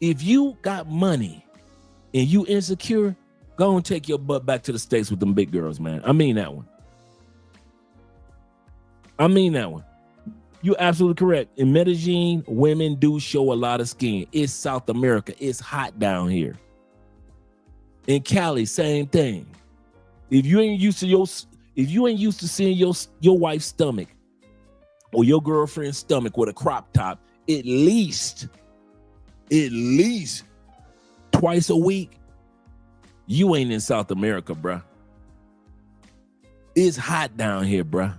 If you got money and you insecure, go and take your butt back to the States with them big girls, man. I mean that one. You're absolutely correct. In Medellin, women do show a lot of skin. It's South America. It's hot down here. In Cali, same thing. If you ain't used to seeing your wife's stomach or your girlfriend's stomach with a crop top, at least twice a week, you ain't in South America, bruh. It's hot down here, bruh.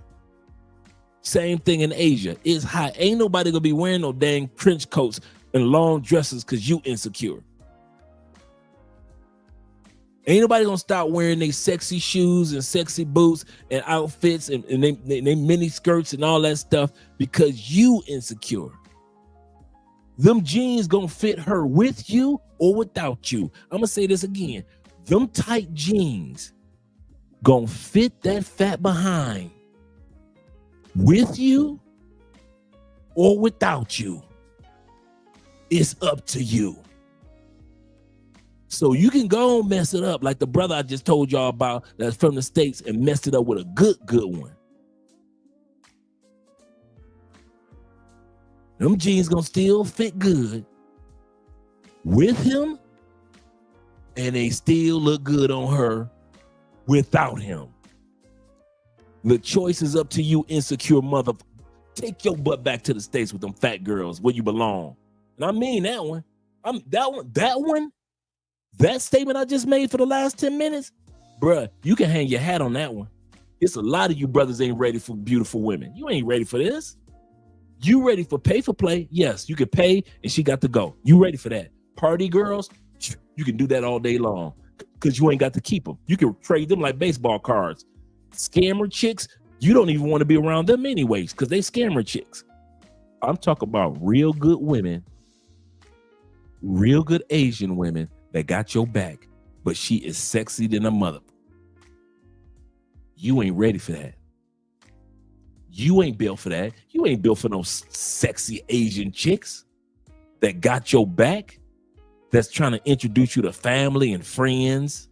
Same thing in Asia. It's hot. Ain't nobody gonna be wearing no dang trench coats and long dresses because you insecure. Ain't nobody gonna stop wearing they sexy shoes and sexy boots and outfits and they mini skirts and all that stuff because you insecure. Them jeans gonna fit her with you or without you. I'm gonna say this again. Them tight jeans gonna fit that fat behind with you or without you. It's up to you. So you can go and mess it up like the brother I just told y'all about that's from the States and messed it up with a good one. Them jeans gonna still fit good with him, and they still look good on her without him. The choice is up to you, insecure mother. Take your butt back to the States with them fat girls where you belong. And I mean that one. That statement I just made for the last 10 minutes, bruh, you can hang your hat on that one. It's a lot of you brothers ain't ready for beautiful women. You ain't ready for this. You ready for pay for play? Yes, you can pay and she got to go. You ready for that? Party girls, you can do that all day long because you ain't got to keep them. You can trade them like baseball cards. Scammer chicks, you don't even want to be around them anyways because they scammer chicks. I'm talking about real good women, real good Asian women that got your back, but she is sexy than a mother. You ain't ready for that. You ain't built for that. You ain't built for no sexy Asian chicks that got your back, that's trying to introduce you to family and friends.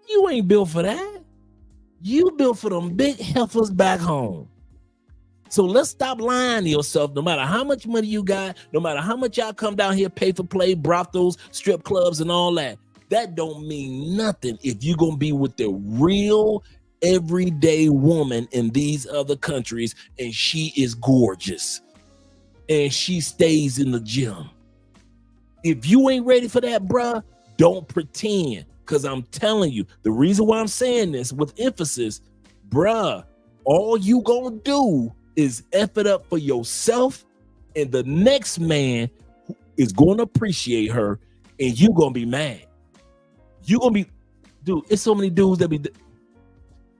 You ain't built for that. You built for them big heifers back home. So let's stop lying to yourself. No matter how much money you got, no matter how much y'all come down here, pay for play, brothels, strip clubs, and all that, that don't mean nothing if you're going to be with the real everyday woman in these other countries and she is gorgeous and she stays in the gym. If you ain't ready for that, bruh, don't pretend. Because I'm telling you, the reason why I'm saying this with emphasis, bruh, all you gonna do is F it up for yourself, and the next man is going to appreciate her, and you gonna be mad. You gonna be, dude, it's so many dudes that be,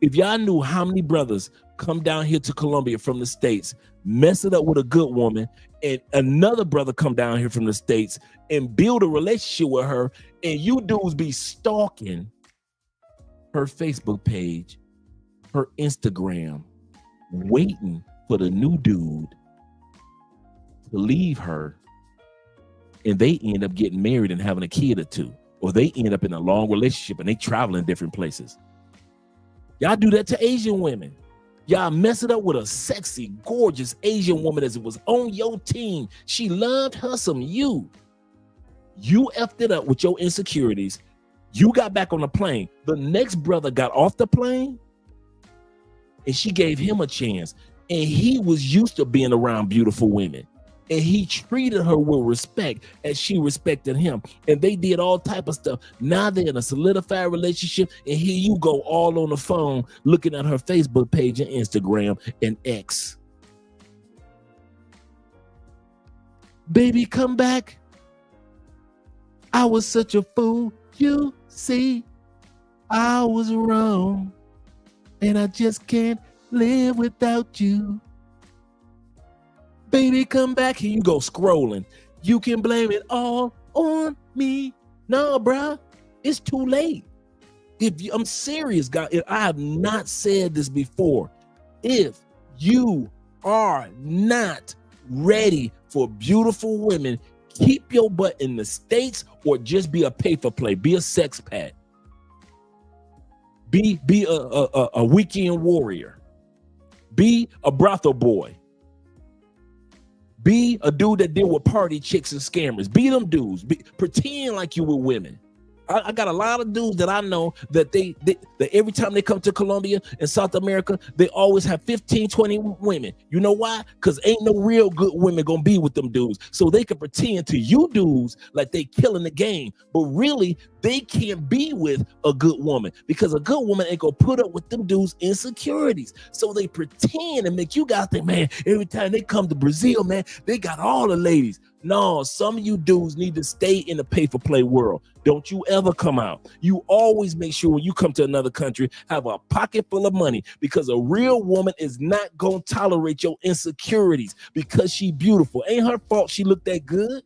if y'all knew how many brothers come down here to Colombia from the States, mess it up with a good woman, and another brother come down here from the States and build a relationship with her, and you dudes be stalking her Facebook page, her Instagram, waiting for the new dude to leave her, and they end up getting married and having a kid or two, or they end up in a long relationship and they travel in different places. Y'all do that to Asian women. Y'all mess it up with a sexy, gorgeous Asian woman as it was on your team. She loved her some you. You effed it up with your insecurities. You got back on the plane. The next brother got off the plane and she gave him a chance. And he was used to being around beautiful women. And he treated her with respect as she respected him. And they did all type of stuff. Now they're in a solidified relationship. And here you go all on the phone looking at her Facebook page and Instagram and X. Baby, come back. I was such a fool. You see, I was wrong. And I just can't live without you. Baby, come back. Here you go scrolling. You can blame it all on me. No, bruh, it's too late. I'm serious, guys. I have not said this before. If you are not ready for beautiful women, keep your butt in the States or just be a pay-for-play. Be a sex pad. Be a weekend warrior. Be a brothel boy. Be a dude that deal with party chicks and scammers. Be them dudes. Pretend like you were women. I got a lot of dudes that I know that that every time they come to Colombia and South America, they always have 15, 20 women. You know why? Because ain't no real good women gonna be with them dudes. So they can pretend to you dudes like they killing the game. But really, they can't be with a good woman because a good woman ain't gonna put up with them dudes' insecurities. So they pretend and make you guys think, man, every time they come to Brazil, man, they got all the ladies. No, some of you dudes need to stay in the pay-for-play world. Don't you ever come out. You always make sure when you come to another country, have a pocket full of money because a real woman is not going to tolerate your insecurities because she beautiful. Ain't her fault she looked that good.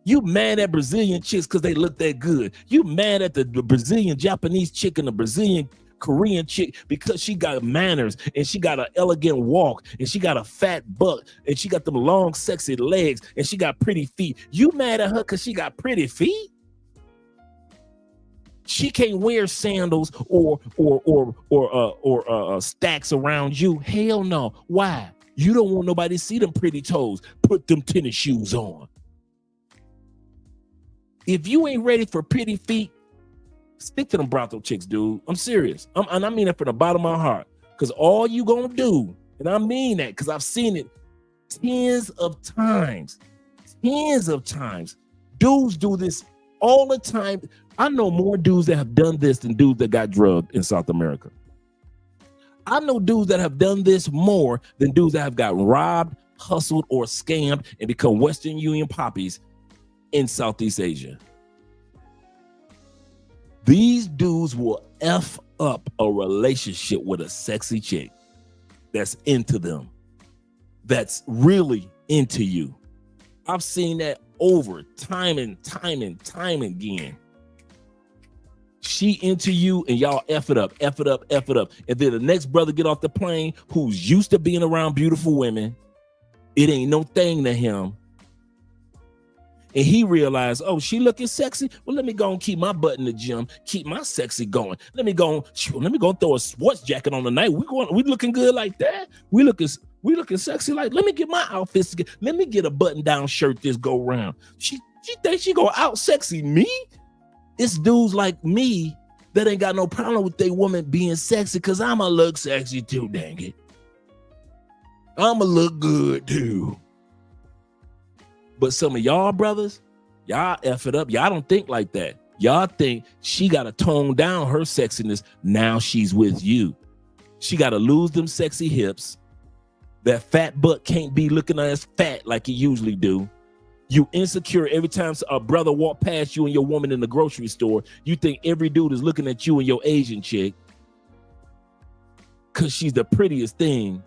You mad at Brazilian chicks because they look that good. You mad at the Brazilian Japanese chick and the Brazilian Korean chick because she got manners and she got an elegant walk and she got a fat butt and she got them long sexy legs and she got pretty feet. You mad at her because she got pretty feet? She can't wear sandals or stacks around you. Hell no. Why? You don't want nobody to see them pretty toes. Put them tennis shoes on. If you ain't ready for pretty feet, stick to them brothel chicks, dude. I'm serious. And I mean it from the bottom of my heart. Because all you gonna do, and I mean that because I've seen it tens of times. Dudes do this all the time. I know more dudes that have done this than dudes that got drugged in South America. I know dudes that have done this more than dudes that have gotten robbed, hustled, or scammed and become Western Union poppies in Southeast Asia. These dudes will F up a relationship with a sexy chick that's into them, that's really into you. I've seen that over time and time again. She into you and y'all F it up. And then the next brother get off the plane who's used to being around beautiful women. It ain't no thing to him. And he realized, oh, she looking sexy. Well, let me go and keep my butt in the gym, keep my sexy going. Let me go throw a sports jacket on tonight. We looking good like that. We looking sexy like. Let me get my outfits together. Let me get a button down shirt this go round. She thinks she gonna out sexy me. It's dudes like me that ain't got no problem with their woman being sexy because I'ma look sexy too. Dang it, I'ma look good too. But some of y'all brothers, y'all F it up. Y'all don't think like that. Y'all think she got to tone down her sexiness. Now she's with you. She got to lose them sexy hips. That fat butt can't be looking as fat like it usually do. You insecure every time a brother walk past you and your woman in the grocery store. You think every dude is looking at you and your Asian chick because she's the prettiest thing.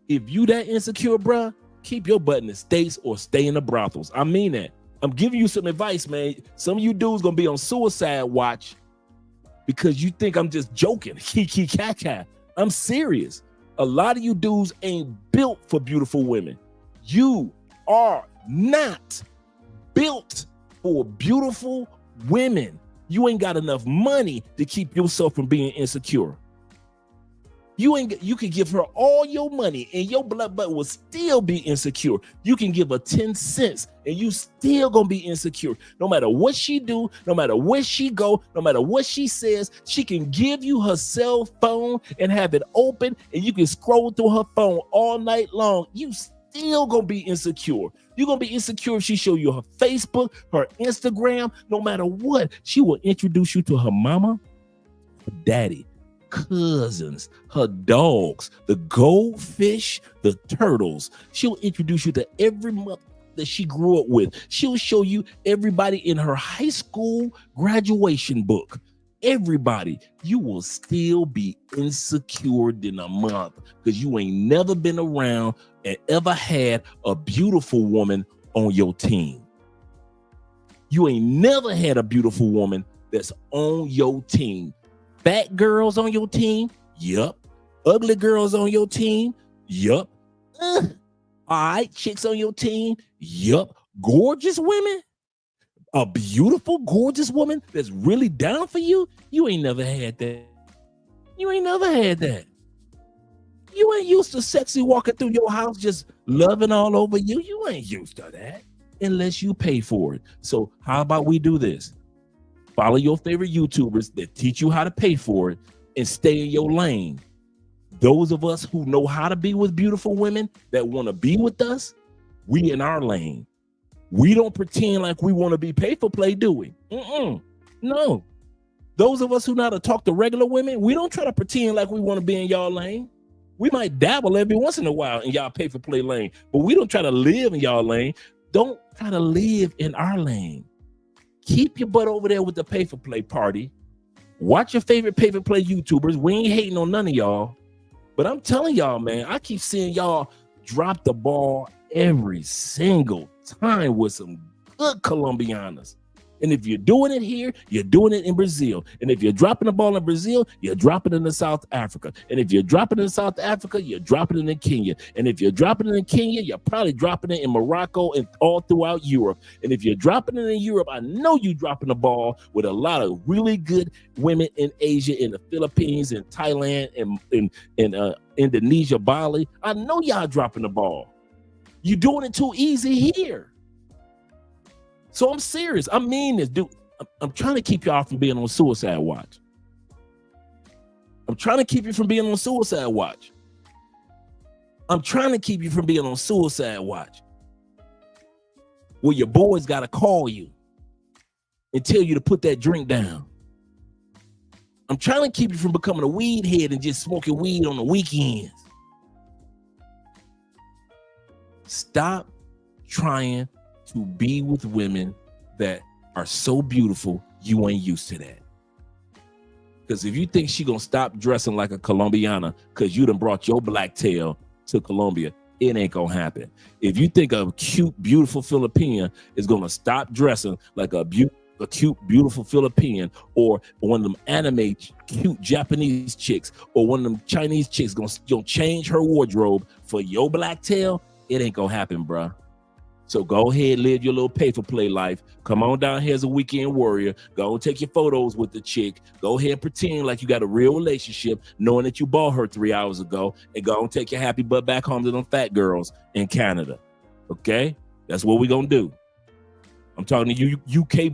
If you that insecure, bruh, keep your butt in the States or stay in the brothels. I mean that. I'm giving you some advice, man. Some of you dudes gonna be on suicide watch because you think I'm just joking. Kiki kaka. I'm serious. A lot of you dudes ain't built for beautiful women. You are not built for beautiful women. You ain't got enough money to keep yourself from being insecure. You can give her all your money and your blood butt will still be insecure. You can give her 10 cents and you still gonna be insecure. No matter what she do, no matter where she go, no matter what she says, she can give you her cell phone and have it open and you can scroll through her phone all night long. You still gonna be insecure. You're gonna be insecure if she show you her Facebook, her Instagram, no matter what. She will introduce you to her mama, her daddy, cousins, her dogs, the goldfish, the turtles. She'll introduce you to every mother that she grew up with. She'll show you everybody in her high school graduation book. Everybody. You will still be insecure in a month because you ain't never been around and ever had a beautiful woman on your team. You ain't never had a beautiful woman that's on your team. Fat girls on your team? Yup. Ugly girls on your team? Yup. All right, chicks on your team? Yup. Gorgeous women? A beautiful, gorgeous woman that's really down for you? You ain't never had that. You ain't never had that. You ain't used to sexy walking through your house just loving all over you. You ain't used to that unless you pay for it. So how about we do this? Follow your favorite YouTubers that teach you how to pay for it and stay in your lane. Those of us who know how to be with beautiful women that want to be with us, we in our lane. We don't pretend like we want to be pay for play, do we? No. Those of us who know how to talk to regular women, we don't try to pretend like we want to be in y'all lane. We might dabble every once in a while in y'all pay for play lane, but we don't try to live in y'all lane. Don't try to live in our lane. Keep your butt over there with the pay for play party. Watch your favorite pay for play YouTubers. We ain't hating on none of y'all, but I'm telling y'all, man, I keep seeing y'all drop the ball every single time with some good Colombianas. And if you're doing it here, you're doing it in Brazil. And if you're dropping the ball in Brazil, you're dropping it in South Africa. And if you're dropping it in South Africa, you're dropping it in Kenya. And if you're dropping it in Kenya, you're probably dropping it in Morocco and all throughout Europe. And if you're dropping it in Europe, I know you're dropping the ball with a lot of really good women in Asia, in the Philippines, in Thailand, and in Indonesia, Bali. I know y'all dropping the ball. You're doing it too easy here. So I'm serious. I mean this, dude. I'm trying to keep y'all from being on suicide watch. I'm trying to keep you from being on suicide watch. I'm trying to keep you from being on suicide watch. Where your boys got to call you and tell you to put that drink down. I'm trying to keep you from becoming a weed head and just smoking weed on the weekends. Stop trying to be with women that are so beautiful, you ain't used to that. Because if you think she gonna stop dressing like a Colombiana because you done brought your black tail to Colombia, it ain't gonna happen. If you think a cute, beautiful Filipina is gonna stop dressing like a cute, beautiful Filipino, or one of them anime cute Japanese chicks, or one of them Chinese chicks gonna change her wardrobe for your black tail, it ain't gonna happen, bruh. So go ahead, live your little pay for play life. Come on down here as a weekend warrior. Go and take your photos with the chick. Go ahead and pretend like you got a real relationship, knowing that you bought her 3 hours ago, and go and take your happy butt back home to them fat girls in Canada. Okay? That's what we gonna do. I'm talking to you UK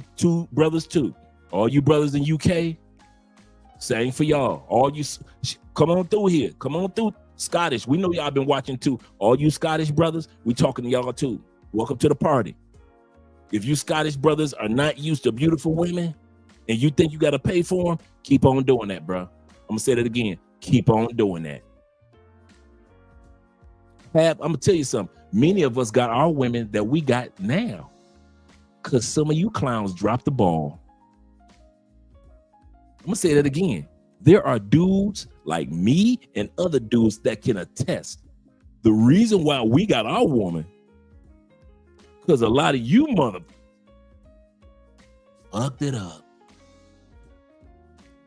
brothers too. All you brothers in UK, same for y'all. All you, come on through here. Come on through. Scottish, we know y'all been watching too. All you Scottish brothers, we talking to y'all too. Welcome to the party. If you Scottish brothers are not used to beautiful women and you think you got to pay for them, keep on doing that, bro. I'm going to say that again. Keep on doing that. I'm going to tell you something. Many of us got our women that we got now because some of you clowns dropped the ball. I'm going to say that again. There are dudes like me and other dudes that can attest. The reason why we got our woman, because a lot of you mother fucked it up.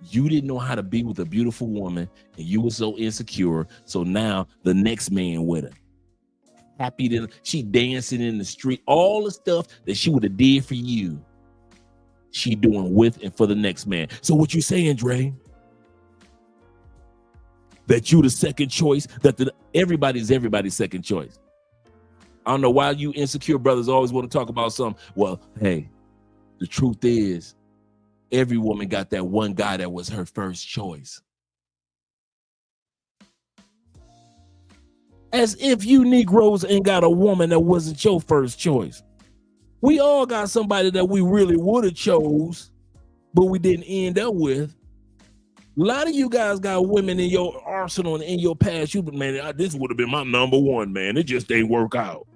You didn't know how to be with a beautiful woman and you were so insecure. So now the next man with her. Happy that she dancing in the street. All the stuff that she would have did for you, she doing with and for the next man. So what you saying, Dre? that you the second choice, that everybody's second choice. I don't know why you insecure brothers always want to talk about something. Well, hey, the truth is every woman got that one guy that was her first choice. As if you Negroes ain't got a woman that wasn't your first choice. We all got somebody that we really would have chose, but we didn't end up with. A lot of you guys got women in your arsenal and in your past. You've been, man, this would have been my number one, man. It just didn't work out.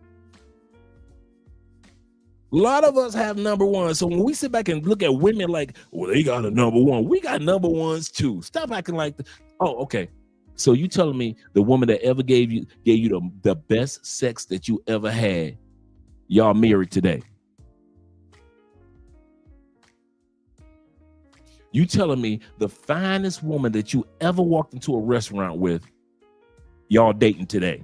A lot of us have number one. So when we sit back and look at women like, well, they got a number one. We got number ones too. Stop acting like, oh, okay. So you telling me the woman that ever gave you the best sex that you ever had, y'all married today? You telling me the finest woman that you ever walked into a restaurant with, y'all dating today?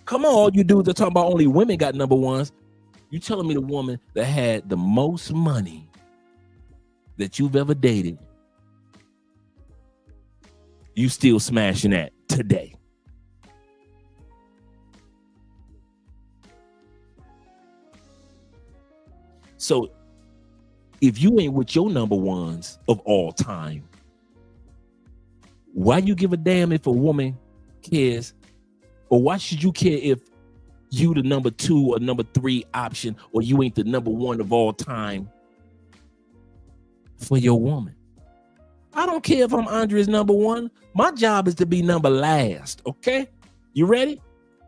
Come on, all you dudes that talking about only women got number ones. You telling me the woman that had the most money that you've ever dated, you still smashing that today? So if you ain't with your number ones of all time, why you give a damn if a woman cares? Or why should you care if you the number two or number three option, or you ain't the number one of all time for your woman? I don't care if I'm Andre's number one. My job is to be number last, okay? You ready?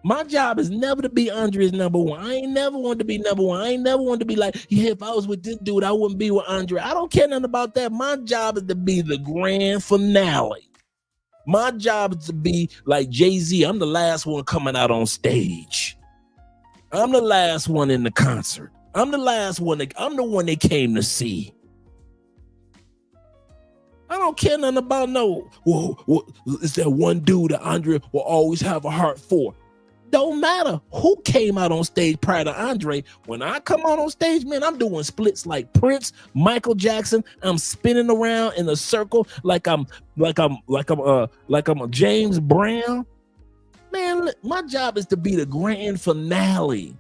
My job is never to be Andre's number one. I ain't never wanted to be number one. I ain't never wanted to be like, yeah, if I was with this dude, I wouldn't be with Andre. I don't care nothing about that. My job is to be the grand finale. My job is to be like Jay-Z. I'm the last one coming out on stage. I'm the last one in the concert. I'm the last one. I'm the one they came to see. I don't care nothing about no, well, is that one dude that Andre will always have a heart for? Don't matter who came out on stage prior to Andre. When I come out on stage, man, I'm doing splits like Prince, Michael Jackson. I'm spinning around in a circle like I'm a James Brown. Man, my job is to be the grand finale.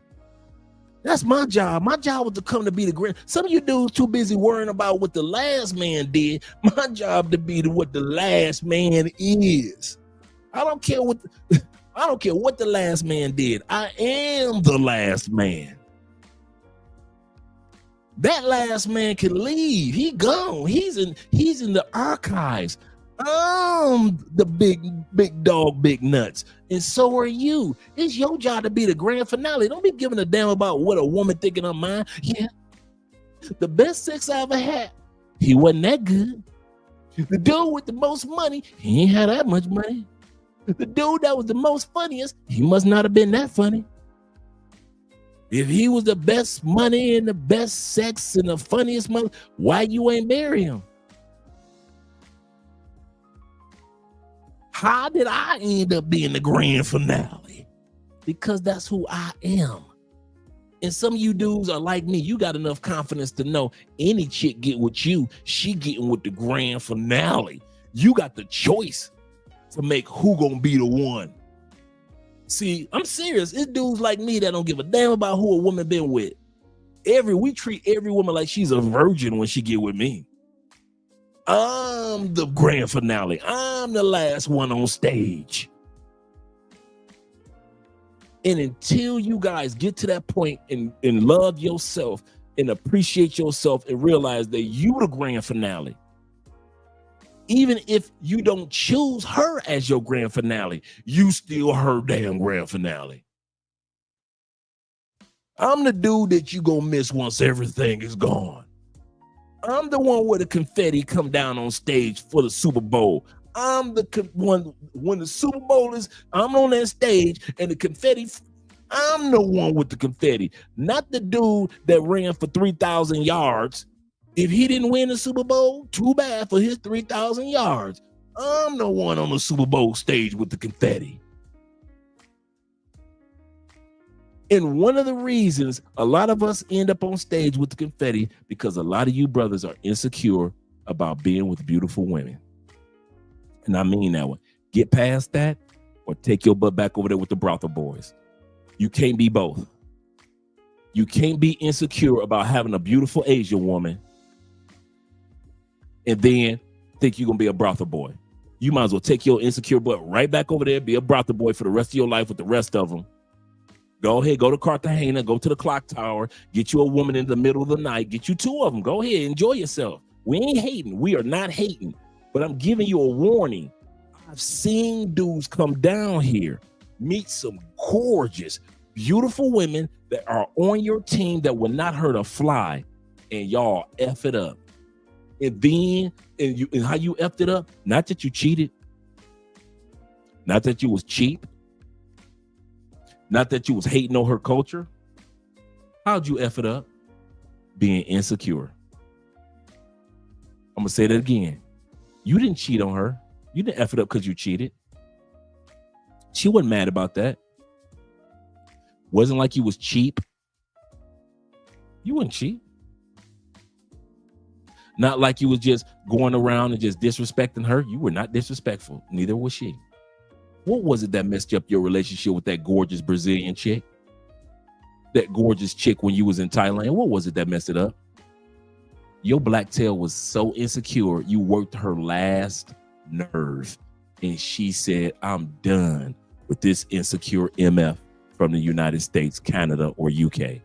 That's my job. My job was to come to be the grand. Some of you dudes too busy worrying about what the last man did. My job to be what the last man is. I don't care what the last man did. I am the last man. That last man can leave. He gone. He's in the archives. I'm the big dog, big nuts. And so are you. It's your job to be the grand finale. Don't be giving a damn about what a woman thinking of mine. Yeah. The best sex I ever had, he wasn't that good. The dude with the most money, he ain't had that much money. The dude that was the most funniest, he must not have been that funny. If he was the best money and the best sex and the funniest money, why you ain't marry him? How did I end up being the grand finale? Because that's who I am. And some of you dudes are like me. You got enough confidence to know any chick get with you, she getting with the grand finale. You got the choice to make who gonna be the one. See, I'm serious. It's dudes like me that don't give a damn about who a woman been with. We treat every woman like she's a virgin when she get with me. I'm the grand finale. I'm the last one on stage. And until you guys get to that point and love yourself and appreciate yourself and realize that you the grand finale, even if you don't choose her as your grand finale, you still her damn grand finale. I'm the dude that you gonna miss once everything is gone. I'm the one where the confetti come down on stage for the Super Bowl. I'm the one when the Super Bowl is, I'm on that stage and the confetti, I'm the one with the confetti, not the dude that ran for 3,000 yards. If he didn't win the Super Bowl, too bad for his 3,000 yards. I'm the one on the Super Bowl stage with the confetti. And one of the reasons a lot of us end up on stage with the confetti, because a lot of you brothers are insecure about being with beautiful women. And I mean that one. Get past that or take your butt back over there with the brothel boys. You can't be both. You can't be insecure about having a beautiful Asian woman and then think you're going to be a brothel boy. You might as well take your insecure butt right back over there, be a brothel boy for the rest of your life with the rest of them. Go ahead, go to Cartagena, go to the clock tower, get you a woman in the middle of the night, get you 2 of them. Go ahead, enjoy yourself. We ain't hating. We are not hating. But I'm giving you a warning. I've seen dudes come down here, meet some gorgeous, beautiful women that are on your team that will not hurt a fly, and y'all F it up. And then, and how you effed it up, not that you cheated, not that you was cheap, not that you was hating on her culture. How'd you F it up? Being insecure. I'm gonna say that again. You didn't cheat on her. You didn't F it up because you cheated. She wasn't mad about that. Wasn't like you was cheap. You weren't cheap. Not like you was just going around and just disrespecting her. You were not disrespectful. Neither was she. What was it that messed up your relationship with that gorgeous Brazilian chick? That gorgeous chick when you was in Thailand? What was it that messed it up? Your black tail was so insecure, you worked her last nerve. And she said, I'm done with this insecure MF from the United States, Canada, or UK.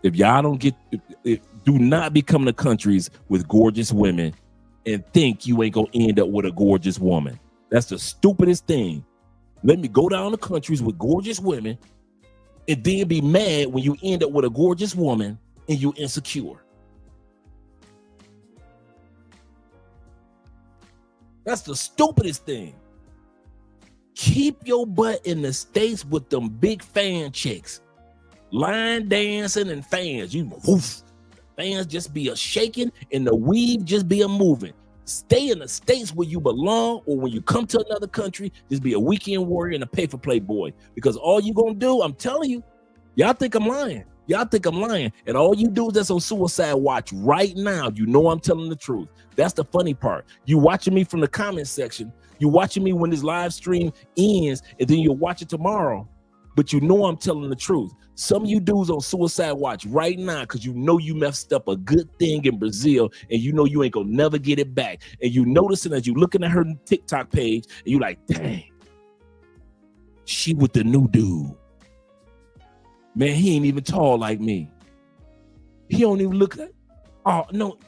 If y'all don't get, do not become the countries with gorgeous women and think you ain't gonna end up with a gorgeous woman. That's the stupidest thing. Let me go down to countries with gorgeous women and then be mad when you end up with a gorgeous woman and you're insecure. That's the stupidest thing. Keep your butt in the States with them big fan chicks. Line dancing and fans. You woof. Fans just be a shaking and the weave just be a moving. Stay in the States where you belong, or when you come to another country, just be a weekend warrior and a pay for play boy. Because all you gonna do, I'm telling you, y'all think I'm lying. Y'all think I'm lying. And all you do is that's on suicide watch right now. You know I'm telling the truth. That's the funny part. You watching me from the comment section. You watching me when this live stream ends, and then you'll watch it tomorrow. But you know I'm telling the truth. Some of you dudes on suicide watch right now because you know you messed up a good thing in Brazil and you know you ain't gonna never get it back. And you noticing as you looking at her TikTok page and you like, dang, she with the new dude. Man, he ain't even tall like me. He don't even look like, oh no,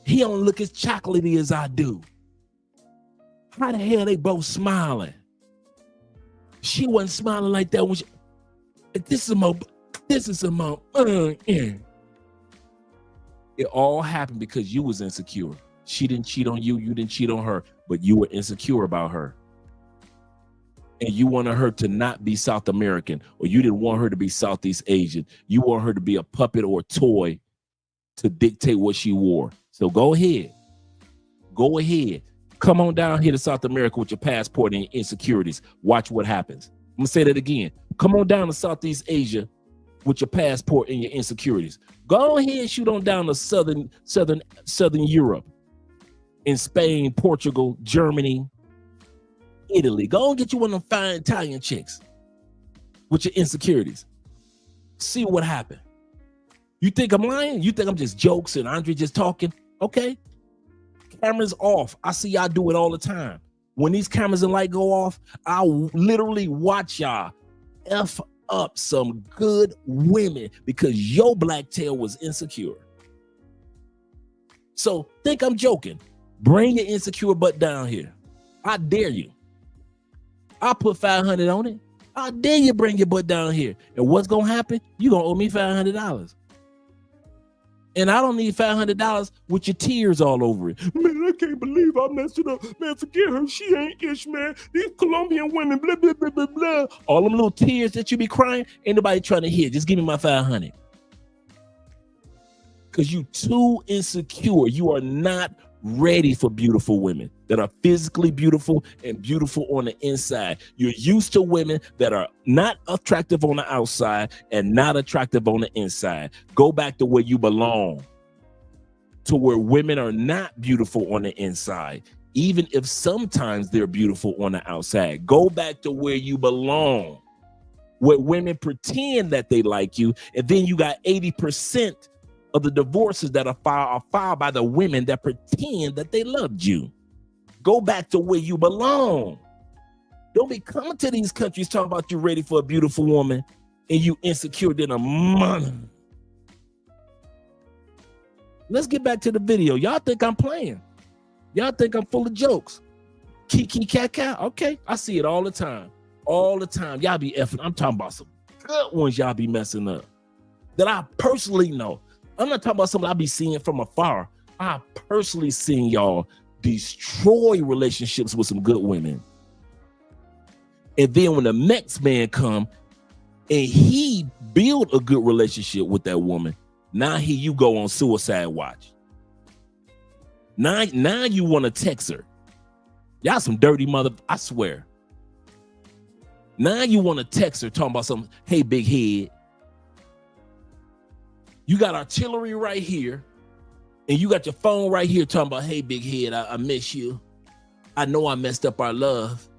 he don't look as chocolatey as I do. How the hell they both smiling? She wasn't smiling like that when she, this is a mo. It all happened because you was insecure. She didn't cheat on you. You didn't cheat on her, but you were insecure about her. And you wanted her to not be South American, or you didn't want her to be Southeast Asian. You want her to be a puppet or a toy to dictate what she wore. So go ahead. Go ahead. Come on down here to South America with your passport and your insecurities. Watch what happens. I'm gonna say that again. Come on down to Southeast Asia with your passport and your insecurities. Go ahead and shoot on down to Southern Europe, in Spain, Portugal, Germany, Italy. Go and get you one of them fine Italian chicks with your insecurities. See what happened. You think I'm lying? You think I'm just jokes and Andre just talking? Okay. Cameras off. I see y'all do it all the time. When these cameras and light go off, I'll literally watch y'all F up some good women because your black tail was insecure. So think I'm joking. Bring your insecure butt down here. I dare you. I'll put 500 on it. I dare you bring your butt down here. And what's going to happen? You're going to owe me $500. And I don't need $500 with your tears all over it. Man, I can't believe I messed it up. Man, forget her. She ain't ish, man. These Colombian women, blah, blah, blah, blah, blah. All them little tears that you be crying, ain't nobody trying to hear. Just give me my 500. Because you too insecure. You are not ready for beautiful women that are physically beautiful and beautiful on the inside. You're used to women that are not attractive on the outside and not attractive on the inside. Go back to where you belong. to where women are not beautiful on the inside, even if sometimes they're beautiful on the outside. Go back to where you belong, where women pretend that they like you, and then you got 80% of the divorces that are filed by the women that pretend that they loved you. Go back to where you belong. Don't be coming to these countries talking about you ready for a beautiful woman and you insecure than a money. Let's get back to the video. Y'all think I'm playing. Y'all think I'm full of jokes. Kiki cat cat. Okay, I see it all the time. All the time. Y'all be effing. I'm talking about some good ones y'all be messing up that I personally know. I'm not talking about something I be seeing from afar. I personally seen y'all destroy relationships with some good women. And then when the next man come and he build a good relationship with that woman, now here you go on suicide watch. Now you want to text her. Y'all some dirty mother, I swear. Now you want to text her talking about something, hey, big head. You got artillery right here, and you got your phone right here talking about, hey, big head, I miss you. I know I messed up our love.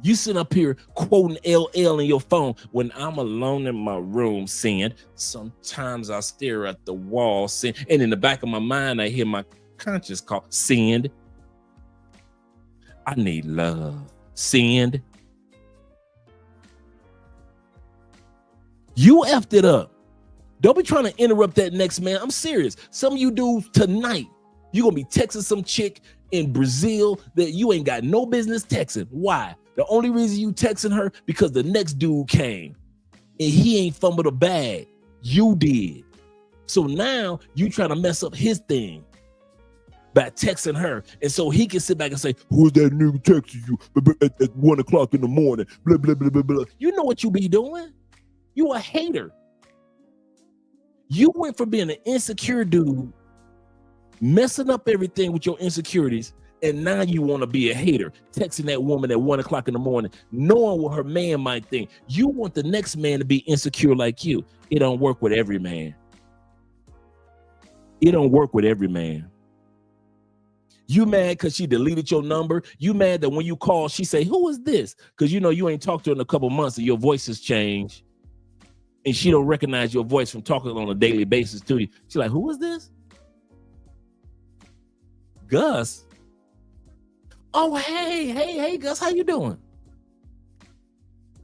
You sit up here quoting LL in your phone when I'm alone in my room saying, sometimes I stare at the wall, saying, and in the back of my mind, I hear my conscience call, send. I need love. Send. You effed it up. Don't be trying to interrupt that next man. I'm serious. Some of you dudes tonight, you're going to be texting some chick in Brazil that you ain't got no business texting. Why? The only reason you texting her because the next dude came and he ain't fumbled a bag. You did. So now you trying to mess up his thing by texting her. And so he can sit back and say, who's that nigga texting you at 1 o'clock in the morning? Blah, blah, blah, blah, blah. You know what you be doing? You a hater. You went from being an insecure dude, messing up everything with your insecurities, and now you want to be a hater, texting that woman at 1 o'clock in the morning, knowing what her man might think. You want the next man to be insecure like you. It don't work with every man. It don't work with every man. You mad because she deleted your number. You mad that when you call, she say, who is this? Because you know you ain't talked to her in a couple months and your voice has changed. And she don't recognize your voice from talking on a daily basis to you. She's like, who is this? Gus. Oh, hey, Gus, how you doing?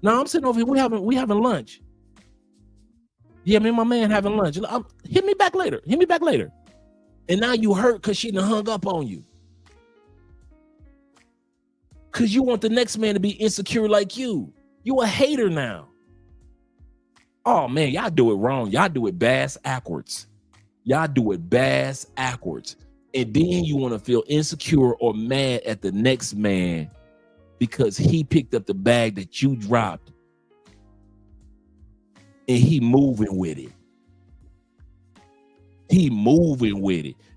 No, I'm sitting over here. We having lunch. Yeah, me and my man having lunch. Hit me back later. And now you hurt because she done hung up on you. Because you want the next man to be insecure like you. You a hater now. Oh, man, y'all do it wrong. Y'all do it bass-ackwards. And then you want to feel insecure or mad at the next man because he picked up the bag that you dropped and he moving with it.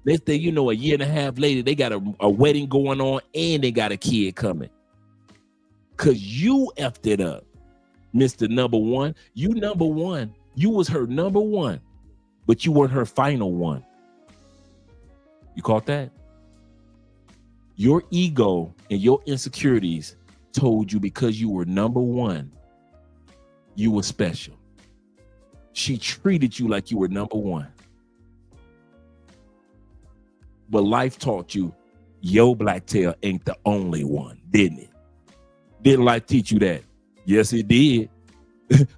Next thing you know, a year and a half later, they got a wedding going on and they got a kid coming. Because you effed it up, Mr. Number One. You number one. You was her number one, but you weren't her final one. You caught that? Your ego and your insecurities told you because you were number one, you were special. She treated you like you were number one. But life taught you your black tail ain't the only one, didn't it? Didn't life teach you that? Yes, it did.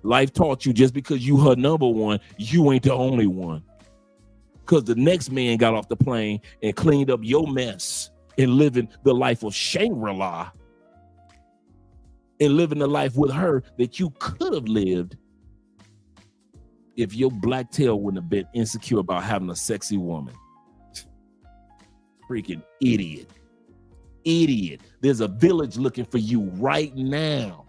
Life taught you just because you her number one, you ain't the only one. Because the next man got off the plane and cleaned up your mess and living the life of Shangri-La and living the life with her that you could have lived if your black tail wouldn't have been insecure about having a sexy woman. Freaking idiot. There's a village looking for you right now.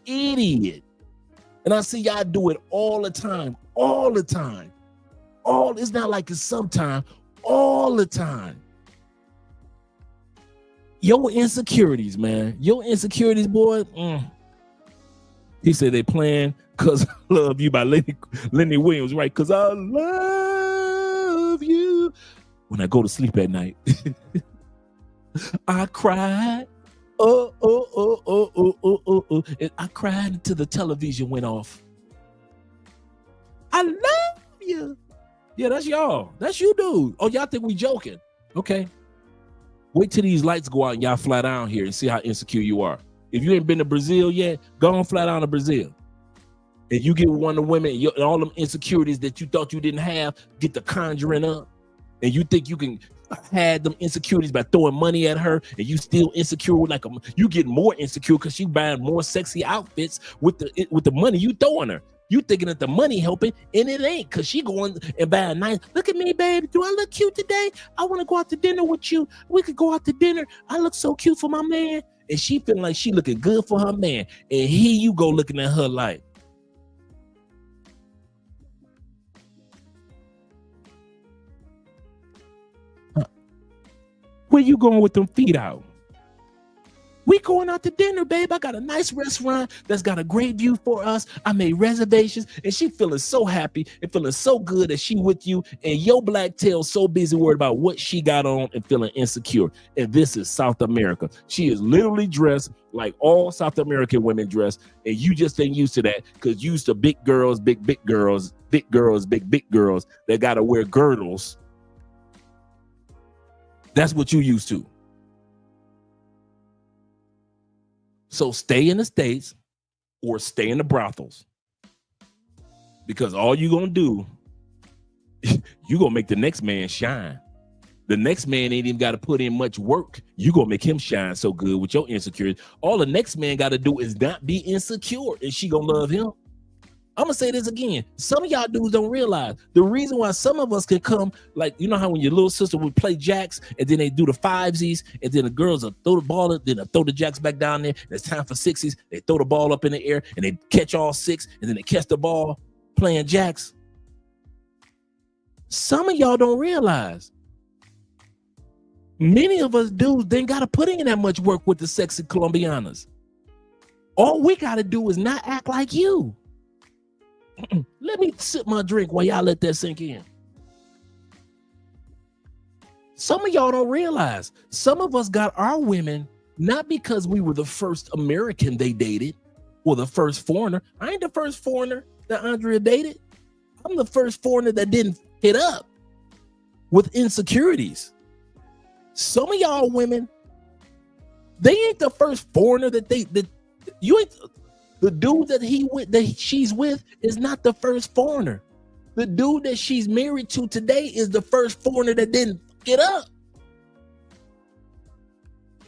Idiot. And I see y'all do it all the time. It's not like it's sometime, all the time. Your insecurities, man. Your insecurities, boy. He said they playing "Cause I Love You" by Lenny Williams, right? Cause I love you. When I go to sleep at night, I cried. Oh. And I cried until the television went off. I love you. Yeah, that's y'all. That's you, dude. Oh, y'all think we joking? Okay. Wait till these lights go out and y'all fly down here and see how insecure you are. If you ain't been to Brazil yet, go on fly down to Brazil. And you get one of the women, and all them insecurities that you thought you didn't have, get the conjuring up. And you think you can have them insecurities by throwing money at her, and you still insecure with you get more insecure because she buying more sexy outfits with the money you throwing her. You thinking that the money helping, and it ain't, because she going and buying nice. Look at me, baby. Do I look cute today? I want to go out to dinner with you. We could go out to dinner. I look so cute for my man. And she feeling like she looking good for her man. And here you go looking at her like, where you going with them feet out? We going out to dinner, babe. I got a nice restaurant that's got a great view for us. I made reservations, and she feeling so happy and feeling so good that she with you, and your black tail so busy worried about what she got on and feeling insecure. And this is South America. She is literally dressed like all South American women dress, and you just ain't used to that because you used to big girls that gotta wear girdles. That's what you used to. So stay in the States or stay in the brothels, because all you gonna do, you gonna make the next man shine. The next man ain't even got to put in much work. You gonna make him shine so good with your insecurity. All the next man got to do is not be insecure, and she gonna love him. I'm gonna say this again. Some of y'all dudes don't realize the reason why some of us can come, like, you know how when your little sister would play jacks and then they do the fivesies, and then the girls will throw the ball, then they'll throw the jacks back down there. And it's time for sixes. They throw the ball up in the air and they catch all six, and then they catch the ball playing jacks. Some of y'all don't realize many of us dudes didn't gotta put in that much work with the sexy Colombianas. All we gotta do is not act like you. Let me sip my drink while y'all let that sink in. Some of y'all don't realize some of us got our women not because we were the first American they dated or the first foreigner. I ain't the first foreigner that Andrea dated. I'm the first foreigner that didn't hit up with insecurities. Some of y'all women, they ain't the first foreigner that you ain't. The dude that she's with is not the first foreigner. The dude that she's married to today is the first foreigner that didn't get up.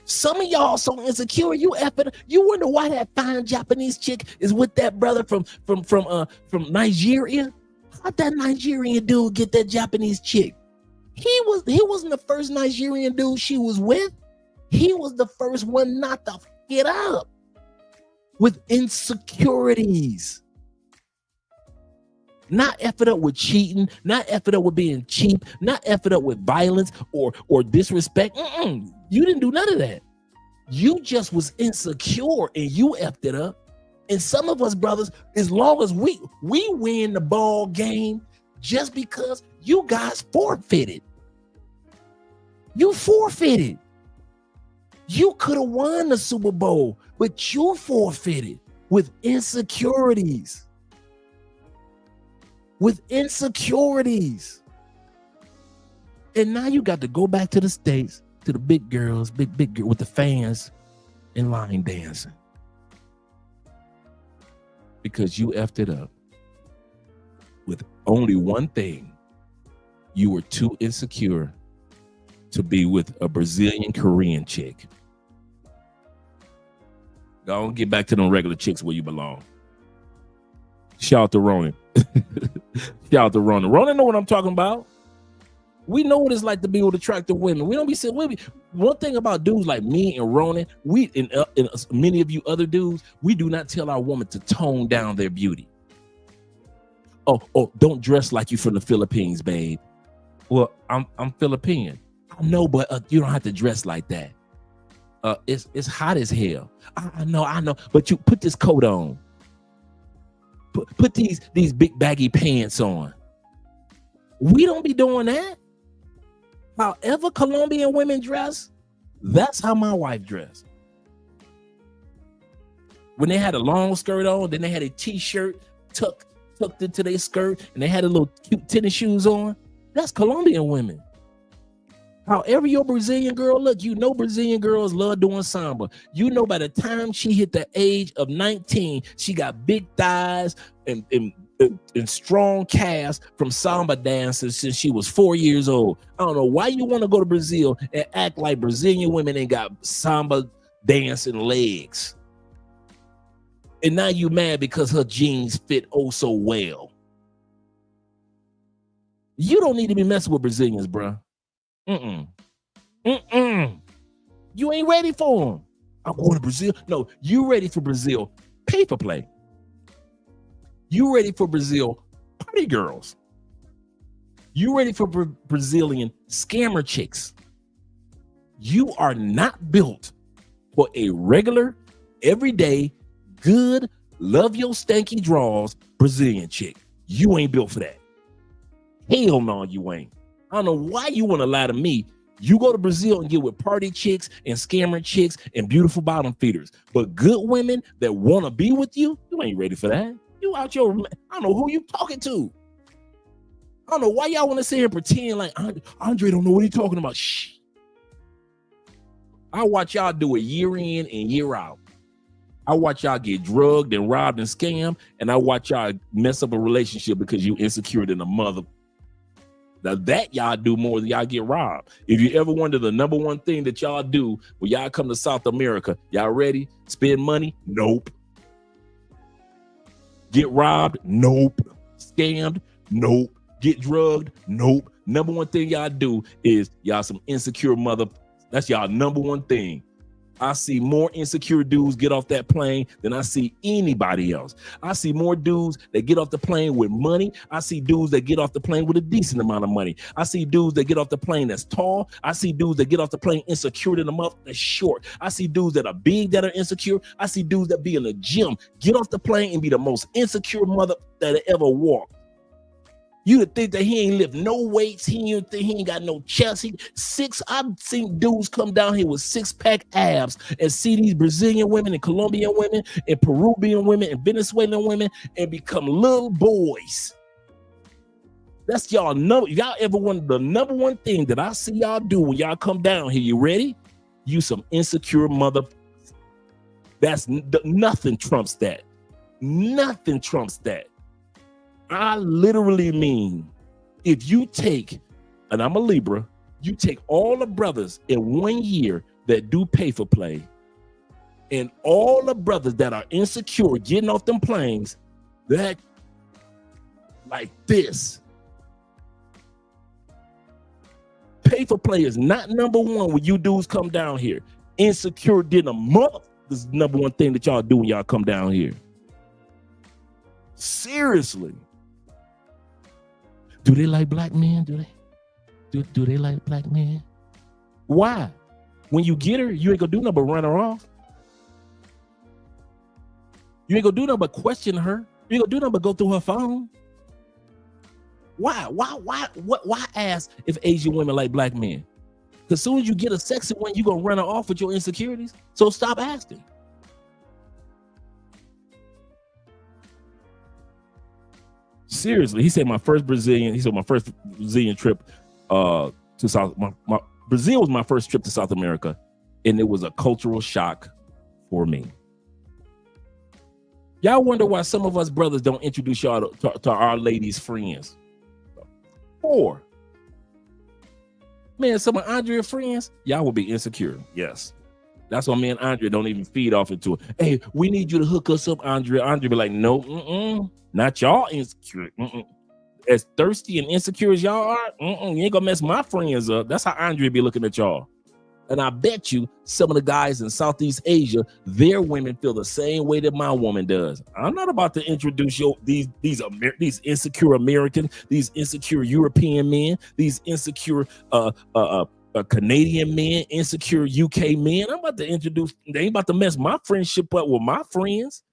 Some of y'all so insecure, you wonder why that fine Japanese chick is with that brother from Nigeria. How'd that Nigerian dude get that Japanese chick? He wasn't the first Nigerian dude she was with. He was the first one not to get up. With insecurities, not effing up with cheating, not effing up with being cheap, not effing up with violence or disrespect. You didn't do none of that. You just was insecure and you effed it up. And some of us brothers, as long as we win the ball game, just because you guys forfeited. You forfeited. You could have won the Super Bowl, but you forfeited with insecurities. With insecurities. And now you got to go back to the States, to the big girls, big girl with the fans and line dancing. Because you effed it up with only one thing. You were too insecure to be with a Brazilian Korean chick. Go on, get back to them regular chicks where you belong. Shout out to Ronan. Shout out to Ronan. Ronan know what I'm talking about. We know what it's like to be with attractive women. We don't be saying, one thing about dudes like me and Ronan, we and many of you other dudes, we do not tell our woman to tone down their beauty. Oh, don't dress like you from the Philippines, babe. Well, I'm Filipino. I know, but you don't have to dress like that. It's hot as hell. I know, but you put this coat on. put these big baggy pants on. We don't be doing that. However Colombian women dress, that's how my wife dressed. When they had a long skirt on, then they had a t-shirt tucked into their skirt, and they had a little cute tennis shoes on. That's Colombian women. However your Brazilian girl look, you know Brazilian girls love doing samba. You know by the time she hit the age of 19, she got big thighs and strong calves from samba dances since she was 4 years old. I don't know why you want to go to Brazil and act like Brazilian women ain't got samba dancing legs. And now you mad because her jeans fit oh so well. You don't need to be messing with Brazilians, bro. You ain't ready for them. I'm going to Brazil. No, you ready for Brazil paper play. You ready for Brazil party girls. You ready for Brazilian scammer chicks. You are not built for a regular, everyday, good, love your stanky draws Brazilian chick. You ain't built for that. Hell no, you ain't. I don't know why you want to lie to me. You go to Brazil and get with party chicks and scammer chicks and beautiful bottom feeders. But good women that want to be with you, you ain't ready for that. You out your, I don't know who you talking to. I don't know why y'all want to sit here and pretend like Andre don't know what he's talking about. Shh. I watch y'all do it year in and year out. I watch y'all get drugged and robbed and scammed, and I watch y'all mess up a relationship because you insecure than a mother. Now that y'all do more than y'all get robbed. If you ever wonder the number one thing that y'all do when y'all come to South America, y'all ready? Spend money? Nope. Get robbed? Nope. Scammed? Nope. Get drugged? Nope. Number one thing y'all do is y'all some insecure mother. That's y'all number one thing. I see more insecure dudes get off that plane than I see anybody else. I see more dudes that get off the plane with money. I see dudes that get off the plane with a decent amount of money. I see dudes that get off the plane that's tall. I see dudes that get off the plane insecure than a mother that's short. I see dudes that are big that are insecure. I see dudes that be in the gym, get off the plane and be the most insecure mother that ever walked. You would think that he ain't lift no weights. He ain't got no chest. I've seen dudes come down here with 6-pack abs and see these Brazilian women and Colombian women and Peruvian women and Venezuelan women and become little boys. That's y'all know. Y'all ever wonder the number one thing that I see y'all do when y'all come down here? You ready? You some insecure mother. That's nothing trumps that. Nothing trumps that. I literally mean, if you take, and I'm a Libra, you take all the brothers in 1 year that do pay for play, and all the brothers that are insecure getting off them planes, that like this. Pay for play is not number one when you dudes come down here. Insecure than a mother is the number one thing that y'all do when y'all come down here. Seriously. Do they like black men? Do they like black men? Why? When you get her, you ain't gonna do nothing but run her off. You ain't gonna do nothing but question her. You ain't gonna do nothing but go through her phone. Why? Why ask if Asian women like black men? Because as soon as you get a sexy one, you gonna run her off with your insecurities. So stop asking. Seriously, he said my first Brazilian trip to South. Brazil was my first trip to South America, and it was a cultural shock for me. Y'all wonder why some of us brothers don't introduce y'all to our ladies' friends. Or, man, some of Andrea's friends, y'all will be insecure. Yes. That's why me and Andrea don't even feed off into it. Hey, we need you to hook us up, Andrea. Andrea be like, no, not y'all insecure. As thirsty and insecure as y'all are, you ain't gonna mess my friends up. That's how Andrea be looking at y'all. And I bet you some of the guys in Southeast Asia, their women feel the same way that my woman does. I'm not about to introduce these insecure American, these insecure European men, these insecure Canadian men, insecure UK men. I'm about to introduce, they ain't about to mess my friendship up with my friends.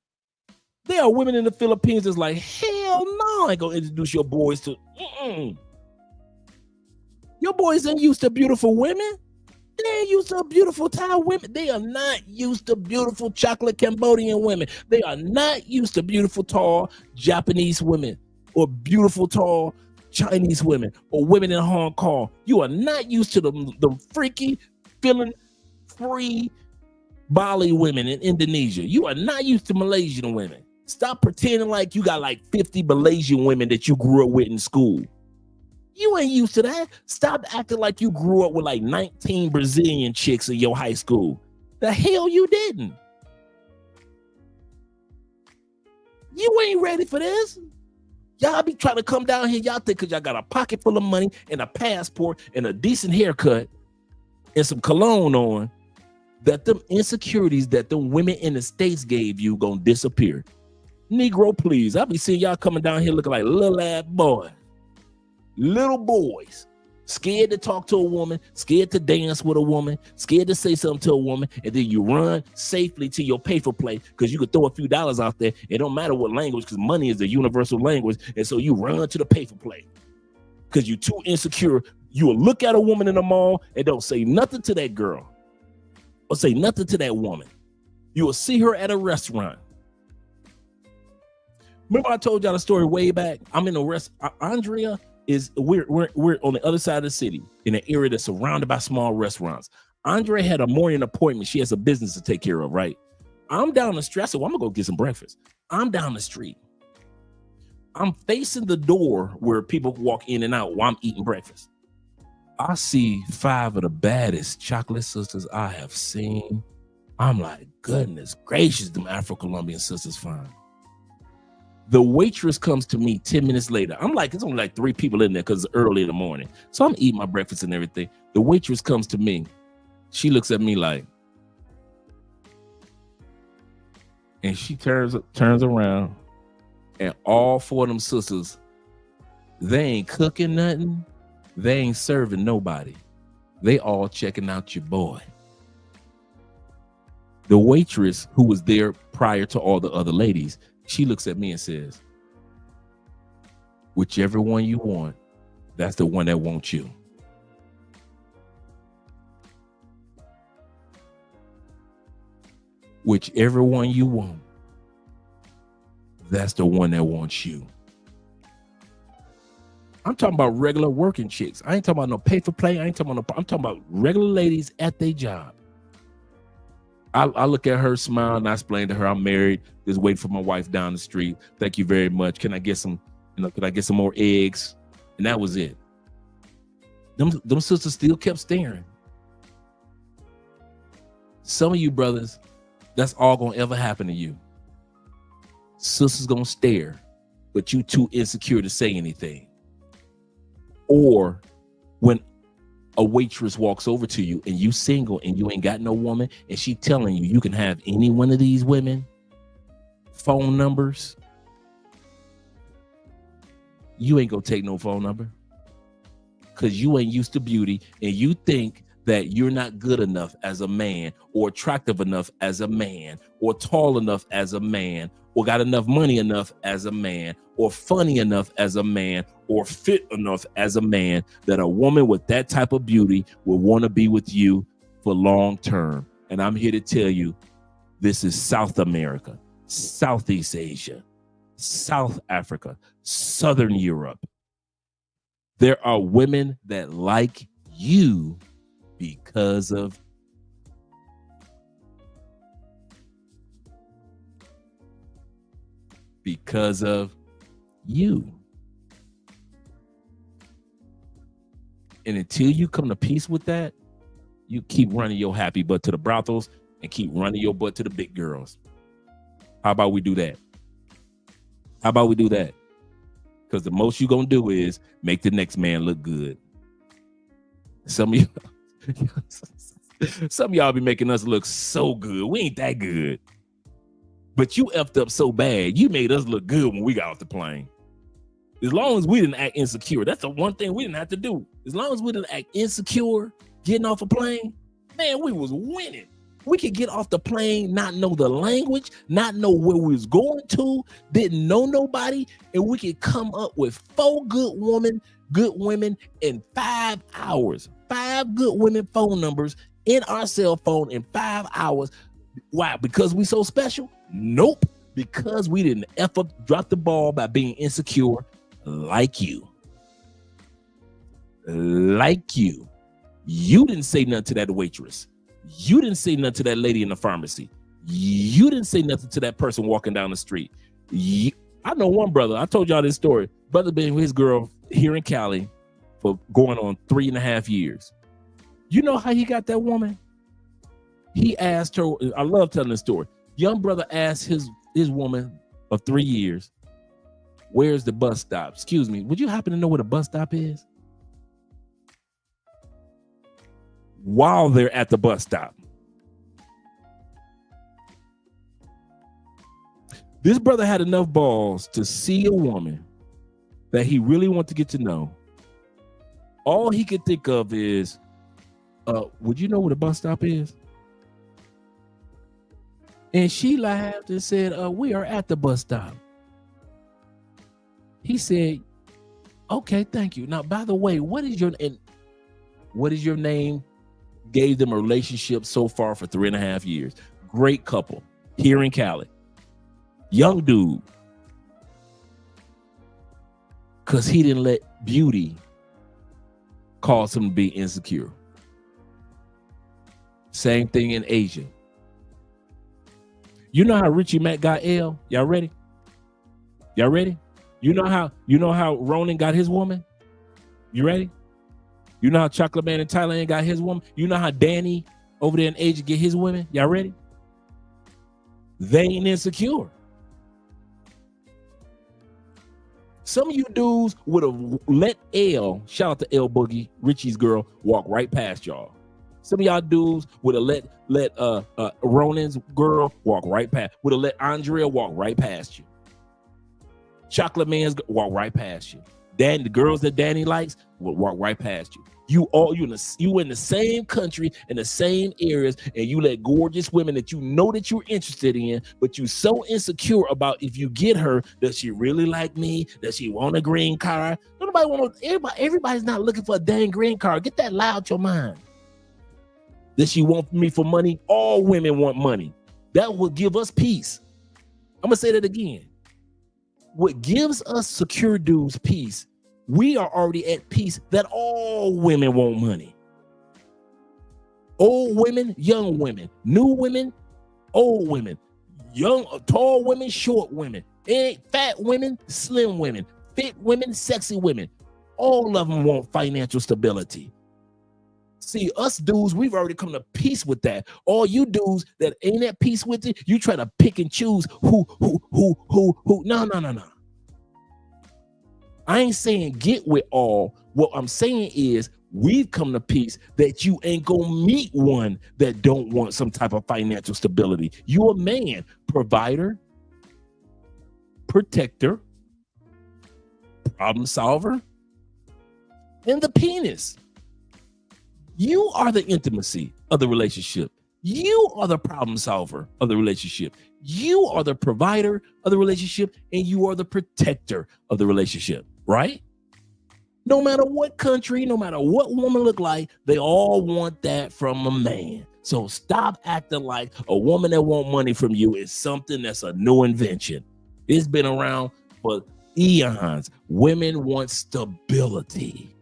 There are women in the Philippines that's like, hell no, I ain't gonna introduce your boys to. Your boys ain't used to beautiful women. They ain't used to beautiful Thai women. They are not used to beautiful chocolate Cambodian women. They are not used to beautiful tall Japanese women or beautiful tall Chinese women or women in Hong Kong. You are not used to the freaky, feeling free Bali women in Indonesia. You are not used to Malaysian women. Stop pretending like you got like 50 Malaysian women that you grew up with in school. You ain't used to that. Stop acting like you grew up with like 19 Brazilian chicks in your high school. The hell you didn't. You ain't ready for this. Y'all be trying to come down here. Y'all think because y'all got a pocket full of money and a passport and a decent haircut and some cologne on, that them insecurities that the women in the States gave you gonna disappear. Negro, please. I be seeing y'all coming down here looking like little ass boys. Little boys. Scared to talk to a woman, scared to dance with a woman, scared to say something to a woman, and then you run safely to your pay for play because you could throw a few dollars out there. It don't matter what language, because money is the universal language. And so you run to the pay for play because you're too insecure. You will look at a woman in the mall and don't say nothing to that girl or say nothing to that woman. You will see her at a restaurant. Remember I told y'all the story way back? I'm in a Andrea is we're on the other side of the city in an area that's surrounded by small restaurants. Andrea had a morning appointment. She has a business to take care of, right? I'm down the street. I said, well, I'm gonna go get some breakfast. I'm down the street. I'm facing the door where people walk in and out while I'm eating breakfast. I see 5 of the baddest chocolate sisters I have seen. I'm like, goodness gracious, them Afro-Colombian sisters fine. The waitress comes to me 10 minutes later. I'm like, it's only like 3 people in there because it's early in the morning. So I'm eating my breakfast and everything. The waitress comes to me. She looks at me like, and she turns around, and all 4 of them sisters, they ain't cooking nothing. They ain't serving nobody. They all checking out your boy. The waitress who was there prior to all the other ladies, she looks at me and says, whichever one you want, that's the one that wants you. Whichever one you want, that's the one that wants you. I'm talking about regular working chicks. I ain't talking about no pay for play. I'm talking about regular ladies at their job. I look at her, smile, and I explain to her I'm married. Just waiting for my wife down the street. Thank you very much. Can I get some? Can I get some more eggs? And that was it. Them sisters still kept staring. Some of you brothers, that's all gonna ever happen to you. Sisters gonna stare, but you too insecure to say anything. Or when a waitress walks over to you and you single and you ain't got no woman and she telling you you can have any one of these women phone numbers, you ain't gonna take no phone number because you ain't used to beauty and you think that you're not good enough as a man or attractive enough as a man or tall enough as a man or got enough money enough as a man or funny enough as a man or fit enough as a man that a woman with that type of beauty will want to be with you for long term. And I'm here to tell you, this is South America, Southeast Asia, South Africa, Southern Europe. There are women that like you because of you. And until you come to peace with that, you keep running your happy butt to the brothels and keep running your butt to the big girls. How about we do that? Because the most you're going to do is make the next man look good. Some of y'all be making us look so good. We ain't that good. But you effed up so bad, you made us look good when we got off the plane. As long as we didn't act insecure, that's the one thing we didn't have to do. As long as we didn't act insecure getting off a plane, man, we was winning. We could get off the plane, not know the language, not know where we was going to, didn't know nobody, and we could come up with 4 good women in 5 hours. 5 good women phone numbers in our cell phone in 5 hours. Why? Because we so special? Nope. Because we didn't drop the ball by being insecure like you. Like you. You didn't say nothing to that waitress. You didn't say nothing to that lady in the pharmacy. You didn't say nothing to that person walking down the street. I know one brother. I told y'all this story. Brother been with his girl here in Cali for going on 3.5 years. You know how he got that woman? He asked her. I love telling this story. Young brother asked his woman of 3 years, "Where's the bus stop?" Excuse me, would you happen to know what a bus stop is? While they're at the bus stop, this brother had enough balls to see a woman that he really wanted to get to know. All he could think of is, would you know what a bus stop is? And she laughed and said, we are at the bus stop. He said, okay, thank you. Now, by the way, what is your name? Gave them a relationship so far for 3.5 years. Great couple here in Cali. Young dude. Because he didn't let beauty cause him to be insecure. Same thing in Asia. You know how Richie Mack got L? Y'all ready? Y'all ready? You know how Ronan got his woman? You ready? You know how Chocolate Man in Thailand got his woman? You know how Danny over there in Asia get his women? Y'all ready? They ain't insecure. Some of you dudes would have let L, shout out to L Boogie, Richie's girl, walk right past y'all. Some of y'all dudes would have let Ronan's girl walk right past. Would have let Andrea walk right past you. Chocolate Man's walk right past you. The girls that Danny likes will walk right past you. You in the same country, in the same areas, and you let gorgeous women that you know that you're interested in, but you so insecure about if you get her, does she really like me? Does she want a green card? Nobody want everybody's not looking for a dang green card. Get that loud your mind. Does she want me for money? All women want money. That will give us peace. I'm gonna say that again. What gives us secure dudes peace, we are already at peace that all women want money. Old women, young women, new women, old women, young, tall women, short women, fat women, slim women, fit women, sexy women. All of them want financial stability. See, us dudes, we've already come to peace with that. All you dudes that ain't at peace with it, you try to pick and choose who. No. I ain't saying get with all. What I'm saying is we've come to peace that you ain't gonna meet one that don't want some type of financial stability. You a man, provider, protector, problem solver, and the penis. You are the intimacy of the relationship. You are the problem solver of the relationship. You are the provider of the relationship, and you are the protector of the relationship, right? No matter what country, no matter what woman look like, they all want that from a man. So stop acting like a woman that want money from you is something that's a new invention. It's been around for eons. Women want stability.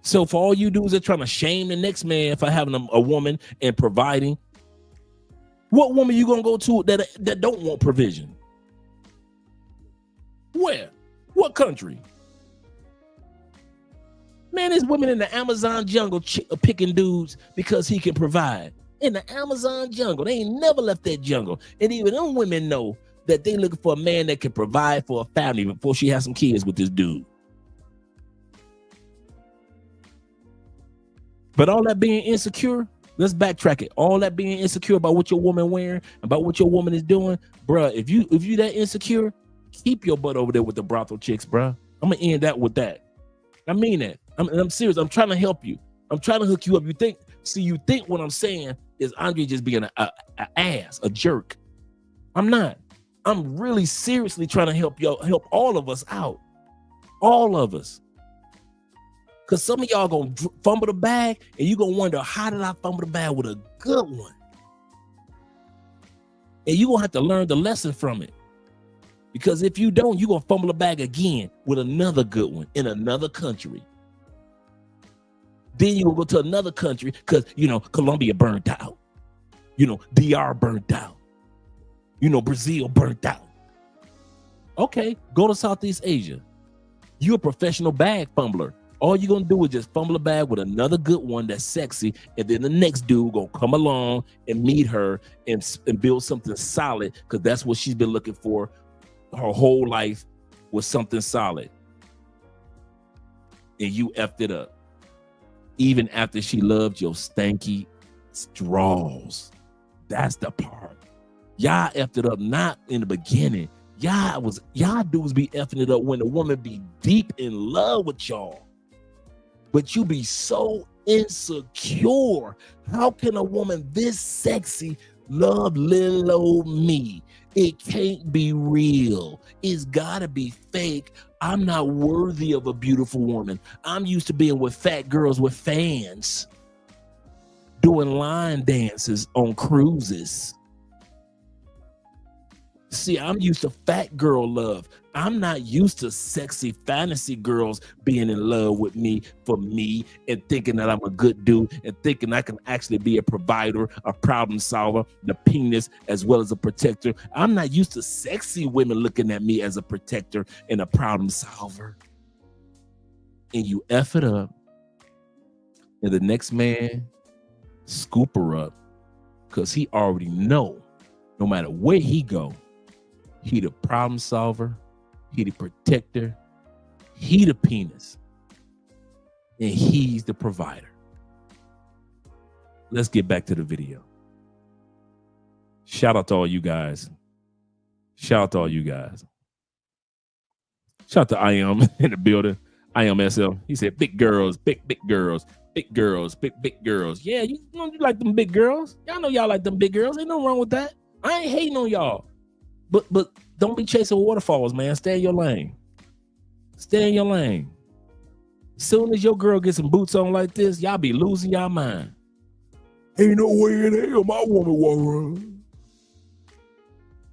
So for all you dudes that trying to shame the next man for having a woman and providing, what woman you gonna go to that don't want provision? Where? What country? Man, there's women in the Amazon jungle picking dudes because he can provide. In the Amazon jungle, they ain't never left that jungle. And even them women know that they looking for a man that can provide for a family before she has some kids with this dude. But all that being insecure, let's backtrack it. All that being insecure about what your woman wearing, about what your woman is doing, bruh, if you that insecure, keep your butt over there with the brothel chicks, bruh. I'm gonna end that with that. I mean that. I'm serious. I'm trying to help you. I'm trying to hook you up. You think See, you think what I'm saying is Andre just being a ass, a jerk. I'm not. I'm really seriously trying to help all of us out. All of us. Because some of y'all gonna fumble the bag and you're gonna wonder, how did I fumble the bag with a good one? And you're gonna have to learn the lesson from it. Because if you don't, you're gonna fumble the bag again with another good one in another country. Then you're gonna go to another country because, you know, Colombia burnt out. You know, DR burnt out. You know, Brazil burnt out. Okay, go to Southeast Asia. You're a professional bag fumbler. All you're gonna do is just fumble a bag with another good one that's sexy, and then the next dude gonna come along and meet her and build something solid, because that's what she's been looking for her whole life, was something solid. And you effed it up. Even after she loved your stanky straws. That's the part. Y'all effed it up not in the beginning. Y'all dudes be effing it up when the woman be deep in love with y'all. But you be so insecure. How can a woman this sexy love little old me? It can't be real. It's gotta be fake. I'm not worthy of a beautiful woman. I'm used to being with fat girls with fans, doing line dances on cruises. See, I'm used to fat girl love. I'm not used to sexy fantasy girls being in love with me for me and thinking that I'm a good dude and thinking I can actually be a provider, a problem solver, the penis as well as a protector. I'm not used to sexy women looking at me as a protector and a problem solver. And you F it up, and the next man scoop her up, because he already know no matter where he go, he the problem solver, he the protector, he the penis, and he's the provider. Let's get back to the video. Shout out to all you guys. Shout out to all you guys. Shout out to I Am in the building. I Am SL. He said, big girls, big girls, big girls, big girls. Yeah, you like them big girls. Y'all know y'all like them big girls. Ain't nothing wrong with that. I ain't hating on y'all. But don't be chasing waterfalls, man. Stay in your lane. Stay in your lane. Soon as your girl gets some boots on like this, y'all be losing y'all mind. Ain't no way in hell my woman won't run.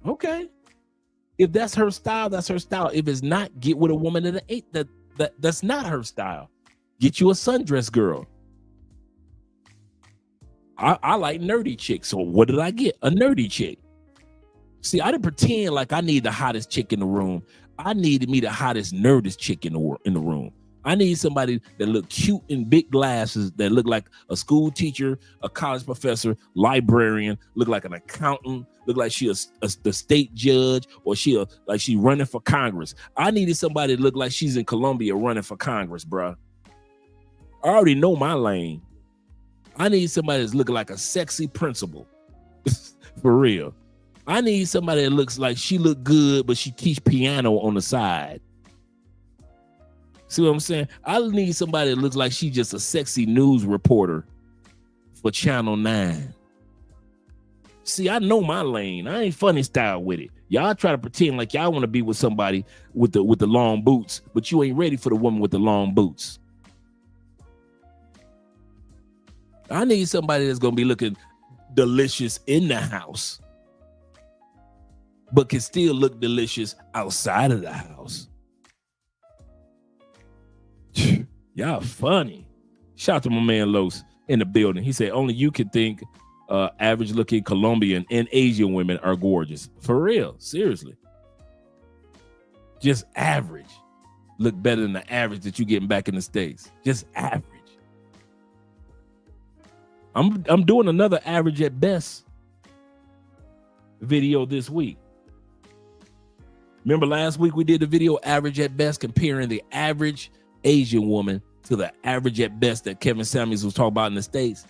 Okay. If that's her style, that's her style. If it's not, get with a woman that's not her style. Get you a sundress girl. I like nerdy chicks. So what did I get? A nerdy chick. See, I didn't pretend like I need the hottest chick in the room. I needed me the hottest, nerdist chick in the room. I need somebody that look cute in big glasses, that look like a school teacher, a college professor, librarian, look like an accountant, look like she the state judge, or like she running for Congress. I needed somebody that look like she's in Colombia running for Congress, bruh. I already know my lane. I need somebody that's looking like a sexy principal. For real. I need somebody that looks like she look good, but she teach piano on the side. See what I'm saying? I need somebody that looks like she just a sexy news reporter for Channel 9. See, I know my lane. I ain't funny style with it. Y'all try to pretend like y'all want to be with somebody with the long boots, but you ain't ready for the woman with the long boots. I need somebody that's gonna be looking delicious in the house, but can still look delicious outside of the house. Y'all funny. Shout out to my man Los in the building. He said, only you can think average looking Colombian and Asian women are gorgeous. For real, seriously. Just average. Look better than the average that you getting back in the States. Just average. I'm doing another average at best video this week. Remember last week we did the video average at best, comparing the average Asian woman to the average at best that Kevin Samuels was talking about in the States.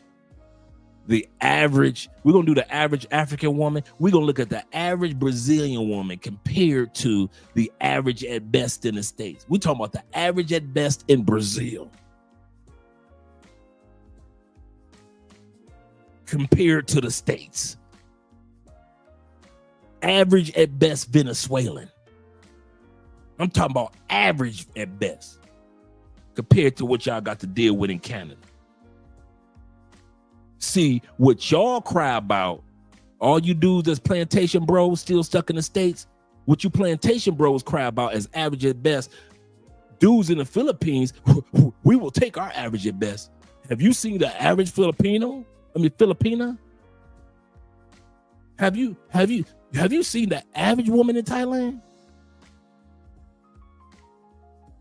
The average, we're gonna do the average African woman. We're gonna look at the average Brazilian woman compared to the average at best in the States. We're talking about the average at best in Brazil. compared to the States. Average at best Venezuelan. I'm talking about average at best compared to what y'all got to deal with in Canada. See, what y'all cry about, all you dudes that's plantation bros still stuck in the States, what you plantation bros cry about as average at best. Dudes in the Philippines, we will take our average at best. Have you seen the average Filipina? Have you seen the average woman in Thailand?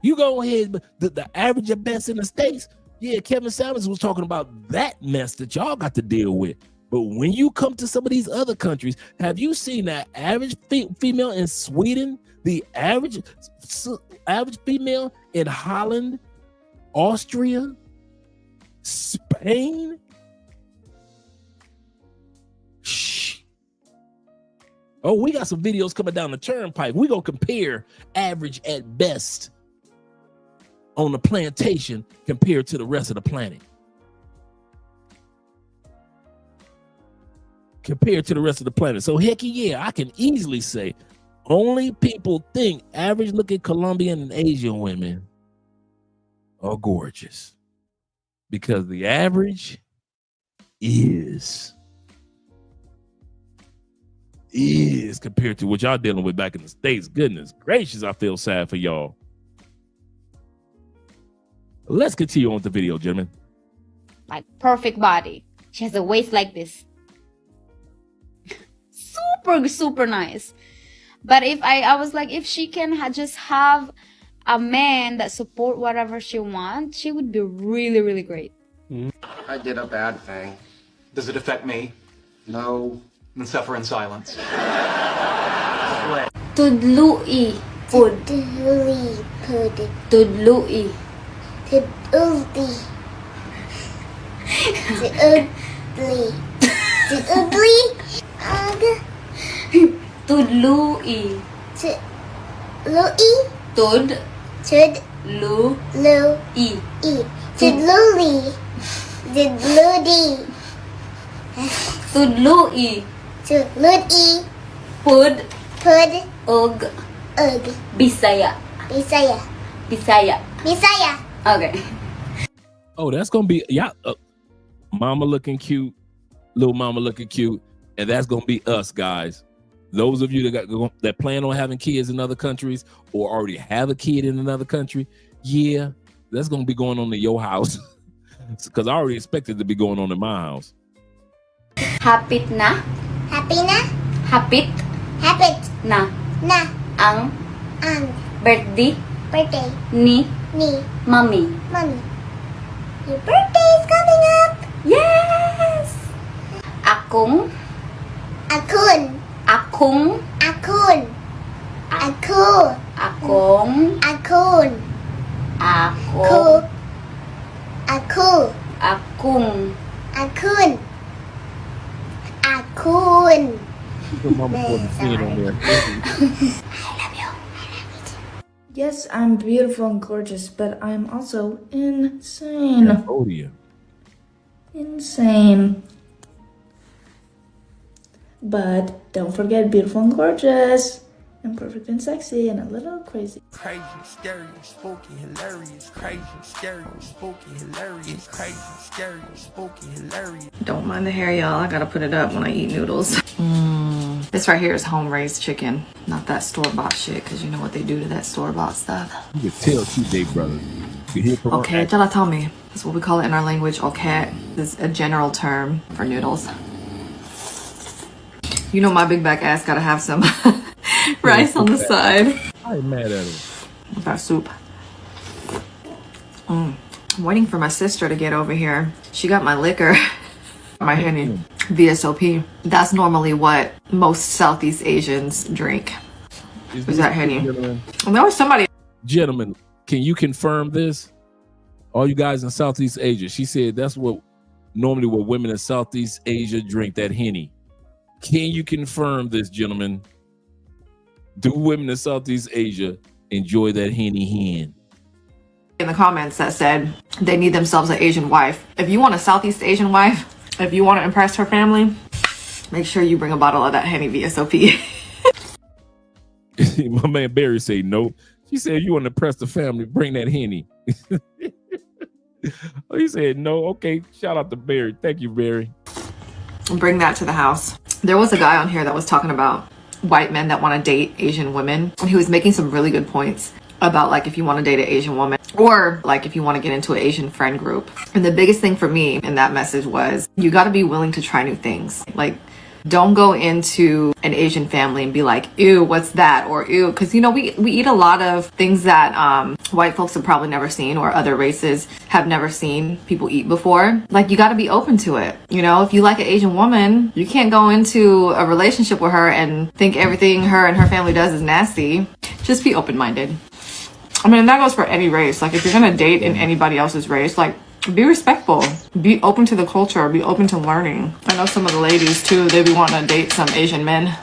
You go ahead, but the average at best in the States, yeah, Kevin Samuels was talking about that mess that y'all got to deal with. But when you come to some of these other countries, have you seen that average female in Sweden, the average female in Holland, Austria, Spain? Shh. Oh, we got some videos coming down the turnpike. We're going to compare average at best on the plantation compared to the rest of the planet. Compared to the rest of the planet. So heck yeah, I can easily say only people think average looking Colombian and Asian women are gorgeous because the average is compared to what y'all dealing with back in the States. Goodness gracious, I feel sad for y'all. Let's continue on with the video, gentlemen. Like perfect body. She has a waist like this. Super nice. But if I was like, if she can just have a man that support whatever she wants, she would be really great. I did a bad thing. Does it affect me? No. Then suffer in silence. Tudlui pud. Tudlui pud. Tudlui. Tudlui. Tudlui. Tudlui. Tudlui. Tudlui. Tud. Tudlui. Tudlui. Tudlui. Tudlui. Tudlui. Pud. Pud. Ug. Bisaya. Bisaya. Bisaya. Bisaya. Okay. Oh, that's gonna be mama looking cute, little mama looking cute, and that's gonna be us, guys. Those of you that plan on having kids in other countries or already have a kid in another country, yeah, that's gonna be going on in your house because I already expected it to be going on in my house. Hapit na. Happy na. Hapit. Hapit. Na. Na. Ang. Birthday. Birthday. Ni. Mommy. Your birthday is coming up. Yes. Akong. Akun. Akong. Akun. Aku. Akong. Akun. Ako. Aku. Akong. Akun. Akun. Put mama put the feet on there. Yes, I'm beautiful and gorgeous, but I'm also insane. Cambodia. Insane. But don't forget, beautiful and gorgeous, and perfect and sexy, and a little crazy. Crazy, scary, spooky, hilarious. Crazy, scary, spooky, hilarious. Crazy, scary, spooky, hilarious. Don't mind the hair, y'all. I gotta put it up when I eat noodles. This right here is home-raised chicken, not that store-bought shit, because you know what they do to that store-bought stuff. You can tell two day brother. You hear from Okay, talatami. That's what we call it in our language. Okay, this is a general term for noodles. You know my big back ass gotta have some rice on the side. I ain't mad at him. With our soup. I'm waiting for my sister to get over here. She got my liquor, my Henny, VSOP. That's normally what most Southeast Asians drink. Is that Henny? And there was somebody. Gentlemen, can you confirm this? All you guys in Southeast Asia, she said that's what normally what women in Southeast Asia drink, that Henny. Can you confirm this, gentlemen? Do women in Southeast Asia enjoy that Henny hen? In the comments that said they need themselves an Asian wife. If you want a Southeast Asian wife, If you want to impress her family, make sure you bring a bottle of that Henny VSOP. My man Barry say no. She said, you want to impress the family, bring that Henny. Oh, he said no. Okay, shout out to Barry. Thank you, Barry. Bring that to the house. There was a guy on here that was talking about white men that want to date Asian women, and he was making some really good points about like if you want to date an Asian woman or like if you want to get into an Asian friend group. And the biggest thing for me in that message was you got to be willing to try new things. Like, don't go into an Asian family and be like, ew, what's that? Or ew, because you know, we eat a lot of things that white folks have probably never seen or other races have never seen people eat before. Like, you got to be open to it. You know, if you like an Asian woman, you can't go into a relationship with her and think everything her and her family does is nasty. Just be open-minded. I mean, that goes for any race. Like, if you're gonna date in anybody else's race, like, be respectful, be open to the culture, be open to learning. I know some of the ladies too, they be wanting to date some Asian men.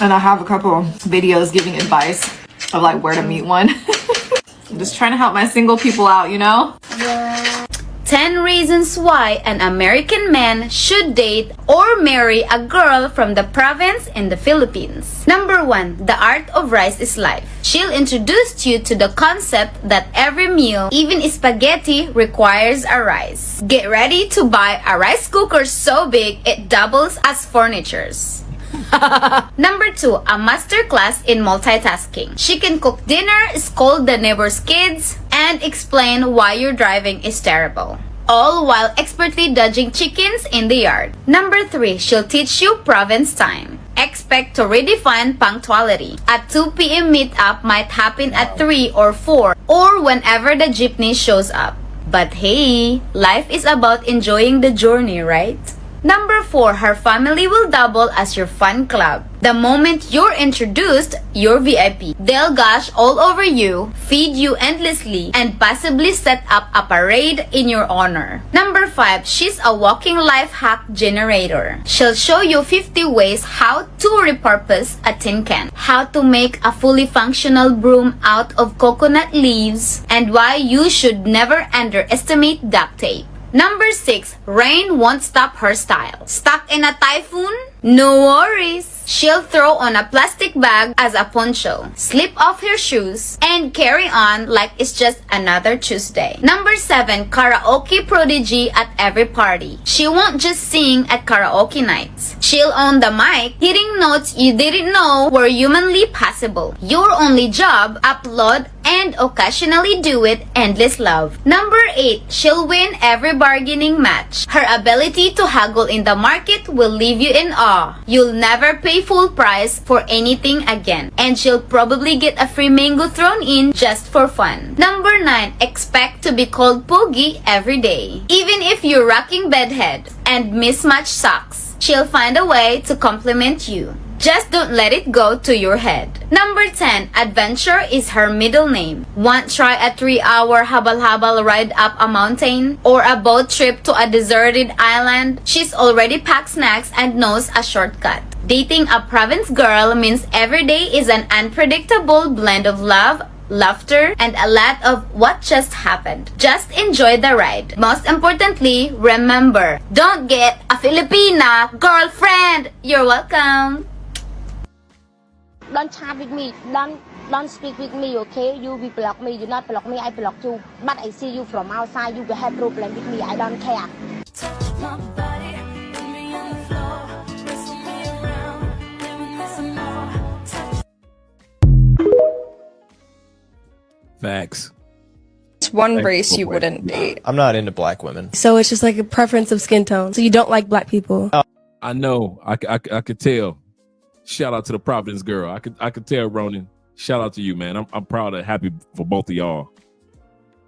And I have a couple videos giving advice of like where to meet one. I'm just trying to help my single people out, you know? 10 reasons why an American man should date or marry a girl from the province in the Philippines. Number 1, the art of rice is life. She'll introduce you to the concept that every meal, even spaghetti, requires a rice. Get ready to buy a rice cooker so big it doubles as furnitures. Number 2, a masterclass in multitasking. She can cook dinner, scold the neighbor's kids, and explain why your driving is terrible, all while expertly dodging chickens in the yard. Number 3, she'll teach you province time. Expect to redefine punctuality. A 2 p.m. meetup might happen at 3 or 4 or whenever the jeepney shows up. But hey, life is about enjoying the journey, right? Number 4, her family will double as your fun club. The moment you're introduced, you're VIP. They'll gush all over you, feed you endlessly, and possibly set up a parade in your honor. Number 5, she's a walking life hack generator. She'll show you 50 ways how to repurpose a tin can, how to make a fully functional broom out of coconut leaves, and why you should never underestimate duct tape. Number 6, rain won't stop her style. Stuck in a typhoon? No worries. She'll throw on a plastic bag as a poncho, slip off her shoes, and carry on like it's just another Tuesday. Number 7, karaoke prodigy at every party. She won't just sing at karaoke nights. She'll own the mic, hitting notes you didn't know were humanly possible. Your only job, upload and occasionally do it, endless love. Number 8, she'll win every bargaining match. Her ability to haggle in the market will leave you in awe. You'll never pay full price for anything again, and she'll probably get a free mango thrown in just for fun. Number 9, expect to be called Pogi every day. Even if you're rocking bedhead and mismatched socks, she'll find a way to compliment you. Just don't let it go to your head. Number 10, adventure is her middle name. Want try a 3-hour habal-habal ride up a mountain? Or a boat trip to a deserted island? She's already packed snacks and knows a shortcut. Dating a province girl means every day is an unpredictable blend of love, laughter, and a lot of what just happened. Just enjoy the ride. Most importantly, remember, don't get a Filipina girlfriend. You're welcome. Don't chat with me. Don't speak with me, okay? You will block me. You not block me. I block you. But I see you from outside. You will have problem with me. I don't care. Facts. It's one race you wouldn't date. I'm not into black women. So it's just like a preference of skin tone. So you don't like black people. I know. I could tell. Shout out to the Providence girl. I could tell, Ronan. Shout out to you, man. I'm proud and happy for both of y'all.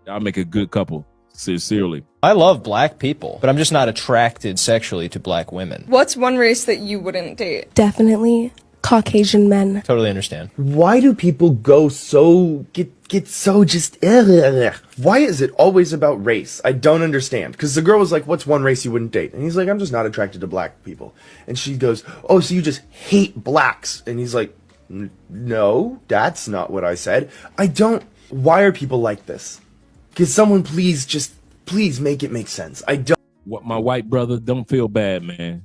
Y'all make a good couple. Sincerely. I love black people, but I'm just not attracted sexually to black women. What's one race that you wouldn't date? Definitely Caucasian men. Totally understand. Why do people go so get so just why is it always about race? I don't understand. Because the girl was like, what's one race you wouldn't date? And he's like, I'm just not attracted to black people. And she goes, oh, so you just hate blacks? And he's like, no, that's not what I said. Why are people like this? Can someone please make it make sense? I don't. What my white brother, don't feel bad, man.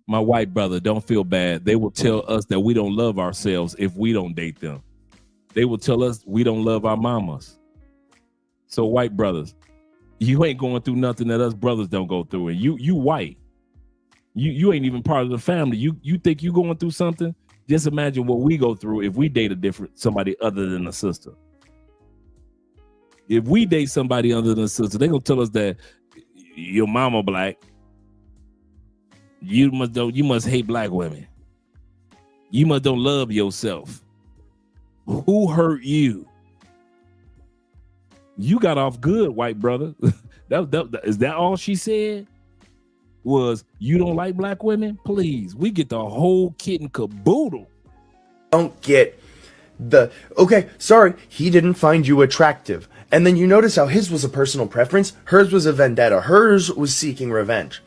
My white brother, don't feel bad. They will tell us that we don't love ourselves if we don't date them. They will tell us we don't love our mamas. So white brothers, you ain't going through nothing that us brothers don't go through. And you white. You ain't even part of the family. You think you going through something? Just imagine what we go through if we date somebody other than a sister. If we date somebody other than a sister, they gonna tell us that your mama black. You must hate black women. You must don't love yourself. Who hurt you? You got off good, white brother. Is that all she said? Was you don't like black women? Please, we get the whole kit and caboodle. Don't get okay, sorry, he didn't find you attractive. And then you notice how his was a personal preference, hers was a vendetta, hers was seeking revenge.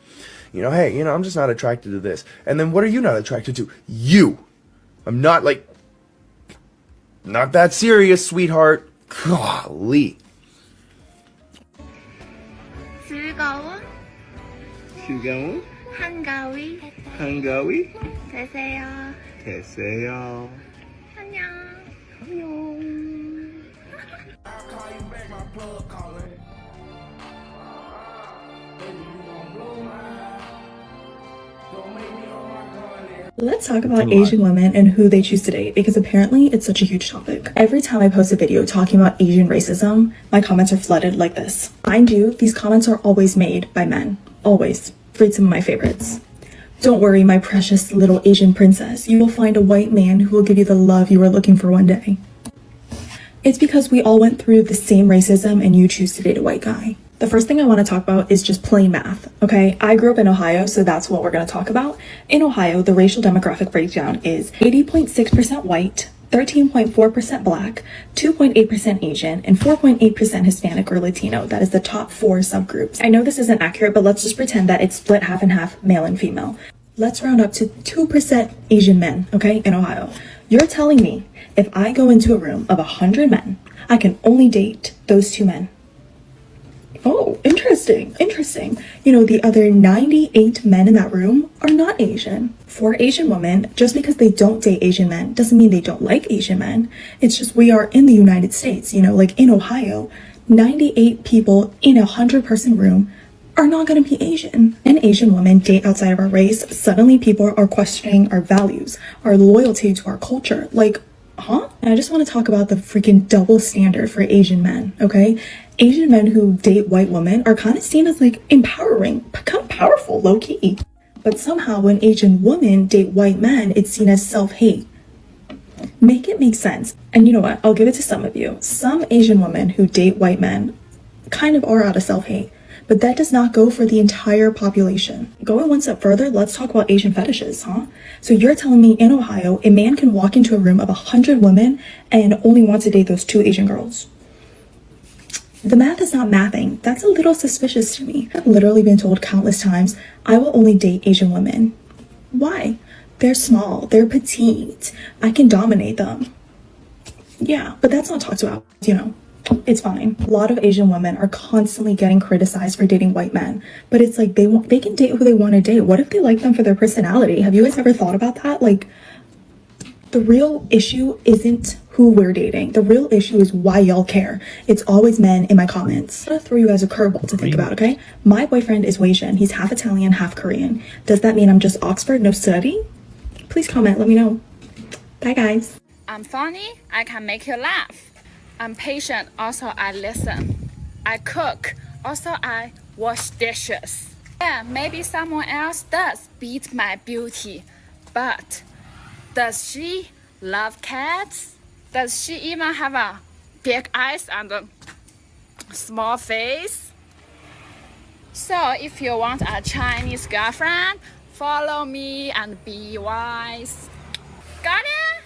Hey, I'm just not attracted to this. And then what are you not attracted to? You. I'm not that serious, sweetheart. Golly. 즐거운 한가위 되세요. 안녕. Let's talk about Asian women and who they choose to date, because apparently it's such a huge topic. Every time I post a video talking about Asian racism, my comments are flooded like this. Mind you, these comments are always made by men. Always. Read some of my favorites. Don't worry, my precious little Asian princess. You will find a white man who will give you the love you are looking for one day. It's because we all went through the same racism and you choose to date a white guy. The first thing I want to talk about is just plain math, okay? I grew up in Ohio, so that's what we're going to talk about. In Ohio, the racial demographic breakdown is 80.6% white, 13.4% black, 2.8% Asian, and 4.8% Hispanic or Latino. That is the top 4 subgroups. I know this isn't accurate, but let's just pretend that it's split half and half, male and female. Let's round up to 2% Asian men, okay, in Ohio. You're telling me if I go into a room of 100 men, I can only date those 2 men. Oh, interesting. The other 98 men in that room are not Asian. For Asian women, just because they don't date Asian men doesn't mean they don't like Asian men. It's just we are in the United States, like in Ohio, 98 people in a 100-person room are not going to be Asian. And Asian women date outside of our race, suddenly people are questioning our values, our loyalty to our culture. Huh? And I just want to talk about the freaking double standard for Asian men, okay? Asian men who date white women are kind of seen as empowering, kind of powerful, low-key. But somehow when Asian women date white men, it's seen as self-hate. Make it make sense. And you know what? I'll give it to some of you. Some Asian women who date white men kind of are out of self-hate. But that does not go for the entire population. Going one step further, let's talk about Asian fetishes, huh? So you're telling me in Ohio, a man can walk into a room of 100 women and only want to date those 2 Asian girls. The math is not mathing. That's a little suspicious to me. I've literally been told countless times, I will only date Asian women. Why? They're small, they're petite. I can dominate them. Yeah, but that's not talked about, It's fine. A lot of Asian women are constantly getting criticized for dating white men, but it's they can date who they want to date. What if they like them for their personality? Have you guys ever thought about that? The real issue isn't who we're dating. The real issue is why y'all care. It's always men in my comments. I'm gonna throw you guys a curveball to think about, okay? My boyfriend is Asian. He's half Italian, half Korean. Does that mean I'm just Oxford, no study? Please comment, let me know. Bye, guys. I'm funny, I can make you laugh. I'm patient, also I listen. I cook, also I wash dishes. Yeah, maybe someone else does beat my beauty, but does she love cats? Does she even have a big eyes and a small face? So if you want a Chinese girlfriend, follow me and be wise. Got it?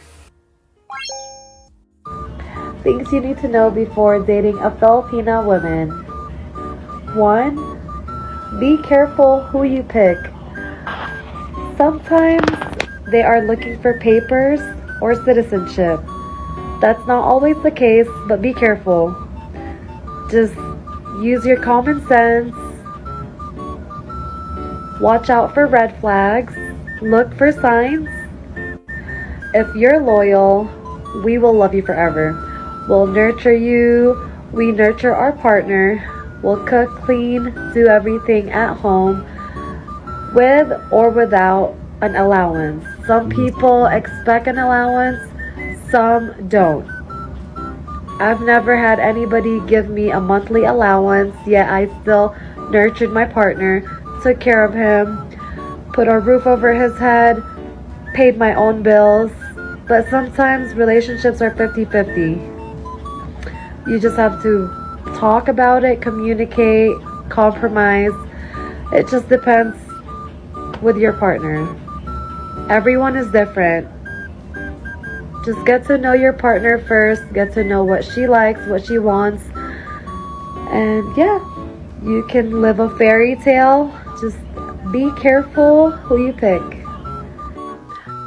Things you need to know before dating a Filipina woman. 1. Be careful who you pick. Sometimes they are looking for papers or citizenship. That's not always the case, but be careful. Just use your common sense Watch out for red flags. Look for signs. If you're loyal, we will love you forever. We'll nurture you. We nurture our partner. We'll cook, clean, do everything at home with or without an allowance. Some people expect an allowance, some don't. I've never had anybody give me a monthly allowance, yet I still nurtured my partner, took care of him, put a roof over his head, paid my own bills. But sometimes relationships are 50-50. You just have to talk about it, communicate, compromise. It just depends with your partner. Everyone is different. Just get to know your partner first, get to know what she likes, what she wants, and yeah, you can live a fairy tale. Just be careful who you pick.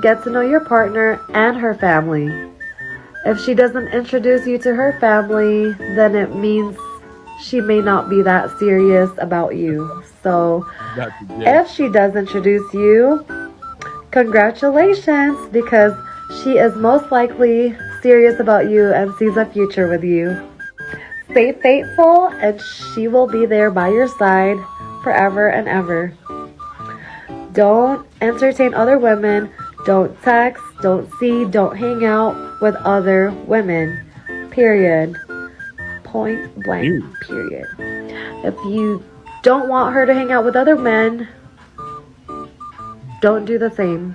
Get to know your partner and her family. If she doesn't introduce you to her family, then it means she may not be that serious about you. So if she does introduce you, congratulations, because she is most likely serious about you and sees a future with you. Stay faithful and she will be there by your side forever and ever. Don't entertain other women. Don't text, don't see, don't hang out with other women. Period. Point blank. Period. If you don't want her to hang out with other men, don't do the same.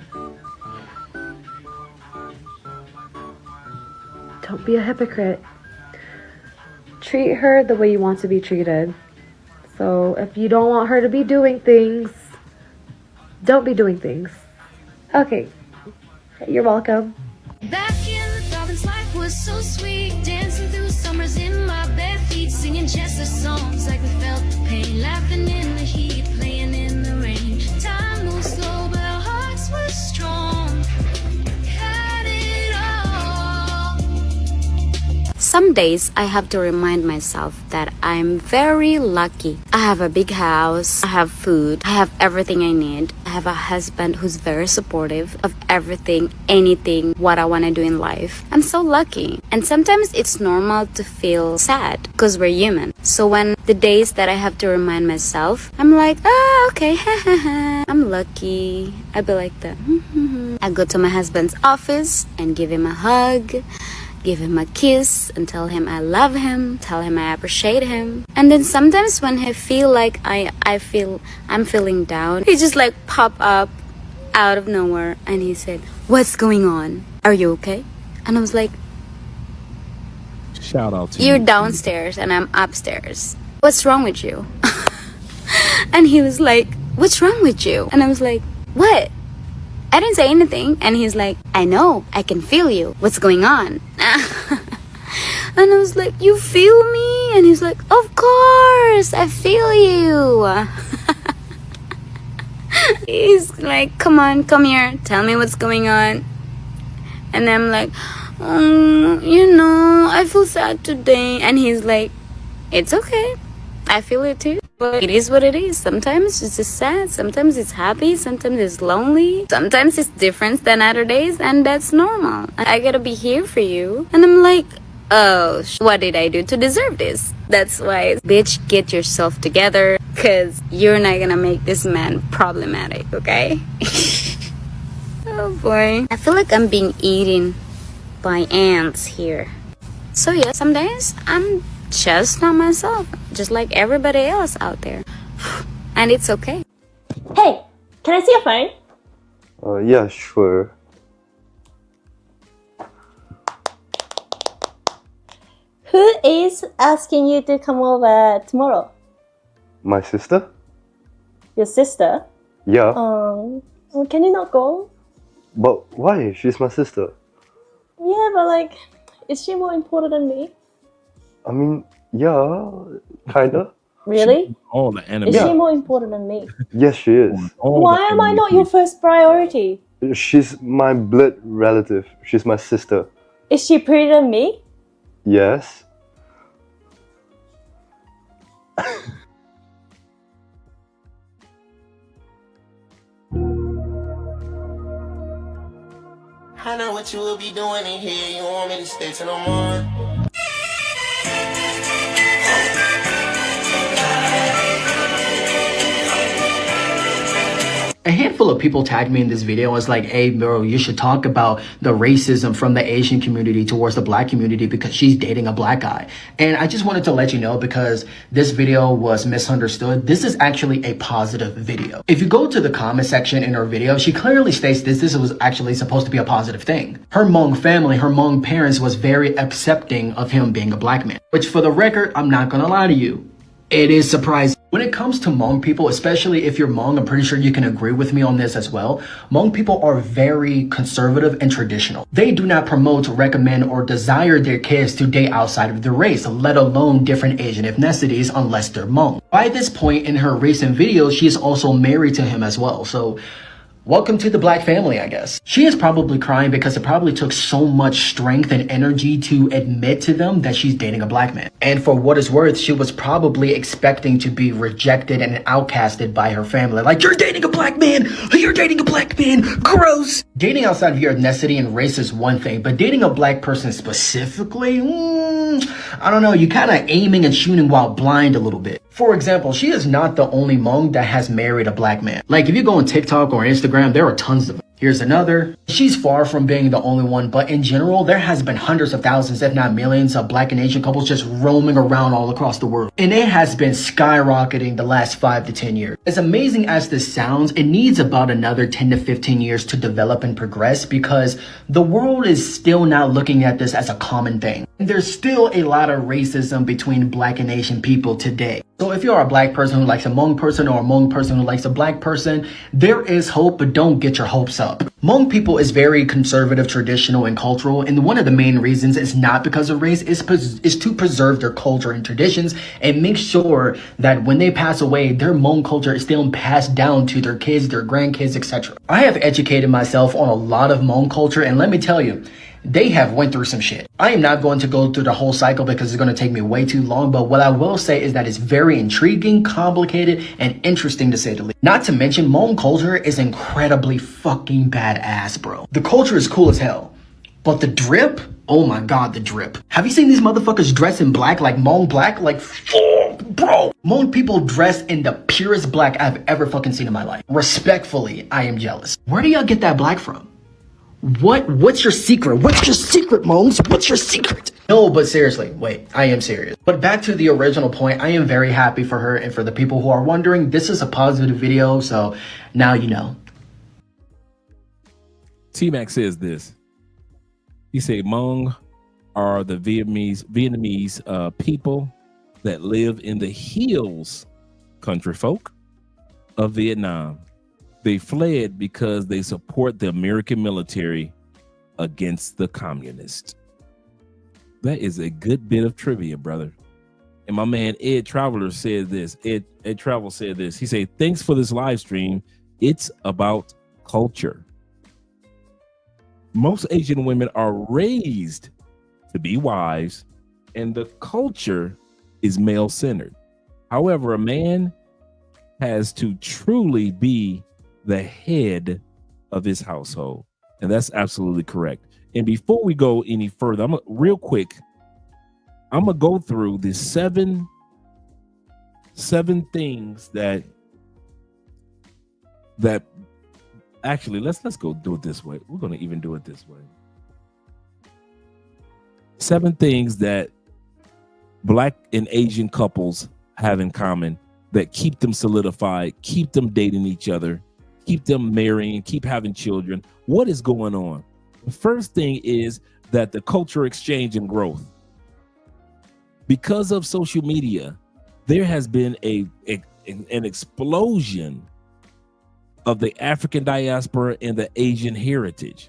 Don't be a hypocrite. Treat her the way you want to be treated. So if you don't want her to be doing things, don't be doing things. Okay. You're welcome. Back in the province, life was so sweet. Dancing through summers in my bare feet, singing just the songs like we felt the pain. Laughing in the heat, playing in the rain. Time moved slow, but our hearts were strong. Had it all. Some days I have to remind myself that I'm very lucky. I have a big house, I have food, I have everything I need. I have a husband who's very supportive of everything, anything, what I want to do in life. I'm so lucky. And sometimes it's normal to feel sad because we're human. So when the days that I have to remind myself, I'm like, okay, I'm lucky. I be like that. I go to my husband's office and give him a hug, give him a kiss and tell him I love him, tell him I appreciate him. And then sometimes when I feel like I'm feeling down, he just like pop up out of nowhere and he said, "What's going on? Are you okay?" And I was like, shout out to "You're you. downstairs and I'm upstairs. What's wrong with you?" And he was like, "What's wrong with you?" And I was like, "What?" I didn't say anything. And he's like, "I know, I can feel you. What's going on?" And I was like, "You feel me?" And he's like, "Of course, I feel you." He's like, "Come on, come here. Tell me what's going on." And I'm like, I feel sad today. And he's like, "It's okay. I feel it too. But it is what it is. Sometimes it's just sad. Sometimes it's happy. Sometimes it's lonely. Sometimes it's different than other days. And that's normal. I gotta be here for you." And I'm like, oh, what did I do to deserve this? That's why, bitch, get yourself together. Because you're not gonna make this man problematic, okay? Oh boy. I feel like I'm being eaten by ants here. So yeah, some days I'm just not myself, just like everybody else out there. And it's okay. Hey, can I see your phone? Yeah, sure. Who is asking you to come over tomorrow? My sister? Your sister? Yeah. Can you not go? But why? She's my sister. Yeah, but like, is she more important than me? I mean, yeah, kinda. Really? All the anime. Is she more important than me? Yes, she is. Why am I not your first priority? She's my blood relative. She's my sister. Is she prettier than me? Yes. I know what you will be doing in here. You want me to stay till the morning? A handful of people tagged me in this video and was like, hey bro, you should talk about the racism from the Asian community towards the black community because she's dating a black guy. And I just wanted to let you know, because this video was misunderstood, this is actually a positive video. If you go to the comment section in her video, she clearly states this was actually supposed to be a positive thing. Her Hmong family, her Hmong parents was very accepting of him being a black man, which for the record, I'm not gonna lie to you, it is surprising. When it comes to Hmong people, especially if you're Hmong, I'm pretty sure you can agree with me on this as well. Hmong people are very conservative and traditional. They do not promote, recommend, or desire their kids to date outside of their race, let alone different Asian ethnicities, unless they're Hmong. By this point in her recent videos, she is also married to him as well. So welcome to the black family, I guess. She is probably crying because it probably took so much strength and energy to admit to them that she's dating a black man. And for what it's worth, she was probably expecting to be rejected and outcasted by her family. Like, you're dating a black man! You're dating a black man! Gross! Dating outside of your ethnicity and race is one thing, but dating a black person specifically, I don't know, you kind of aiming and shooting while blind a little bit. For example, she is not the only Hmong that has married a black man. Like, if you go on TikTok or Instagram, there are tons of them. Here's another. She's far from being the only one, but in general, there has been hundreds of thousands, if not millions, of black and Asian couples just roaming around all across the world. And it has been skyrocketing the last 5 to 10 years. As amazing as this sounds, it needs about another 10 to 15 years to develop and progress, because the world is still not looking at this as a common thing. And there's still a lot of racism between black and Asian people today. So if you're a black person who likes a Hmong person, or a Hmong person who likes a black person, there is hope, but don't get your hopes up. Hmong people is very conservative, traditional, and cultural, and one of the main reasons is not because of race, is to preserve their culture and traditions and make sure that when they pass away, their Hmong culture is still passed down to their kids, their grandkids, etc. I have educated myself on a lot of Hmong culture, and let me tell you, they have went through some shit. I am not going to go through the whole cycle because it's going to take me way too long, but what I will say is that it's very intriguing, complicated, and interesting to say the least. Not to mention, Hmong culture is incredibly fucking badass, bro. The culture is cool as hell, but the drip, oh my god, the drip. Have you seen these motherfuckers dress in black, like Hmong black? Like, bro. Hmong people dress in the purest black I've ever fucking seen in my life. Respectfully, I am jealous. Where do y'all get that black from? What's your secret? What's your secret, Hmongs? What's your secret? No, but seriously, wait, I am serious. But back to the original point, I am very happy for her, and for the people who are wondering, this is a positive video, so now you know. T-Mac says this. He said, Hmong are the Vietnamese people that live in the hills, country folk of Vietnam. They fled because they support the American military against the communists. That is a good bit of trivia, brother. And my man Ed Traveler said this. Ed Travel said this. He said, thanks for this live stream. It's about culture. Most Asian women are raised to be wives, and the culture is male-centered. However, a man has to truly be the head of his household, and that's absolutely correct. And before we go any further, I'm gonna go through the seven things that actually let's go do it this way. We're gonna even do it this way. 7 things that Black and Asian couples have in common that keep them solidified, keep them dating each other, keep them marrying, keep having children. What is going on? The first thing is that the culture exchange and growth. Because of social media, there has been an explosion of the African diaspora and the Asian heritage.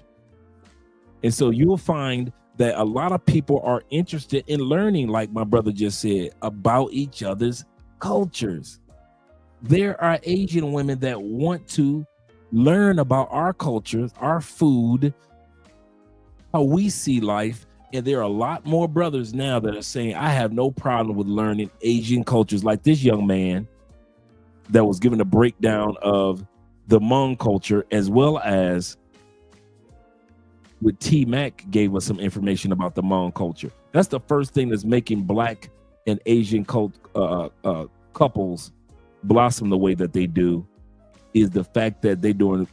And so you'll find that a lot of people are interested in learning, like my brother just said, about each other's cultures. There are Asian women that want to learn about our cultures, our food, how we see life. And there are a lot more brothers now that are saying, I have no problem with learning Asian cultures, like this young man that was given a breakdown of the Hmong culture as well as with T Mac gave us some information about the Hmong culture. That's the first thing that's making Black and Asian couples blossom the way that they do, is the fact that they're doing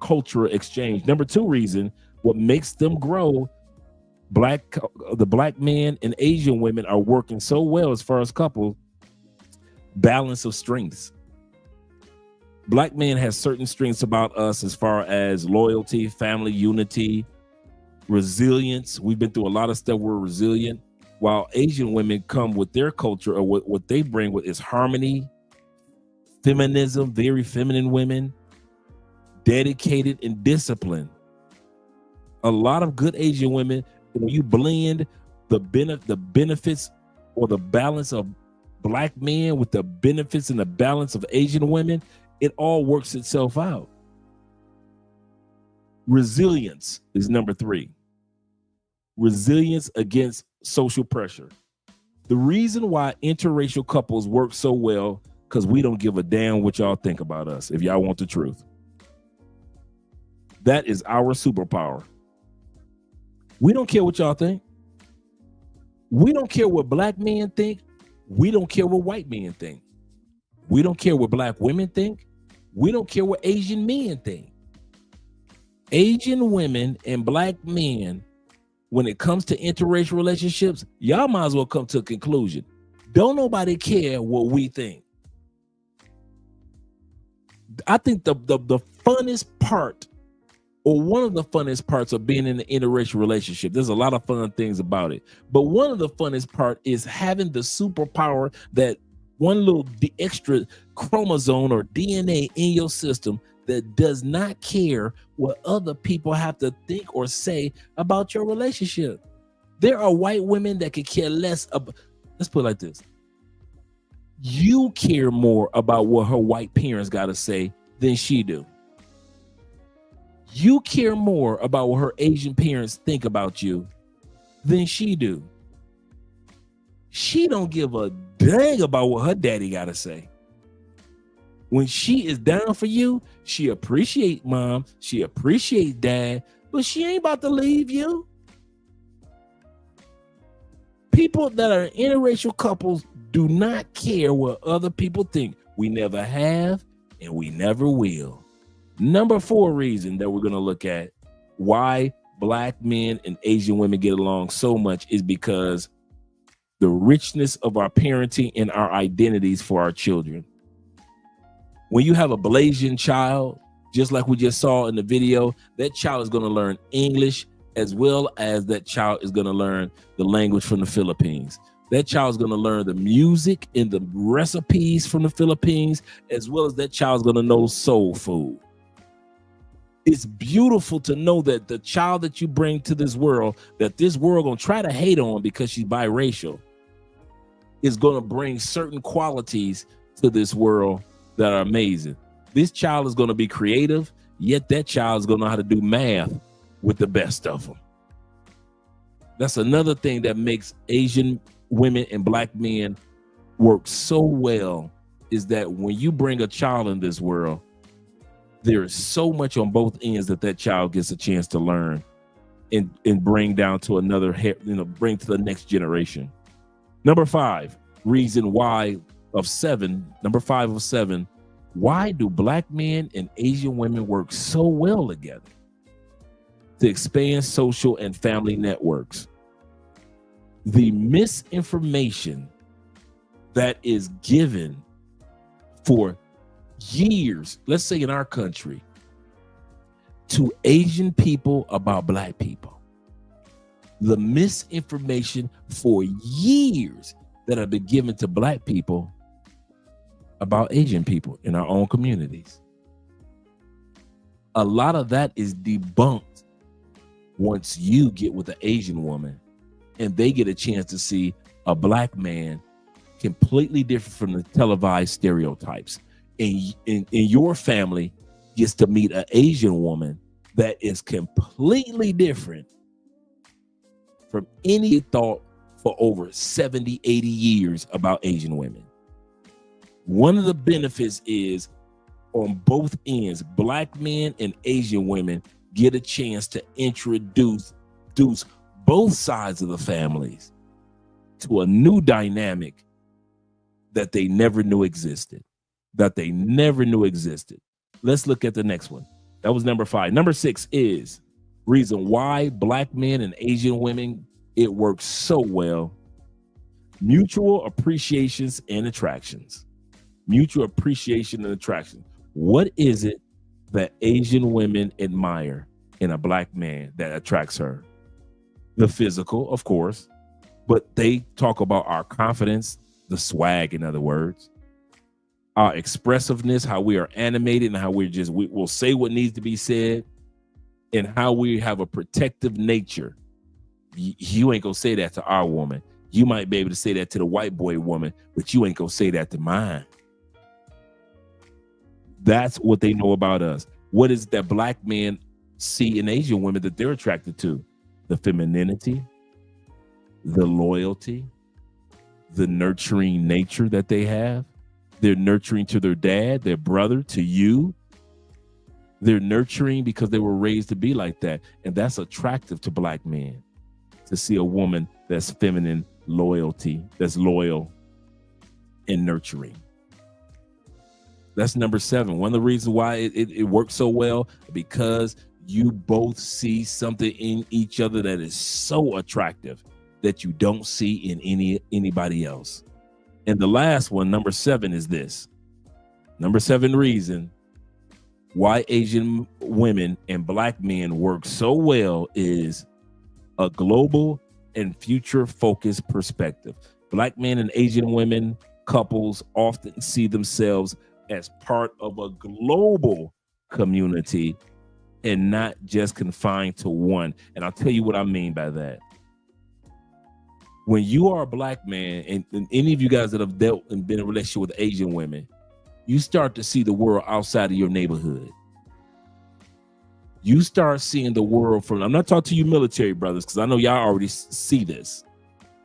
cultural exchange. Number two reason, what makes them grow, the Black men and Asian women are working so well as far as couples, balance of strengths. Black men has certain strengths about us as far as loyalty, family unity, resilience. We've been through a lot of stuff. We're resilient. While Asian women come with their culture, or what they bring with is harmony, feminism, very feminine women, dedicated and disciplined. A lot of good Asian women, when you blend the benefits or the balance of Black men with the benefits and the balance of Asian women, it all works itself out. Resilience is number three. Resilience against social pressure. The reason why interracial couples work so well, because we don't give a damn what y'all think about us, if y'all want the truth. That is our superpower. We don't care what y'all think. We don't care what Black men think. We don't care what white men think. We don't care what Black women think. We don't care what Asian men think. Asian women and Black men, when it comes to interracial relationships, y'all might as well come to a conclusion. Don't nobody care what we think. I think the funnest part, or one of the funnest parts of being in an interracial relationship, there's a lot of fun things about it, but one of the funnest part is having the superpower, that one little extra chromosome or DNA in your system that does not care what other people have to think or say about your relationship. There are white women that could care less about, let's put it like this. You care more about what her white parents got to say than she do. You care more about what her Asian parents think about you than she do. She don't give a dang about what her daddy got to say. When she is down for you, she appreciate mom, she appreciate dad, but she ain't about to leave you. People that are interracial couples do not care what other people think. We never have, and we never will. Number 4 reason that we're going to look at why Black men and Asian women get along so much is because the richness of our parenting and our identities for our children. When you have a Blasian child, just like we just saw in the video, that child is going to learn English, as well as that child is going to learn the language from the Philippines. That child is going to learn the music and the recipes from the Philippines, as well as that child is going to know soul food. It's beautiful to know that the child that you bring to this world, that this world going to try to hate on because she's biracial, is going to bring certain qualities to this world that are amazing. This child is going to be creative, yet that child is going to know how to do math with the best of them. That's another thing that makes Asian women and Black men work so well, is that when you bring a child in this world, there is so much on both ends that child gets a chance to learn and bring down to another, bring to the next generation. Number 5 reason why of 7, number 5 of 7, why do Black men and Asian women work so well together? To expand social and family networks. The misinformation that is given for years, let's say in our country, to Asian people about Black people. The misinformation for years that have been given to Black people about Asian people in our own communities. A lot of that is debunked once you get with an Asian woman and they get a chance to see a Black man completely different from the televised stereotypes. And your family gets to meet an Asian woman that is completely different from any thought for over 70, 80 years about Asian women. One of the benefits is on both ends, Black men and Asian women get a chance to introduce both sides of the families to a new dynamic that they never knew existed. Let's look at the next one. That was number 5. Number 6 is reason why Black men and Asian women, it works so well. Mutual appreciations and attractions. Mutual appreciation and attraction. What is it that Asian women admire in a Black man that attracts her? The physical, of course, but they talk about our confidence, the swag, in other words, our expressiveness, how we are animated, and how we'll say what needs to be said, and how we have a protective nature. You ain't gonna say that to our woman. You might be able to say that to the white boy woman, but you ain't gonna say that to mine. That's what they know about us. What is it that Black men see in Asian women that they're attracted to? The femininity, the loyalty, the nurturing nature that they have. They're nurturing to their dad, their brother, to you. They're nurturing because they were raised to be like that. And that's attractive to Black men, to see a woman that's feminine, that's loyal and nurturing. That's number 7. One of the reasons why it works so well, because you both see something in each other that is so attractive that you don't see in anybody else. And the last one, number 7, is this. Number 7 reason why Asian women and Black men work so well is a global and future focused perspective. Black men and Asian women couples often see themselves as part of a global community and not just confined to one. And I'll tell you what I mean by that. When you are a Black man, and any of you guys that have dealt and been in a relationship with Asian women, you start to see the world outside of your neighborhood. You start seeing the world from, I'm not talking to you military brothers, because I know y'all already see this.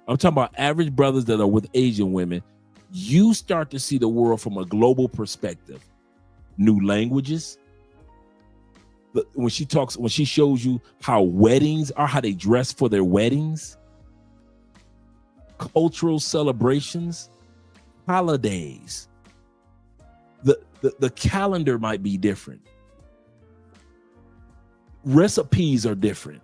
I'm talking about average brothers that are with Asian women. You start to see the world from a global perspective. New languages. When she shows you how weddings are, how they dress for their weddings, cultural celebrations, holidays. The calendar might be different. Recipes are different.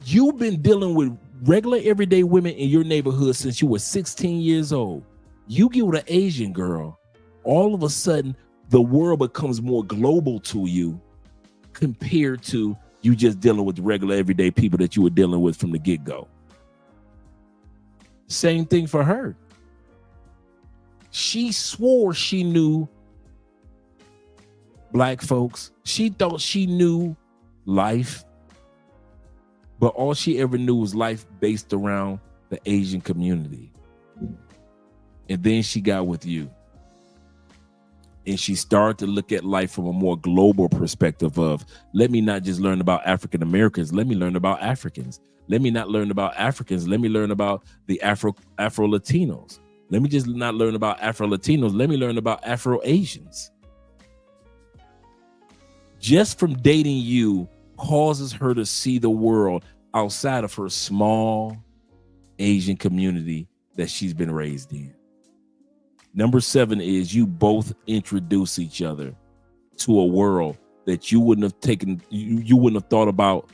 You've been dealing with regular everyday women in your neighborhood since you were 16 years old. You get with an Asian girl, all of a sudden the world becomes more global to you compared to you just dealing with regular everyday people that you were dealing with from the get-go. Same thing for her. She swore she knew Black folks. She thought she knew life, but all she ever knew was life based around the Asian community. And then she got with you. And she started to look at life from a more global perspective of, let me not just learn about African Americans, let me learn about Africans. Let me not learn about Africans, let me learn about the Afro-Latinos. Let me just not learn about Afro-Latinos, let me learn about Afro-Asians. Just from dating you causes her to see the world outside of her small Asian community that she's been raised in. Number 7 is you both introduce each other to a world that you wouldn't have taken, you wouldn't have thought about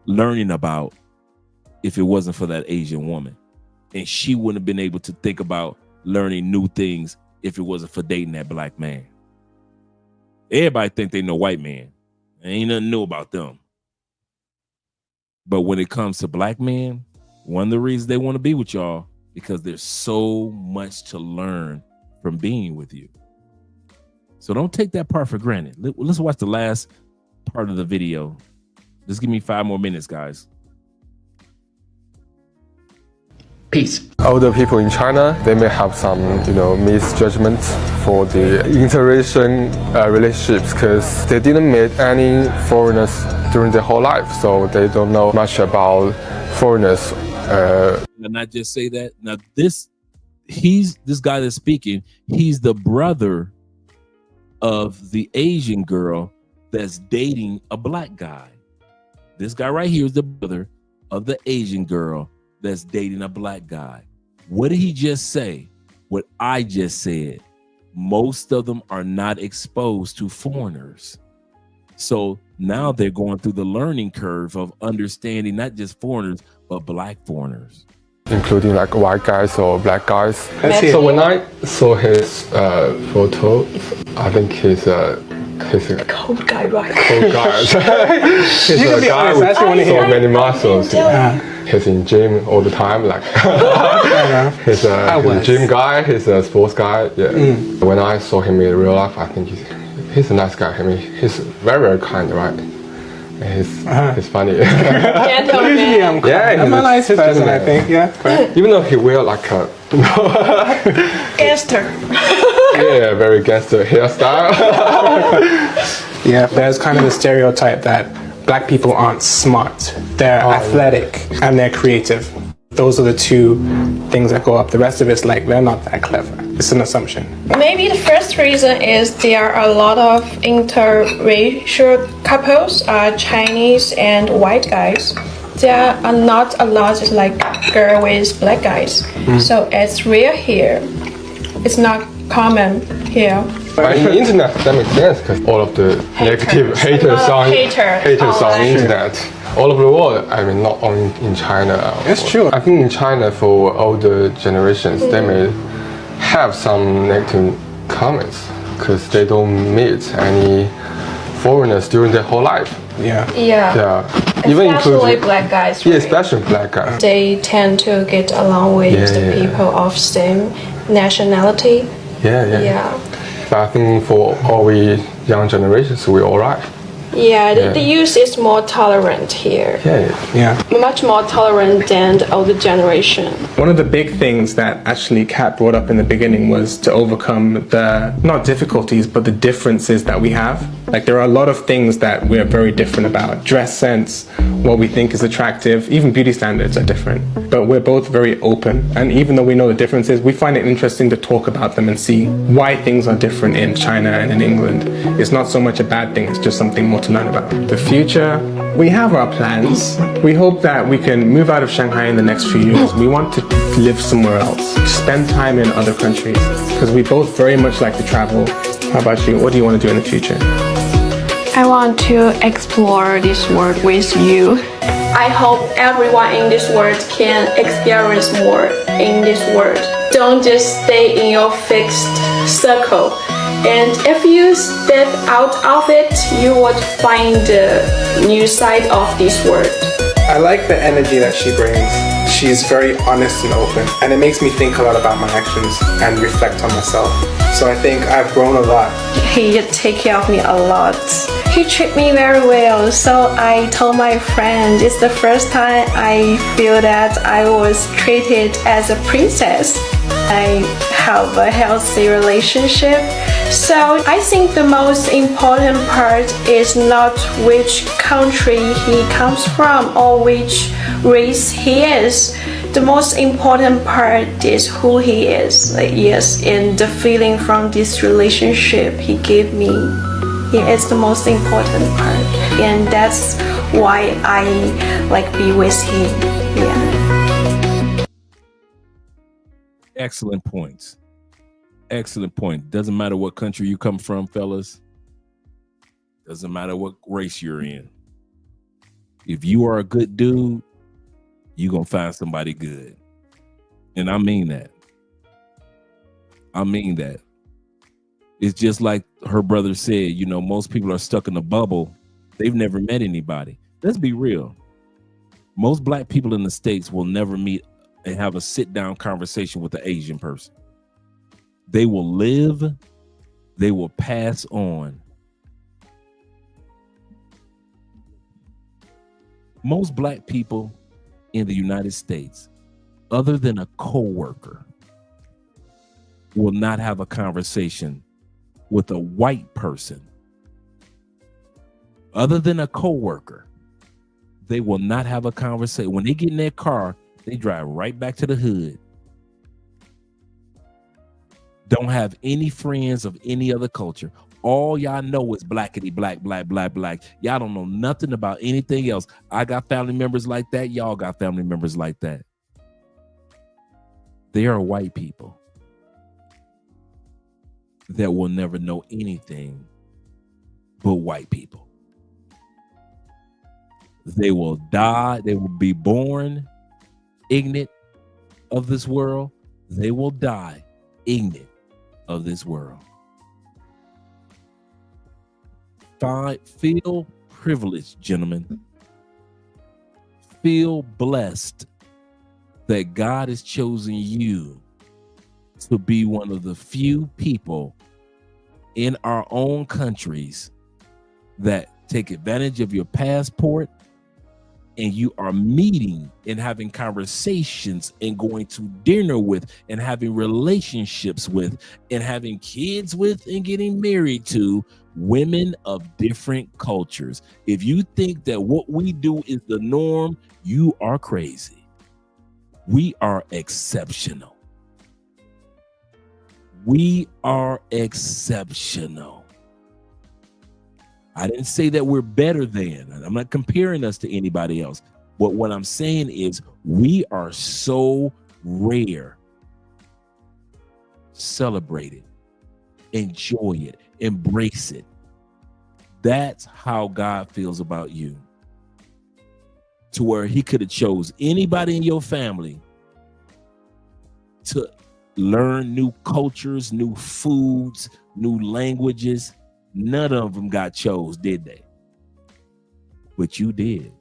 learning about if it wasn't for that Asian woman. And she wouldn't have been able to think about learning new things if it wasn't for dating that Black man. Everybody think they know white men. There ain't nothing new about them. But when it comes to Black men, one of the reasons they want to be with y'all, because there's so much to learn from being with you. So don't take that part for granted. Let's watch the last part of the video. Just give me 5 more minutes, guys. Peace. Older people in China, they may have some, misjudgments for the interracial relationships because they didn't meet any foreigners during their whole life, so they don't know much about foreigners. And I just say that now. This guy that's speaking. He's the brother of the Asian girl that's dating a black guy. This guy right here is the brother of the Asian girl that's dating a black guy. What did he just say? What I just said. Most of them are not exposed to foreigners. So now they're going through the learning curve of understanding not just foreigners, but black foreigners. Including like white guys or black guys. So when I saw his photo, I think he's a cold guy, right? Cold guy. He's a guy with so many muscles. He's in gym all the time. Like he's a gym guy. He's a sports guy. Yeah. When I saw him in real life, I think he's a nice guy. I mean, he's very, very kind, right? He's funny. Usually I'm a nice person, I think. Yeah. Even though he wear like a gangster. Yeah, very gangster hairstyle. Yeah, there's kind of a stereotype that black people aren't smart. They're athletic and they're creative. Those are the two things that go up. The rest of it's like they're not that clever. It's an assumption. Maybe the first reason is there are a lot of interracial couples, Chinese and white guys. There are not a lot like girl with black guys. So it's rare here. It's not common here. But in the internet, that makes sense because all of the negative haters on the internet. All over the world, I mean, not only in China. It's true. I think in China, for older generations, they may have some negative comments because they don't meet any foreigners during their whole life. Yeah. Even especially black guys. Yeah, especially black guys. They tend to get along with the people of same nationality. Yeah. But I think for all we young generations, we're all right. The youth is more tolerant here. Yeah. Much more tolerant than the older generation. One of the big things that actually Kat brought up in the beginning was to overcome the, not difficulties, but the differences that we have. Like there are a lot of things that we're very different about. Dress sense, what we think is attractive, even beauty standards are different. But we're both very open. And even though we know the differences, we find it interesting to talk about them and see why things are different in China and in England. It's not so much a bad thing, it's just something more to learn about. The future, we have our plans. We hope that we can move out of Shanghai in the next few years. We want to live somewhere else, spend time in other countries, because we both very much like to travel. How about you? What do you want to do in the future? I want to explore this world with you. I hope everyone in this world can experience more in this world. Don't just stay in your fixed circle. And if you step out of it, you would find the new side of this world. I like the energy that she brings. She's very honest and open, and it makes me think a lot about my actions and reflect on myself. So I think I've grown a lot. He take care of me a lot. He treat me very well, so I told my friend it's the first time I feel that I was treated as a princess. I have a healthy relationship. So I think the most important part is not which country he comes from or which race he is. The most important part is who he is. And the feeling from this relationship he gave me. It's the most important part. And that's why I like be with him. Excellent points. Excellent point. Doesn't matter what country you come from, fellas. Doesn't matter what race you're in. If you are a good dude, you're going to find somebody good. And I mean that. I mean that. It's just like her brother said, you know, most people are stuck in a bubble. They've never met anybody. Let's be real. Most black people in the States will never meet and have a sit-down conversation with an Asian person. They will live, they will pass on. Most black people in the United States, other than a coworker, will not have a conversation with a white person. Other than a coworker, they will not have a conversation. When they get in their car, they drive right back to the hood. Don't have any friends of any other culture. All y'all know is blackity black, black, black, black. Y'all don't know nothing about anything else. I got family members like that. Y'all got family members like that. They are white people that will never know anything but white people. They will die. They will be born ignorant of this world. They will die ignorant of this world. Feel privileged, gentlemen. Feel blessed that God has chosen you to be one of the few people in our own countries that take advantage of your passport, and you are meeting and having conversations and going to dinner with and having relationships with and having kids with and getting married to women of different cultures. If you think that what we do is the norm, you are crazy. We are exceptional. We are exceptional. I didn't say that we're better than. I'm not comparing us to anybody else. But what I'm saying is we are so rare. Celebrate it. Enjoy it. Embrace it. That's how God feels about you. To where he could have chose anybody in your family to learn new cultures, new foods, new languages. None of them got chose, did they? But you did.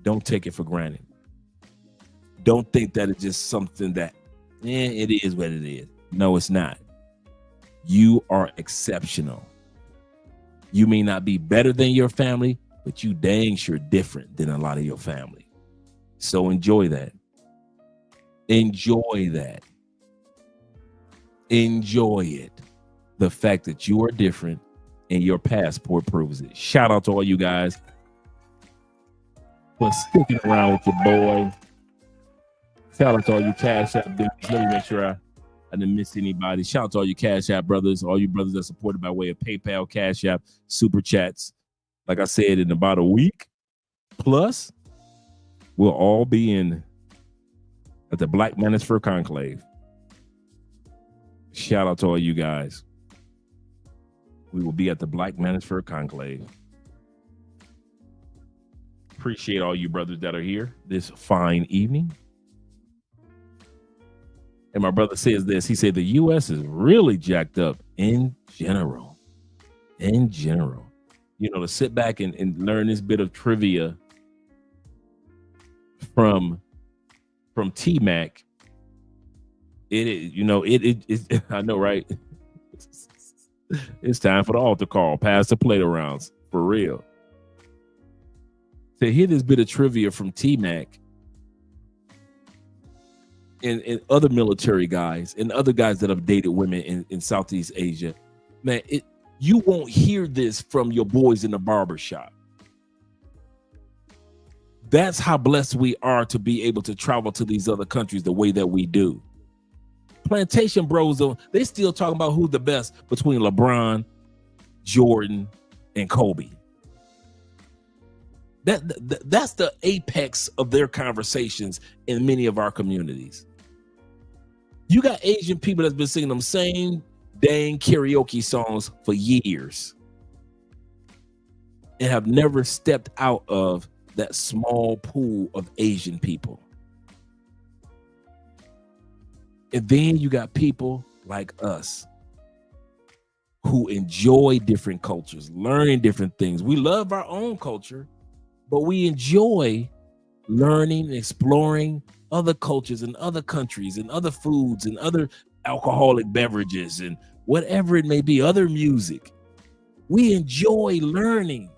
Don't take it for granted. Don't think that it's just something that, it is what it is. No, it's not. You are exceptional. You may not be better than your family, but you dang sure different than a lot of your family. So enjoy that. Enjoy that. Enjoy it. The fact that you are different and your passport proves it. Shout out to all you guys for sticking around with your boy. Shout out to all you Cash App dudes. Let me make sure I didn't miss anybody. Shout out to all you Cash App brothers, all you brothers that supported by way of PayPal, Cash App, Super Chats. Like I said, in about a week plus, we'll all be at the Black Manosphere Conclave. Shout out to all you guys. We will be at the Black Manosphere Conclave. Appreciate all you brothers that are here this fine evening. And my brother says this. He said the U.S. is really jacked up in general. In general. You know, to sit back and learn this bit of trivia from T-Mac. It I know, right? It's time for the altar call. Pass the plate arounds. For real. To hear this bit of trivia from T-Mac and other military guys and other guys that have dated women in Southeast Asia, man, you won't hear this from your boys in the barbershop. That's how blessed we are to be able to travel to these other countries the way that we do. Plantation bros, though, they still talking about who's the best between LeBron, Jordan, and Kobe. That's the apex of their conversations in many of our communities. You got Asian people that's been singing them same dang karaoke songs for years and have never stepped out of that small pool of Asian people. And then you got people like us who enjoy different cultures, learning different things. We love our own culture, but we enjoy learning and exploring other cultures and other countries and other foods and other alcoholic beverages and whatever it may be, other music. We enjoy learning.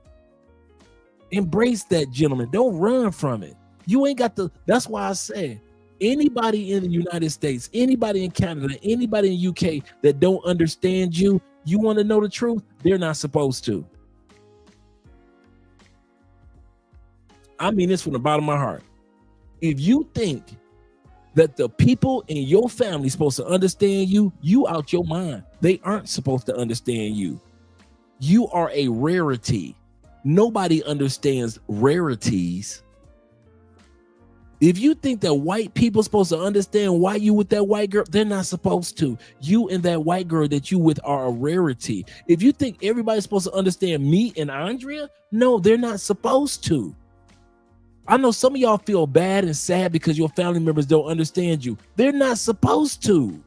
Embrace that, gentlemen. Don't run from it. You ain't got that's why I say, anybody in the United States, anybody in Canada, anybody in UK that don't understand you want to know the truth, they're not supposed to. I mean this from the bottom of my heart. If you think that the people in your family supposed to understand you, you out your mind. They aren't supposed to understand you. You are a rarity. Nobody understands rarities. If you think that white people supposed to understand why you with that white girl, they're not supposed to. You and that white girl that you with are a rarity. If you think everybody's supposed to understand me and Andrea, no, they're not supposed to. I know some of y'all feel bad and sad because your family members don't understand you. They're not supposed to.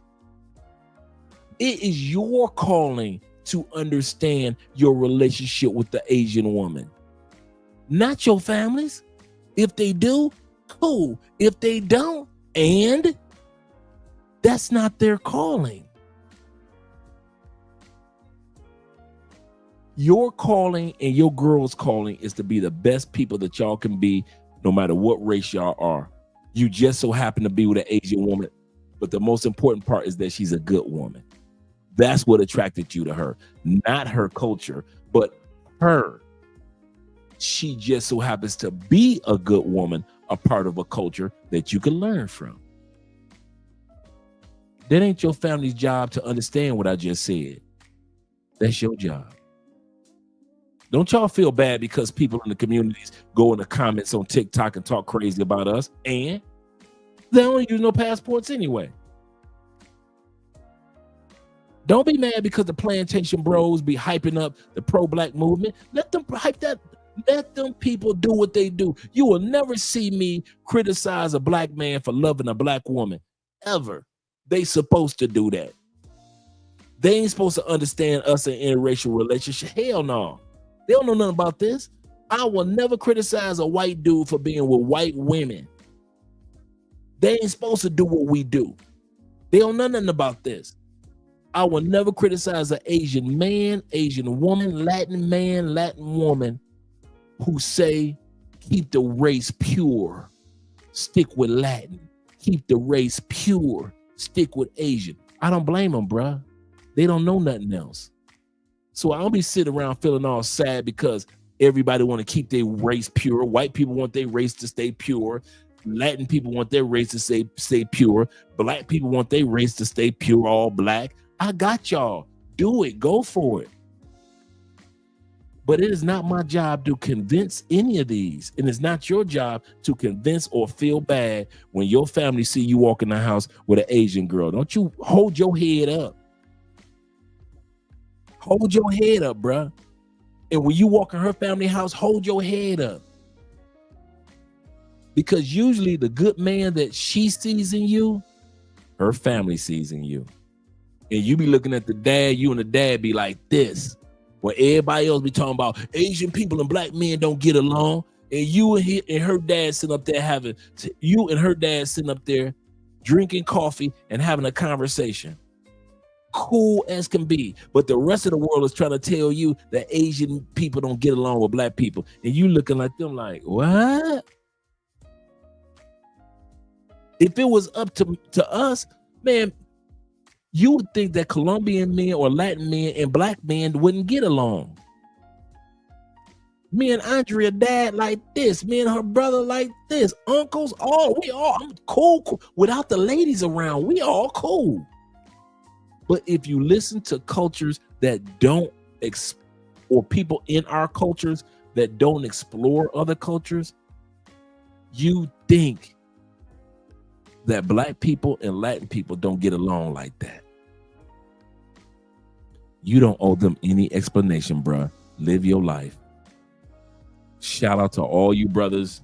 It is your calling to understand your relationship with the Asian woman, not your family's. If they do, cool. If they don't, and that's not their calling. Your calling and your girl's calling is to be the best people that y'all can be, no matter what race y'all are. You just so happen to be with an Asian woman, but the most important part is that she's a good woman. That's what attracted you to her, not her culture, but her. She just so happens to be a good woman, a part of a culture that you can learn from. That ain't your family's job to understand what I just said. That's your job. Don't y'all feel bad because people in the communities go in the comments on TikTok and talk crazy about us, and they don't use no passports anyway. Don't be mad because the plantation bros be hyping up the pro-black movement. Let them hype that. Let them people do what they do. You will never see me criticize a black man for loving a black woman, ever. They supposed to do that. They ain't supposed to understand us in interracial relationship. Hell no. They don't know nothing about this. I will never criticize a white dude for being with white women. They ain't supposed to do what we do. They don't know nothing about this. I will never criticize an Asian man, Asian woman, Latin man, Latin woman who say, keep the race pure, stick with Latin. Keep the race pure, stick with Asian. I don't blame them, bruh. They don't know nothing else. So I don't be sitting around feeling all sad because everybody want to keep their race pure. White people want their race to stay pure. Latin people want their race to stay pure. Black people want their race to stay pure, all black. I got y'all. Do it. Go for it. But it is not my job to convince any of these. And it's not your job to convince or feel bad when your family see you walk in the house with an Asian girl. Don't you hold your head up. Hold your head up, bruh. And when you walk in her family house, hold your head up. Because usually the good man that she sees in you, her family sees in you. And you be looking at the dad, you and the dad be like this. When everybody else be talking about Asian people and black men don't get along. And you and her dad sitting up there drinking coffee and having a conversation. Cool as can be, but the rest of the world is trying to tell you that Asian people don't get along with black people, and you looking like them like, what? If it was up to us, man, you would think that Colombian men or Latin men and black men wouldn't get along. Me and Andrea dad like this, me and her brother like this, uncles, I'm cool. Without the ladies around, we all cool. But if you listen to cultures that don't, or people in our cultures that don't explore other cultures, you think that black people and Latin people don't get along like that. You don't owe them any explanation, bruh. Live your life. Shout out to all you brothers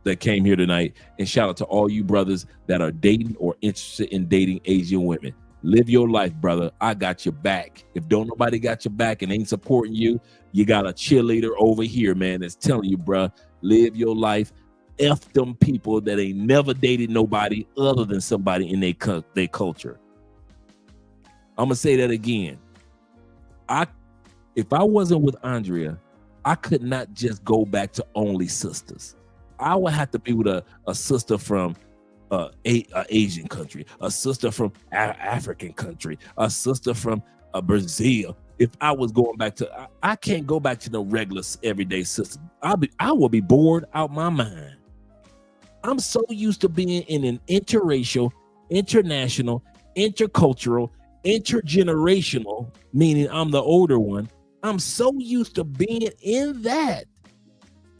that came here tonight, and shout out to all you brothers that are dating or interested in dating Asian women. Live your life, brother. I got your back. If don't nobody got your back and ain't supporting you, you got a cheerleader over here, man, that's telling you, bruh, live your life. F them people that ain't never dated nobody other than somebody in their culture. I'm gonna say that again. If I wasn't with Andrea, I could not just go back to only sisters. I would have to be with a sister from a Asian country, a sister from African country, a sister from Brazil. If I was going back to, I can't go back to no regular everyday sister. I will be bored out my mind. I'm so used to being in an interracial, international, intercultural, intergenerational, meaning I'm the older one. I'm so used to being in that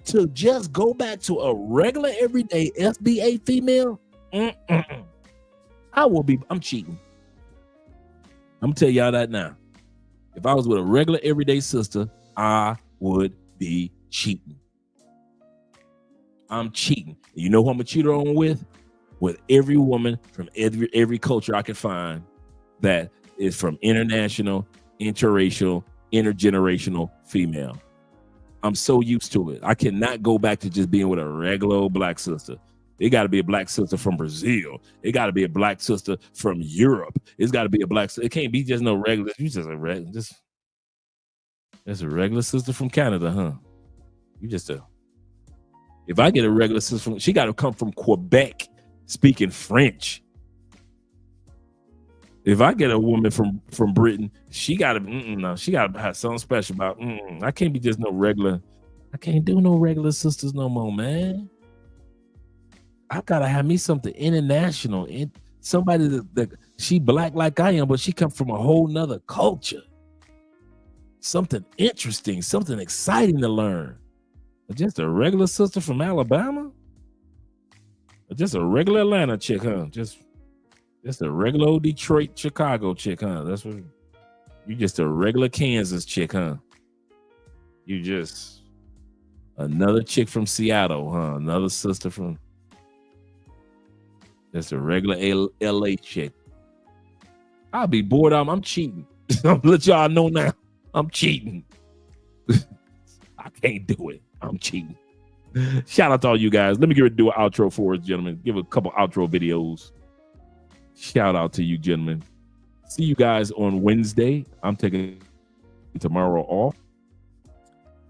to just go back to a regular everyday FBA female. I'm cheating. I'm gonna tell y'all that now. If I was with a regular everyday sister, I would be cheating. I'm cheating. You know who I'm a cheater on with? With every woman from every culture I can find that is from international, interracial, intergenerational female. I'm so used to it. I cannot go back to just being with a regular old black sister. It got to be a black sister from Brazil. It got to be a black sister from Europe. It's got to be a black sister. It can't be just no regular. You just a regular. Just a regular sister from Canada, huh? You just a. If I get a regular sister, she got to come from Quebec, speaking French. If I get a woman from Britain, she got to she got to have something special about. I can't be just no regular. I can't do no regular sisters no more, man. I gotta have me something international, somebody that she black like I am, but she come from a whole nother culture. Something interesting, something exciting to learn. But just a regular sister from Alabama, or just a regular Atlanta chick, huh? Just a regular old Detroit, Chicago chick, huh? That's what you just a regular Kansas chick, huh? You just another chick from Seattle, huh? Another sister from. That's a regular LA chick. I'll be bored. I'm cheating. I'm gonna let y'all know now. I'm cheating. I can't do it. I'm cheating. Shout out to all you guys. Let me get ready to do an outro for us, gentlemen. Give a couple outro videos. Shout out to you, gentlemen. See you guys on Wednesday. I'm taking tomorrow off.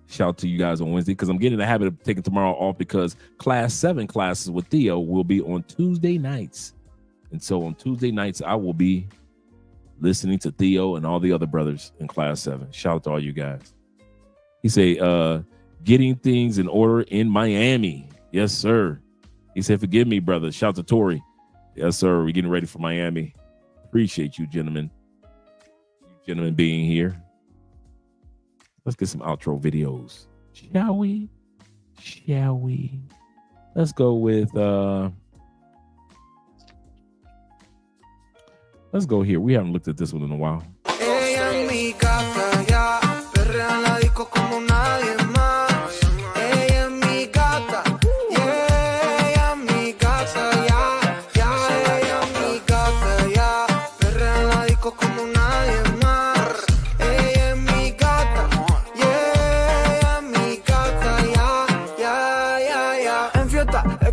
Shout out to you guys on Wednesday because I'm getting in the habit of taking tomorrow off because Class 7 classes with Theo will be on Tuesday nights. And so on Tuesday nights, I will be listening to Theo and all the other brothers in Class 7. Shout out to all you guys. He say, getting things in order in Miami. Yes, sir. He said, forgive me, brother. Shout out to Tori. Yes, sir. We're getting ready for Miami. Appreciate you, gentlemen. You gentlemen being here. Let's get some outro videos. Shall we? Shall we? Let's go with let's go here. We haven't looked at this one in a while.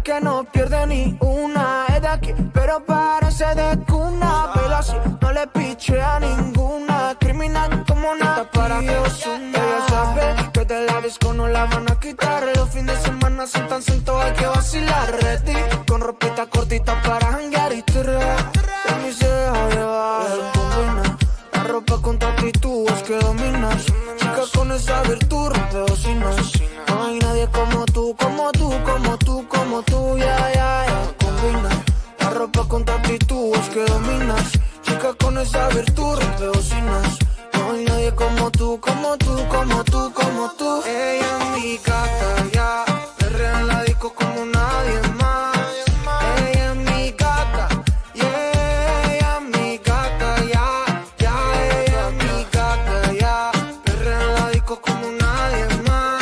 Que no pierde ni una, es de aquí, pero parece de cuna. Baila así, no le piche a ninguna. Criminal como una para Dios. Ella sabe que de la disco no la van a quitar. Los fines de semana son tan sentos, hay que vacilar. Ready, con ropita cortita para janguear y tirar. De mí se deja llevar, combina la ropa con tu actitud, es que dominas. Chica con esa virtud, rompe bocinas. No hay nadie como tú, como tú, como tú, como tú, ya, combina la ropa con tu actitud, es que dominas. Chica con esa virtud, rompe bocinas. No hay nadie como tú, como tú, como tú, como tú. Ella es mi gata, ya, perrea en la disco como nadie más. Ella es mi gata, yeah, ella es mi gata, ya, ella es mi gata, ya, perrea en la disco como nadie más.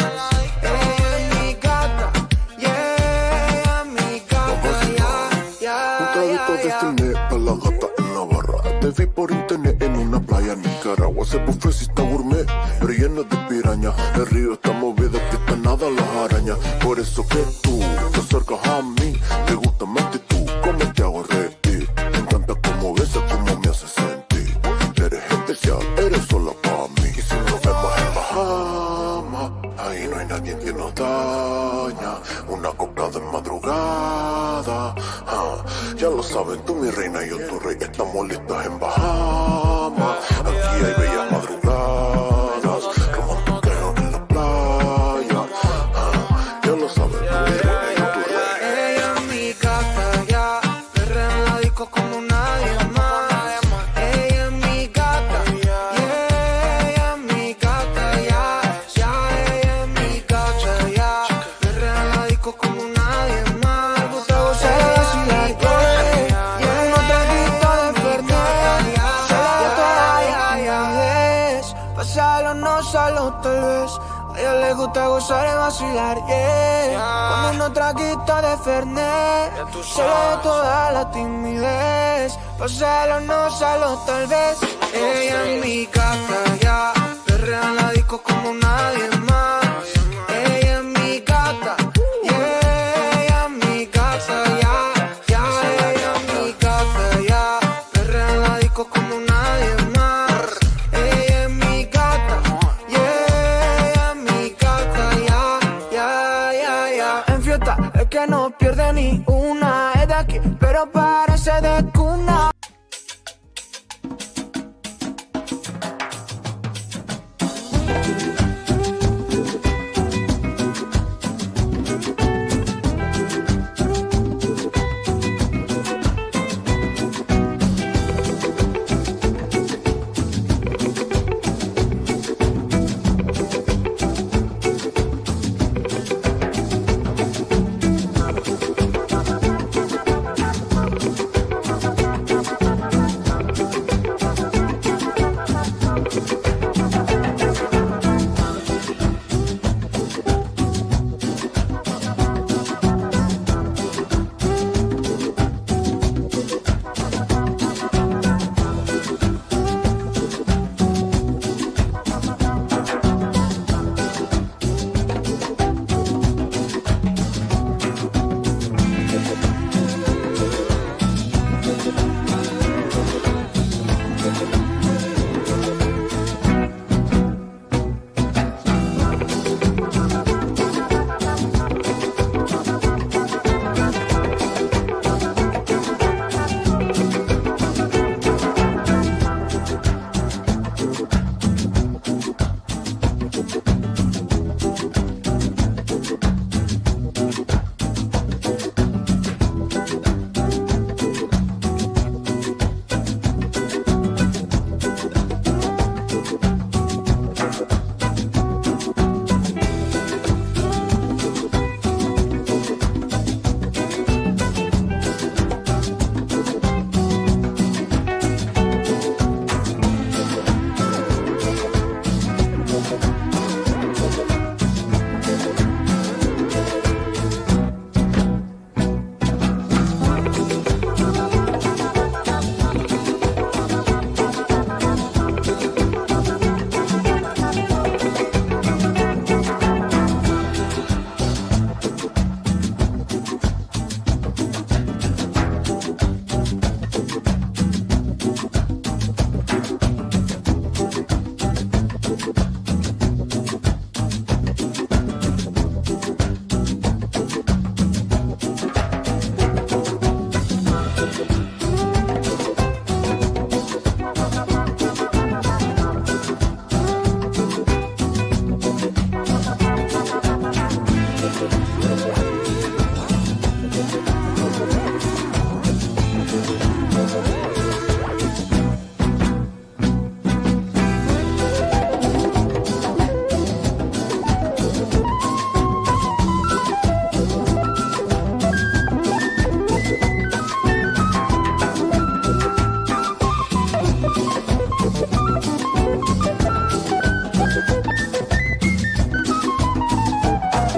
Te vi por internet en una playa en Nicaragua. Ese buffet sí está gourmet, pero lleno de piraña. El río está movido, que está nada las arañas. Por eso que tú te acercas a mí. Te gusta más que tú, como te hago reír. Me encanta cómo besas, cómo me haces sentir. Eres especial, eres sola para mí. Y si nos vemos en Bahamas, ahí no hay nadie que nos daña. Una copla de madrugada, ya lo saben, tú mi reina y yo tu rey. Estamos listas en Bahamas. Aquí hay bellas madrugadas, romantiqueo en la playa. Ya lo saben, tú mi reina y yo tu rey. Ella es mi Pasarlo, no solo tal vez. A ella le gusta gozar y vacilar, yeah. Con un traguito de Fernet, se le toda la timidez. Pasarlo, no solo tal vez. Ella es mi gata, ya. Perrea en la disco como nadie más. Ella es mi gata, yeah. Ella es mi gata, ya. Ya, ella es mi gata, ya. Perrea en la disco como nadie más. Ella es mi gata, yeah. Ella es mi gata, ya. Ya, ya, ya. En fiesta es que no pierde ni una. Es de aquí, pero parece de cuna.